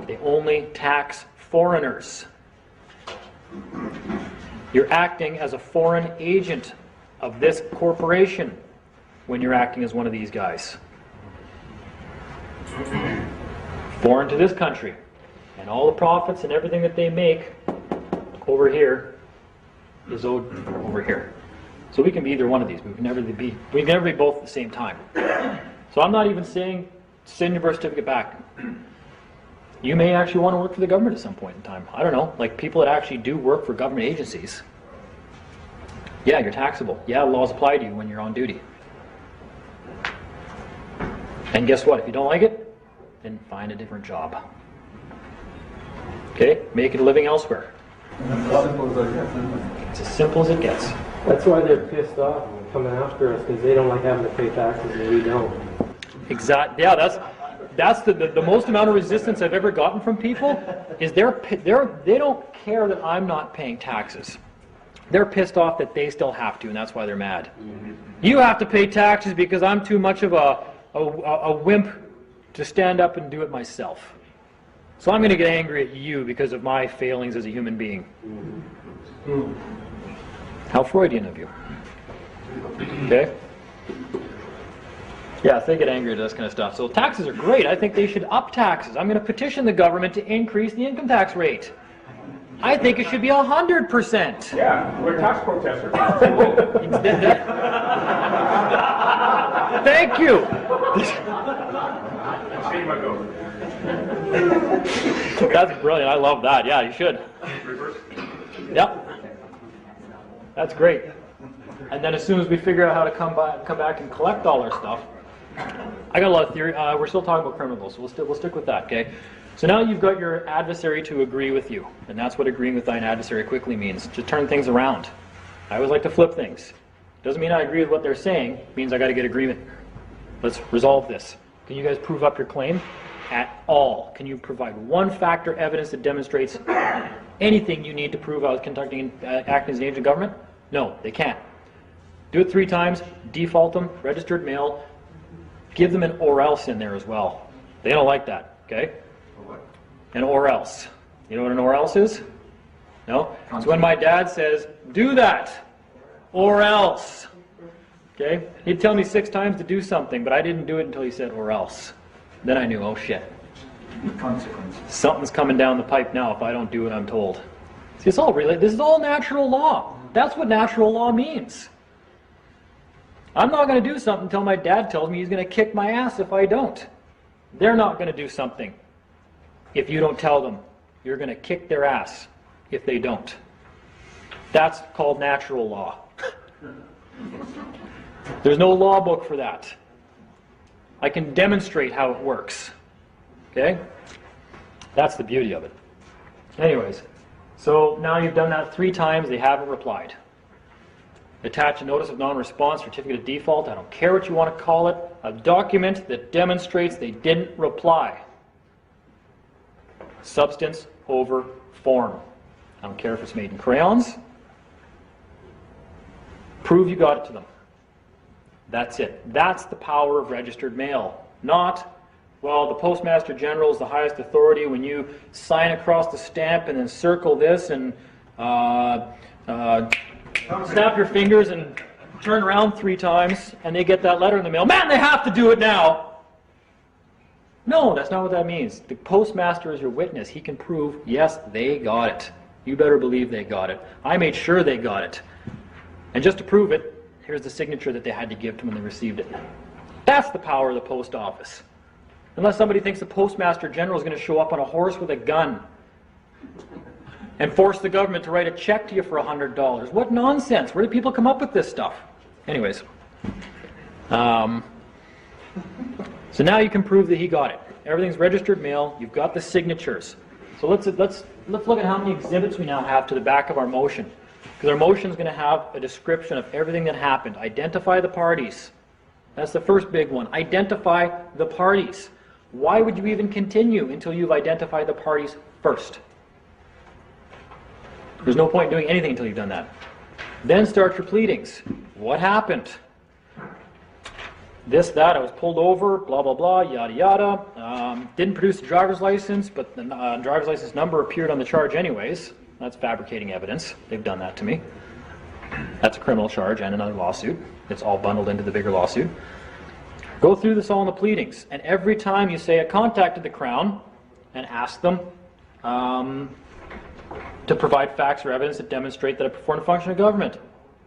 They only tax foreigners. You're acting as a foreign agent of this corporation when you're acting as one of these guys. Foreign to this country. And all the profits and everything that they make over here is owed over here. So we can be either one of these. We can never be both at the same time. So I'm not even saying send your birth certificate back. You may actually want to work for the government at some point in time. I don't know. Like people that actually do work for government agencies. Yeah, you're taxable. Yeah, laws apply to you when you're on duty. And guess what? If you don't like it, then find a different job. Okay? Make a living elsewhere. It's as simple as it gets.
That's why they're pissed off and coming after us, because they don't like having to pay taxes and we don't.
Exactly. Yeah, that's the most amount of resistance I've ever gotten from people is they don't care that I'm not paying taxes. They're pissed off that they still have to, and that's why they're mad. You have to pay taxes because I'm too much of a wimp to stand up and do it myself. So I'm going to get angry at you because of my failings as a human being. How Freudian of you. Okay? Yeah, they get angry at this kind of stuff. So taxes are great. I think they should up taxes. I'm going to petition the government to increase the income tax rate. I think it should be 100%.
Yeah, we're tax protesters.
Thank you.
Shame I go.
That's brilliant. I love that. Yeah, you should. Yep. That's great. And then as soon as we figure out how to come back and collect all our stuff, I got a lot of theory. We're still talking about criminals, so we'll stick with that, okay? So now you've got your adversary to agree with you, and that's what agreeing with thine adversary quickly means, to turn things around. I always like to flip things. Doesn't mean I agree with what they're saying, it means I got to get agreement. Let's resolve this. Can you guys prove up your claim? At all. Can you provide one factor evidence that demonstrates anything you need to prove I was acting as an agent of government? No, they can't. Do it 3 times, default them, registered mail, give them an or else in there as well. They don't like that, okay? An or else. You know what an or else is? No? It's when my dad says, do that, or else. Okay? He'd tell me 6 times to do something, but I didn't do it until he said or else. Then I knew, oh shit.
Consequence.
Something's coming down the pipe now if I don't do what I'm told. See, it's all related. This is all natural law. That's what natural law means. I'm not going to do something until my dad tells me he's going to kick my ass if I don't. They're not going to do something if you don't tell them. You're going to kick their ass if they don't. That's called natural law. There's no law book for that. I can demonstrate how it works. Okay? That's the beauty of it. Anyways, so now you've done that 3 times, they haven't replied. Attach a notice of non-response, certificate of default, I don't care what you want to call it, a document that demonstrates they didn't reply. Substance over form. I don't care if it's made in crayons. Prove you got it to them. That's it. That's the power of registered mail. Not, well, the Postmaster General is the highest authority. When you sign across the stamp and then circle this and snap your fingers and turn around 3 times and they get that letter in the mail. Man, they have to do it now! No, that's not what that means. The postmaster is your witness. He can prove, yes, they got it. You better believe they got it. I made sure they got it. And just to prove it, here's the signature that they had to give to when they received it. That's the power of the post office. Unless somebody thinks the Postmaster General is going to show up on a horse with a gun and force the government to write a check to you for $100. What nonsense. Where do people come up with this stuff? Anyways. So now you can prove that he got it. Everything's registered mail. You've got the signatures. So let's look at how many exhibits we now have to the back of our motion. Because our motion is going to have a description of everything that happened. Identify the parties. That's the first big one. Identify the parties. Why would you even continue until you've identified the parties first? There's no point in doing anything until you've done that. Then start your pleadings. What happened? This, that, I was pulled over, blah, blah, blah, yada, yada. Didn't produce a driver's license, but the driver's license number appeared on the charge anyways. That's fabricating evidence. They've done that to me. That's a criminal charge and another lawsuit. It's all bundled into the bigger lawsuit. Go through this all in the pleadings. And every time you say I contacted the Crown and asked them to provide facts or evidence that demonstrate that I performed a function of government.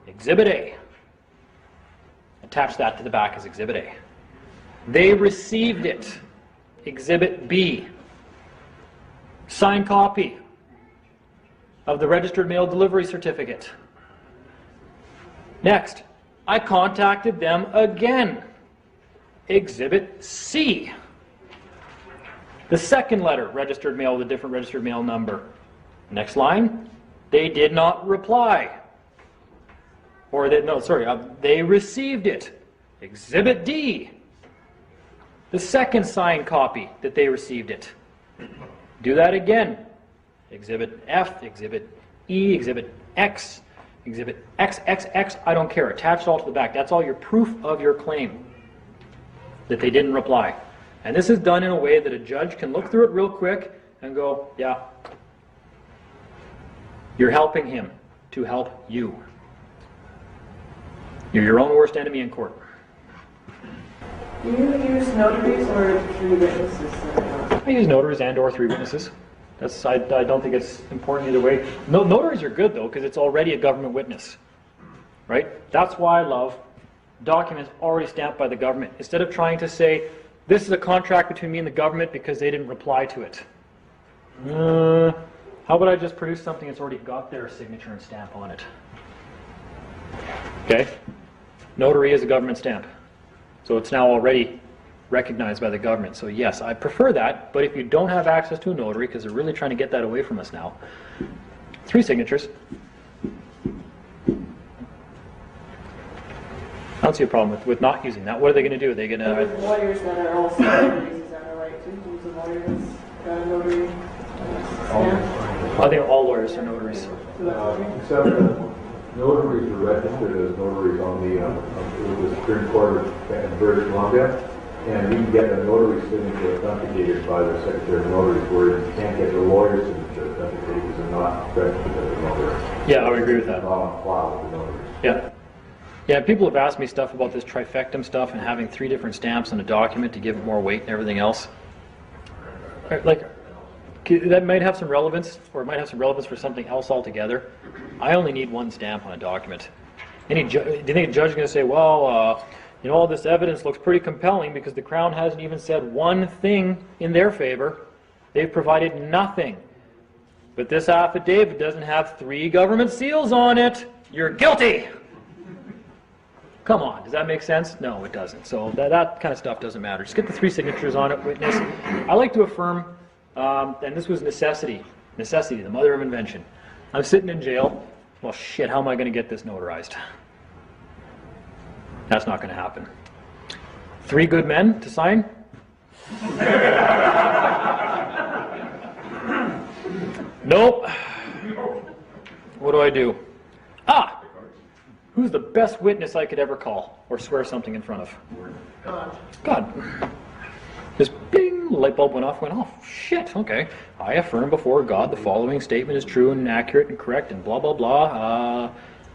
Exhibit A. Attach that to the back as Exhibit A. They received it. Exhibit B. Signed copy of the registered mail delivery certificate. Next, I contacted them again. Exhibit C. The second letter, registered mail with a different registered mail number. Next line, they did not reply. Or they received it. Exhibit D. The second signed copy that they received it. Do that again. Exhibit F, Exhibit E, Exhibit X, Exhibit XXX, I don't care. Attach it all to the back. That's all your proof of your claim that they didn't reply. And this is done in a way that a judge can look through it real quick and go, yeah, you're helping him to help you. You're your own worst enemy in court.
Do you use notaries or 3 witnesses?
I use notaries and or 3 witnesses. I don't think it's important either way. Notaries are good though, because it's already a government witness, right? That's why I love documents already stamped by the government. Instead of trying to say, this is a contract between me and the government because they didn't reply to it. How about I just produce something that's already got their signature and stamp on it? Okay? Notary is a government stamp. So it's now already recognized by the government. So yes, I prefer that, but if you don't have access to a notary, because they're really trying to get that away from us now, 3 signatures. I don't see a problem with not using that. What are they going to do? Are they going to...
With lawyers that are also notaries, is that all right too? To use a lawyer that's got a notary stamp?
I think all lawyers are notaries.
Except that notaries are registered as notaries on the Supreme Court of British Columbia, and you can get a notary signature authenticated by the Secretary of Notaries, where you can't get the lawyer's signature authenticated because they're not registered as a notary.
Yeah, I would agree with that.
Not on file with the notaries.
Yeah. Yeah, people have asked me stuff about this trifectum stuff and having 3 different stamps on a document to give it more weight and everything else. Like, that might have some relevance, or it might have some relevance for something else altogether. I only need 1 stamp on a document. Do you think a judge is going to say, well, you know, all this evidence looks pretty compelling because the Crown hasn't even said one thing in their favor. They've provided nothing. But this affidavit doesn't have 3 government seals on it. You're guilty! Come on, does that make sense? No, it doesn't. So that kind of stuff doesn't matter. Just get the 3 signatures on it, witness. I like to affirm, and this was necessity, the mother of invention. I'm sitting in jail. Well, shit, how am I going to get this notarized? That's not going to happen. 3 good men to sign? Nope. What do? Who's the best witness I could ever call or swear something in front of? God. This bing, light bulb went off. Shit, okay. I affirm before God the following statement is true and accurate and correct and blah, blah, blah,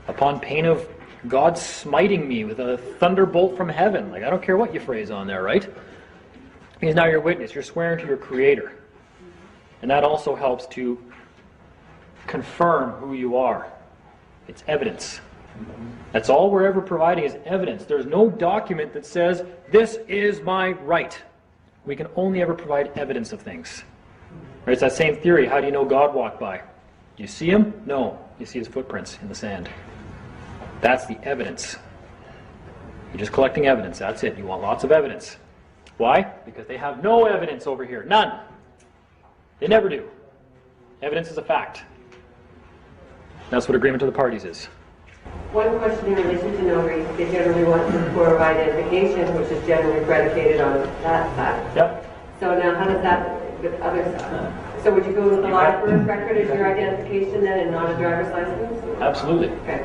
upon pain of God smiting me with a thunderbolt from heaven. Like, I don't care what you phrase on there, right? He's now your witness. You're swearing to your Creator. And that also helps to confirm who you are. It's evidence. That's all we're ever providing is evidence. There's no document that says, this is my right. We can only ever provide evidence of things. Right? It's that same theory. How do you know God walked by? Do you see him? No. You see his footprints in the sand. That's the evidence. You're just collecting evidence. That's it. You want lots of evidence. Why? Because they have no evidence over here. None. They never do. Evidence is a fact. That's what agreement of the parties is.
One question in relation to notaries, they generally want some form of identification, which is generally predicated on that fact.
Yep.
So now how does that with other stuff? So would you go with the live birth record as your identification then and not a driver's license?
Absolutely.
Okay.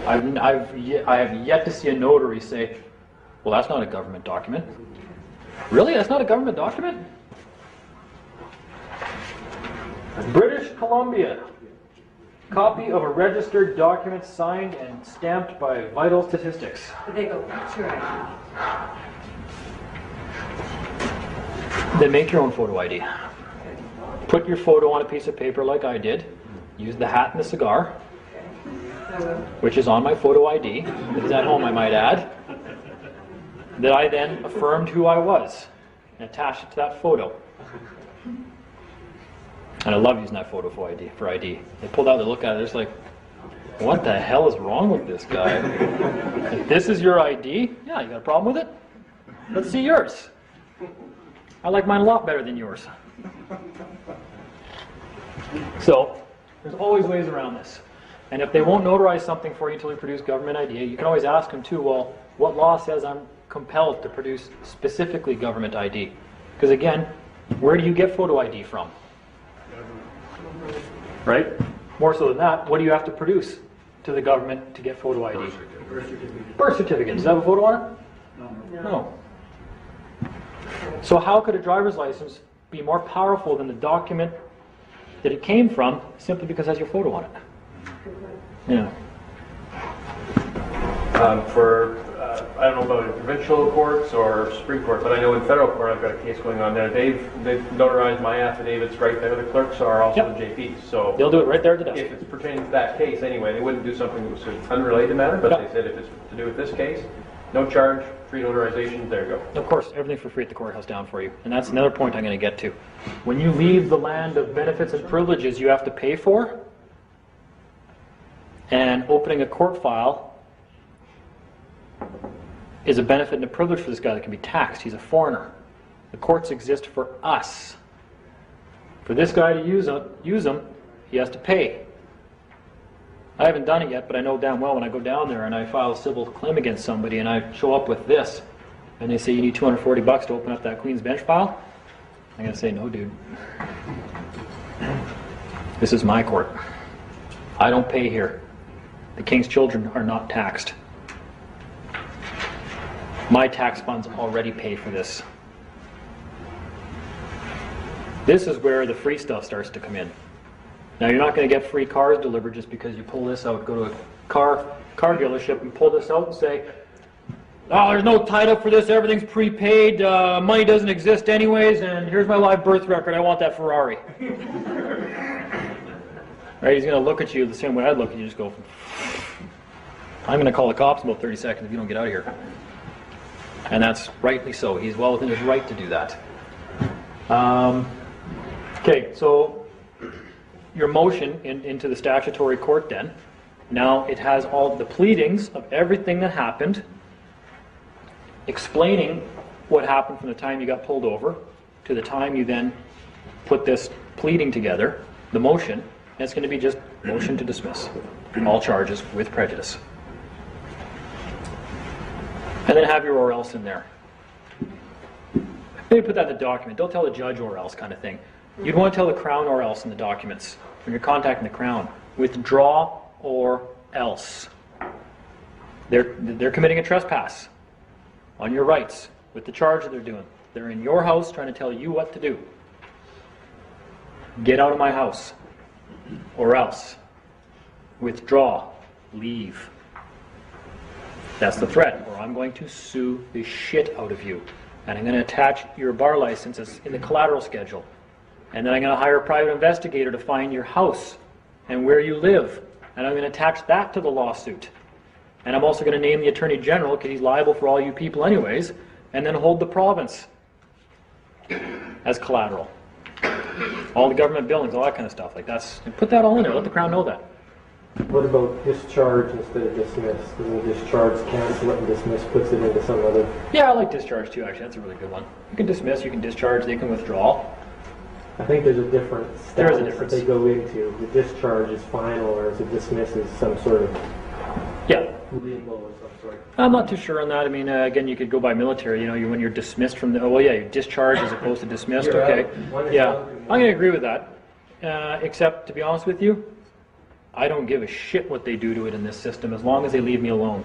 I have yet to see a notary say, well, that's not a government document. Really? That's not a government document? British Columbia. Copy of a registered document signed and stamped by Vital Statistics.
They go, sure.
Then make your own photo ID. Put your photo on a piece of paper like I did. Use the hat and the cigar, which is on my photo ID. It is at home, I might add. That I then affirmed who I was and attached it to that photo. And I love using that photo for ID. They pulled out, they look at it, it's like, what the hell is wrong with this guy? If this is your ID, yeah, you got a problem with it? Let's see yours. I like mine a lot better than yours. So, there's always ways around this. And if they won't notarize something for you until you produce government ID, you can always ask them too, well, what law says I'm compelled to produce specifically government ID? Because again, where do you get photo ID from? Right? More so than that, what do you have to produce to the government to get photo ID? Birth certificate. Does that have a photo on it? No. So how could a driver's license be more powerful than the document that it came from simply because it has your photo on it? Yeah.
I don't know about in provincial courts or Supreme Court, but I know in federal court I've got a case going on there. They've notarized my affidavits right there. The clerks are also the JPs. So
they'll do it right there at the desk.
If it's pertaining to that case anyway, they wouldn't do something that was an unrelated matter, but they said if it's to do with this case, no charge, free notarization, there you go.
Of course, everything for free at the courthouse down for you. And that's another point I'm going to get to. When you leave the land of benefits and privileges you have to pay for, and opening a court file is a benefit and a privilege for this guy that can be taxed. He's a foreigner. The courts exist for us. For this guy to use them, he has to pay. I haven't done it yet, but I know damn well when I go down there and I file a civil claim against somebody and I show up with this, and they say you need $240 to open up that Queen's Bench file, I'm going to say, no, dude. This is my court. I don't pay here. The King's children are not taxed. My tax funds already pay for this. This is where the free stuff starts to come in. Now you're not going to get free cars delivered just because you pull this out, go to a car dealership and pull this out and say, oh, there's no title for this, everything's prepaid, money doesn't exist anyways, and here's my live birth record, I want that Ferrari. Right? He's going to look at you the same way I'd look at you, just go, I'm going to call the cops in about 30 seconds if you don't get out of here. And that's rightly so. He's well within his right to do that. Okay, so your motion into the statutory court then. Now it has all the pleadings of everything that happened, explaining what happened from the time you got pulled over to the time you then put this pleading together, the motion, and it's going to be just motion to dismiss all charges with prejudice. And then have your or else in there. Maybe put that in the document. Don't tell the judge or else kind of thing. You'd want to tell the Crown or else in the documents when you're contacting the Crown. Withdraw or else. They're committing a trespass on your rights with the charge that they're doing. They're in your house trying to tell you what to do. Get out of my house or else. Withdraw. Leave. That's the threat, or I'm going to sue the shit out of you. And I'm going to attach your bar license in the collateral schedule. And then I'm going to hire a private investigator to find your house and where you live. And I'm going to attach that to the lawsuit. And I'm also going to name the Attorney General, because he's liable for all you people anyways, and then hold the province as collateral. All the government buildings, all that kind of stuff. Like that's, and put that all in there. Let the Crown know that.
What about discharge instead of dismiss? Doesn't discharge cancel it and dismiss puts it into some other...
Yeah, I like discharge too, actually. That's a really good one. You can dismiss, you can discharge, they can withdraw.
I think there's a different status
there is a difference.
That they go into. The discharge is final, whereas the dismiss is some sort of...
Yeah.
legal of some sort.
I'm not too sure on that. I mean, again, you could go by military. You know, when you're dismissed from the, oh well, yeah, you're discharged as opposed to dismissed.
You're
Okay,
out. One is
yeah,
out.
I'm gonna agree with that. Except, to be honest with you, I don't give a shit what they do to it in this system as long as they leave me alone.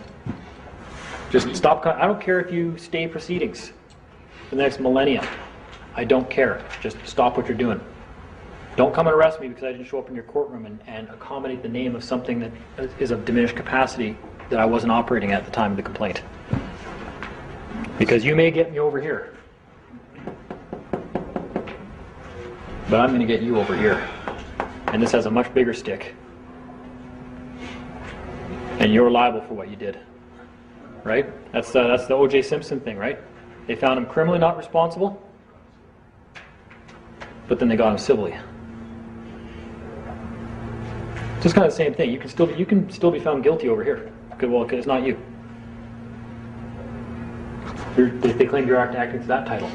Just stop. I don't care if you stay proceedings for the next millennia. I don't care. Just stop what you're doing. Don't come and arrest me because I didn't show up in your courtroom and accommodate the name of something that is of diminished capacity that I wasn't operating at the time of the complaint. Because you may get me over here, but I'm going to get you over here. And this has a much bigger stick. And you're liable for what you did. Right? That's the O.J. Simpson thing, right? They found him criminally not responsible, but then they got him civilly. Just kind of the same thing. You can still be found guilty over here. Well, because it's not you. They claim you're acting to that title.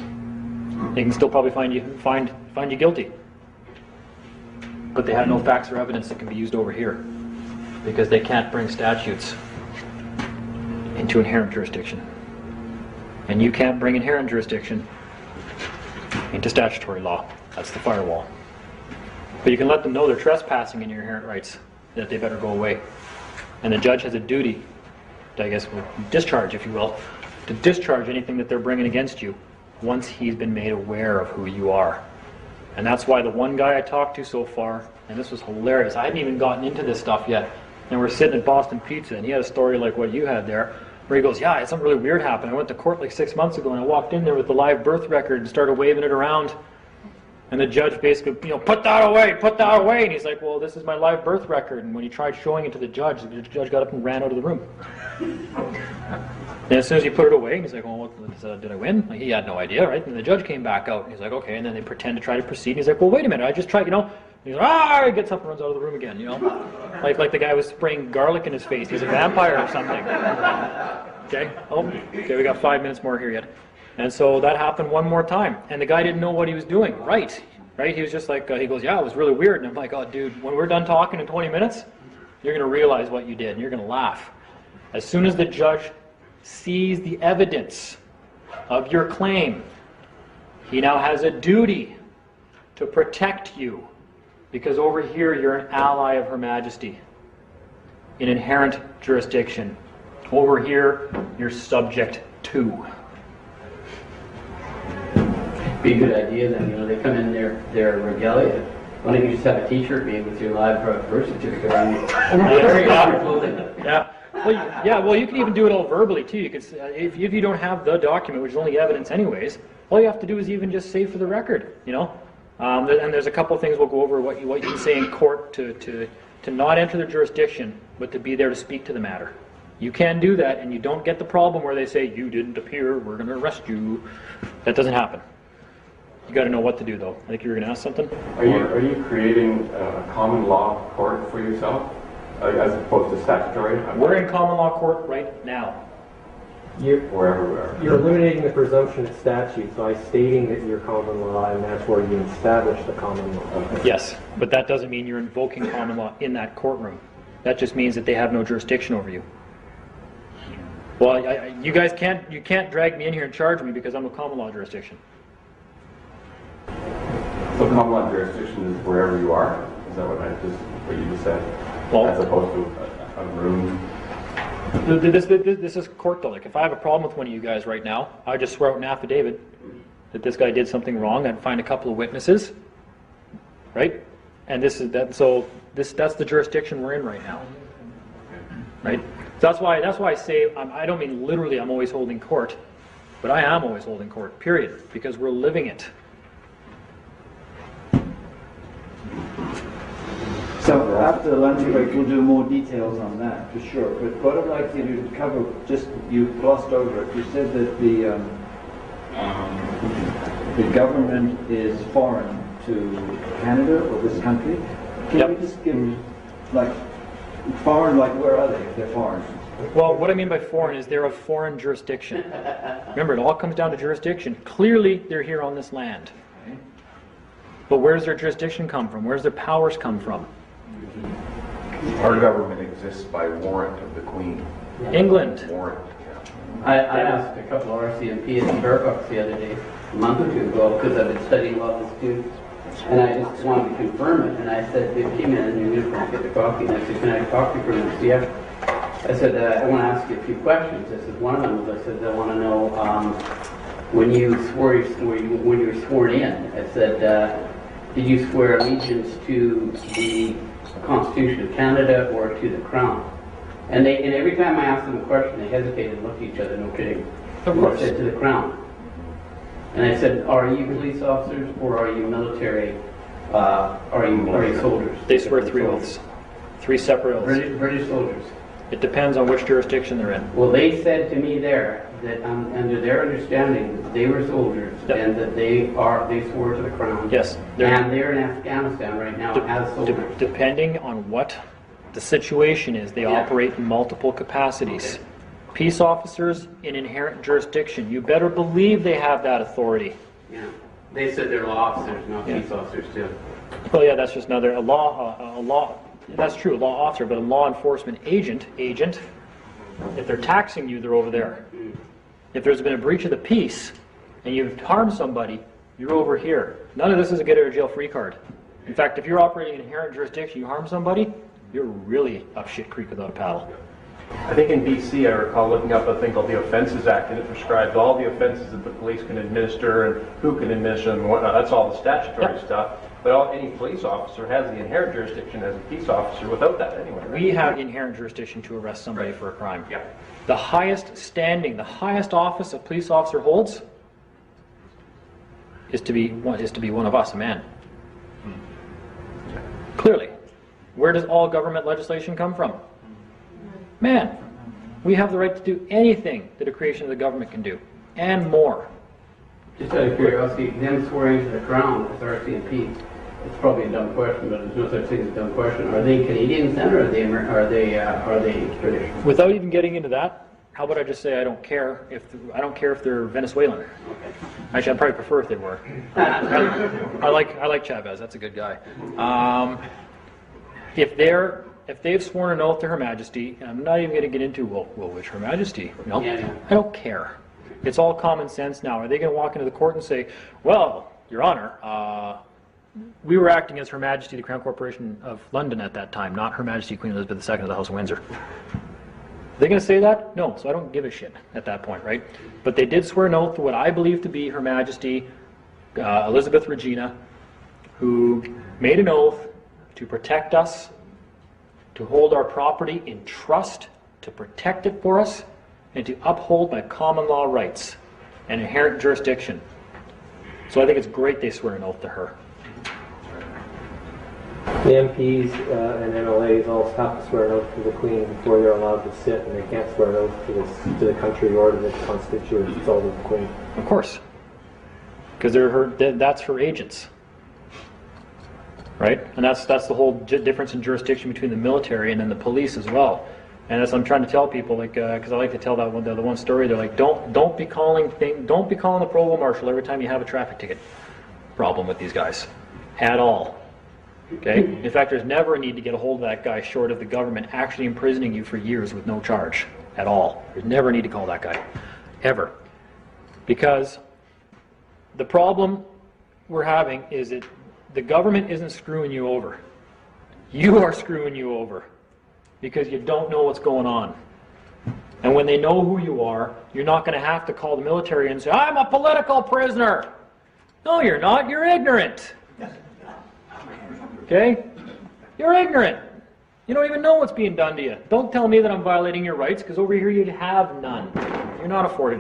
They can still probably find you guilty. But they have no facts or evidence that can be used over here because they can't bring statutes into inherent jurisdiction. And you can't bring inherent jurisdiction into statutory law. That's the firewall. But you can let them know they're trespassing in your inherent rights, that they better go away. And the judge has a duty, I guess, discharge, if you will, to discharge anything that they're bringing against you once he's been made aware of who you are. And that's why the one guy I talked to so far, and this was hilarious, I hadn't even gotten into this stuff yet, and we're sitting at Boston Pizza, and he had a story like what you had there, where he goes, yeah, I had something really weird happen. I went to court like 6 months ago, and I walked in there with the live birth record and started waving it around. And the judge basically, put that away, and he's like, well, this is my live birth record. And when he tried showing it to the judge got up and ran out of the room. And as soon as he put it away, he's like, well, did I win? Like, he had no idea, right? And the judge came back out, and he's like, okay. And then they pretend to try to proceed, and he's like, well, wait a minute, I just tried, And he's like, he gets up and runs out of the room again, Like the guy was spraying garlic in his face. He's a vampire or something. Okay, we got 5 minutes more here yet. And so that happened one more time. And the guy didn't know what he was doing. Right? He was just like, he goes, yeah, it was really weird. And I'm like, oh, dude, when we're done talking in 20 minutes, you're going to realize what you did, and you're going to laugh. As soon as the judge sees the evidence of your claim, he now has a duty to protect you. Because over here, you're an ally of Her Majesty in inherent jurisdiction. Over here, you're subject to.
Be a good idea then, they come in their regalia. Why don't you just have a t-shirt made with your live birth certificate on you?
Yeah. Well, you can even do it all verbally too. You could, if you don't have the document, which is only evidence anyways, all you have to do is even just say for the record, And there's a couple of things we'll go over what you can say in court to not enter the jurisdiction, but to be there to speak to the matter. You can do that, and you don't get the problem where they say, you didn't appear, we're going to arrest you. That doesn't happen. You got to know what to do, though. I think you were going to ask something.
Are you creating a common law court for yourself, as opposed to statutory?
We're in common law court right now.
Wherever we are.
You're eliminating the presumption of statute by stating that you're common law, and that's where you establish the common law.
Okay. Yes, but that doesn't mean you're invoking common law in that courtroom. That just means that they have no jurisdiction over you. Well, you guys can't drag me in here and charge me because I'm a common law jurisdiction.
So common law jurisdiction is wherever you are? Is that what you just said?
Well,
as opposed to a room?
This is court though. Like if I have a problem with one of you guys right now, I just swear out an affidavit that this guy did something wrong. I'd find a couple of witnesses, right? And this is that. So that's the jurisdiction we're in right now, right? So that's why I say I don't mean literally I'm always holding court, but I am always holding court. Period. Because we're living it.
So after the lunch break, we'll do more details on that, for sure. But what I'd like you to cover, just you glossed over it. You said that the government is foreign to Canada or this country. Can we just give, like, foreign, like where are they if they're foreign?
Well, what I mean by foreign is they're a foreign jurisdiction. Remember, it all comes down to jurisdiction. Clearly, they're here on this land. But where does their jurisdiction come from? Where does their powers come from?
Our government exists by warrant of the Queen.
England.
I asked a couple of RCMP at Fairfax the other day, a month or two ago, because I've been studying a lot of this too. And I just wanted to confirm it, and I said, they came in and you're going to get the coffee, and I said, can I have coffee from them? Yeah. I said, I want to ask you a few questions. I said, one of them was, I said, I want to know, when you when you were sworn in, I said, did you swear allegiance to the Constitution of Canada or to the Crown? And every time I asked them a question, they hesitated and looked at each other, no kidding.
Of course.
They said, to the Crown. And I said, are you police officers or are you military, are you soldiers?
They swear 3 oaths. 3 separate oaths.
British soldiers.
It depends on which jurisdiction they're in.
Well, they said to me there that under their understanding, they were soldiers and that they swore to the Crown.
Yes.
And they're in Afghanistan right now as soldiers.
Depending on what the situation is, they operate in multiple capacities. Peace officers in inherent jurisdiction, you better believe they have that authority.
Yeah. They said they're law officers, not peace officers too.
Well, yeah, that's just another a law. That's true, a law officer, but a law enforcement agent. If they're taxing you, they're over there. If there's been a breach of the peace and you've harmed somebody, you're over here. None of this is a get out of jail free card. In fact, if you're operating in inherent jurisdiction, you harm somebody, you're really up shit creek without a paddle.
I think in BC, I recall looking up a thing called the Offences Act, and it prescribes all the offences that the police can administer and who can administer them and whatnot. That's all the statutory stuff. But any police officer has the inherent jurisdiction as a peace officer without that anyway. Right?
We have the inherent jurisdiction to arrest somebody for a crime.
Yeah.
The highest standing, the highest office a police officer holds is to be one of us, a man. Clearly. Where does all government legislation come from? Man. We have the right to do anything that a creation of the government can do, and more.
Just out of curiosity, them swearing to the Crown as RCMP, it's probably a dumb question, but there's no such thing as a dumb question. Are they Canadians then, or are they British?
Without even getting into that, how about I just say I don't care if they're Venezuelan.
Okay.
Actually, I'd probably prefer if they were. I like Chavez. That's a good guy. If they've sworn an oath to Her Majesty, and I'm not even going to get into well, which Her Majesty? No,
Yeah.
I don't care. It's all common sense now. Are they going to walk into the court and say, "Well, Your Honor, we were acting as Her Majesty the Crown Corporation of London at that time, not Her Majesty Queen Elizabeth II of the House of Windsor"? Are they going to say that? No, so I don't give a shit at that point, right? But they did swear an oath to what I believe to be Her Majesty Elizabeth Regina, who made an oath to protect us, to hold our property in trust, to protect it for us, and to uphold my common law rights and inherent jurisdiction. So I think it's great they swear an oath to her.
The MPs and MLAs all have to swear an oath to the Queen before they're allowed to sit, and they can't swear an oath to the country or to the constituents. It's all to the Queen.
Of course. Because that's her agents. Right? And that's the whole difference in jurisdiction between the military and then the police as well. And as I'm trying to tell people, like, because I like to tell the one story, they're like, don't be calling the provost marshal every time you have a traffic ticket problem with these guys, at all. Okay? In fact, there's never a need to get a hold of that guy short of the government actually imprisoning you for years with no charge at all. There's never a need to call that guy, ever, because the problem we're having is that the government isn't screwing you over. You are screwing you over. Because you don't know what's going on. And when they know who you are, you're not going to have to call the military and say, "I'm a political prisoner." No, you're not. You're ignorant. Okay? You're ignorant. You don't even know what's being done to you. Don't tell me that I'm violating your rights, because over here you have none. You're not afforded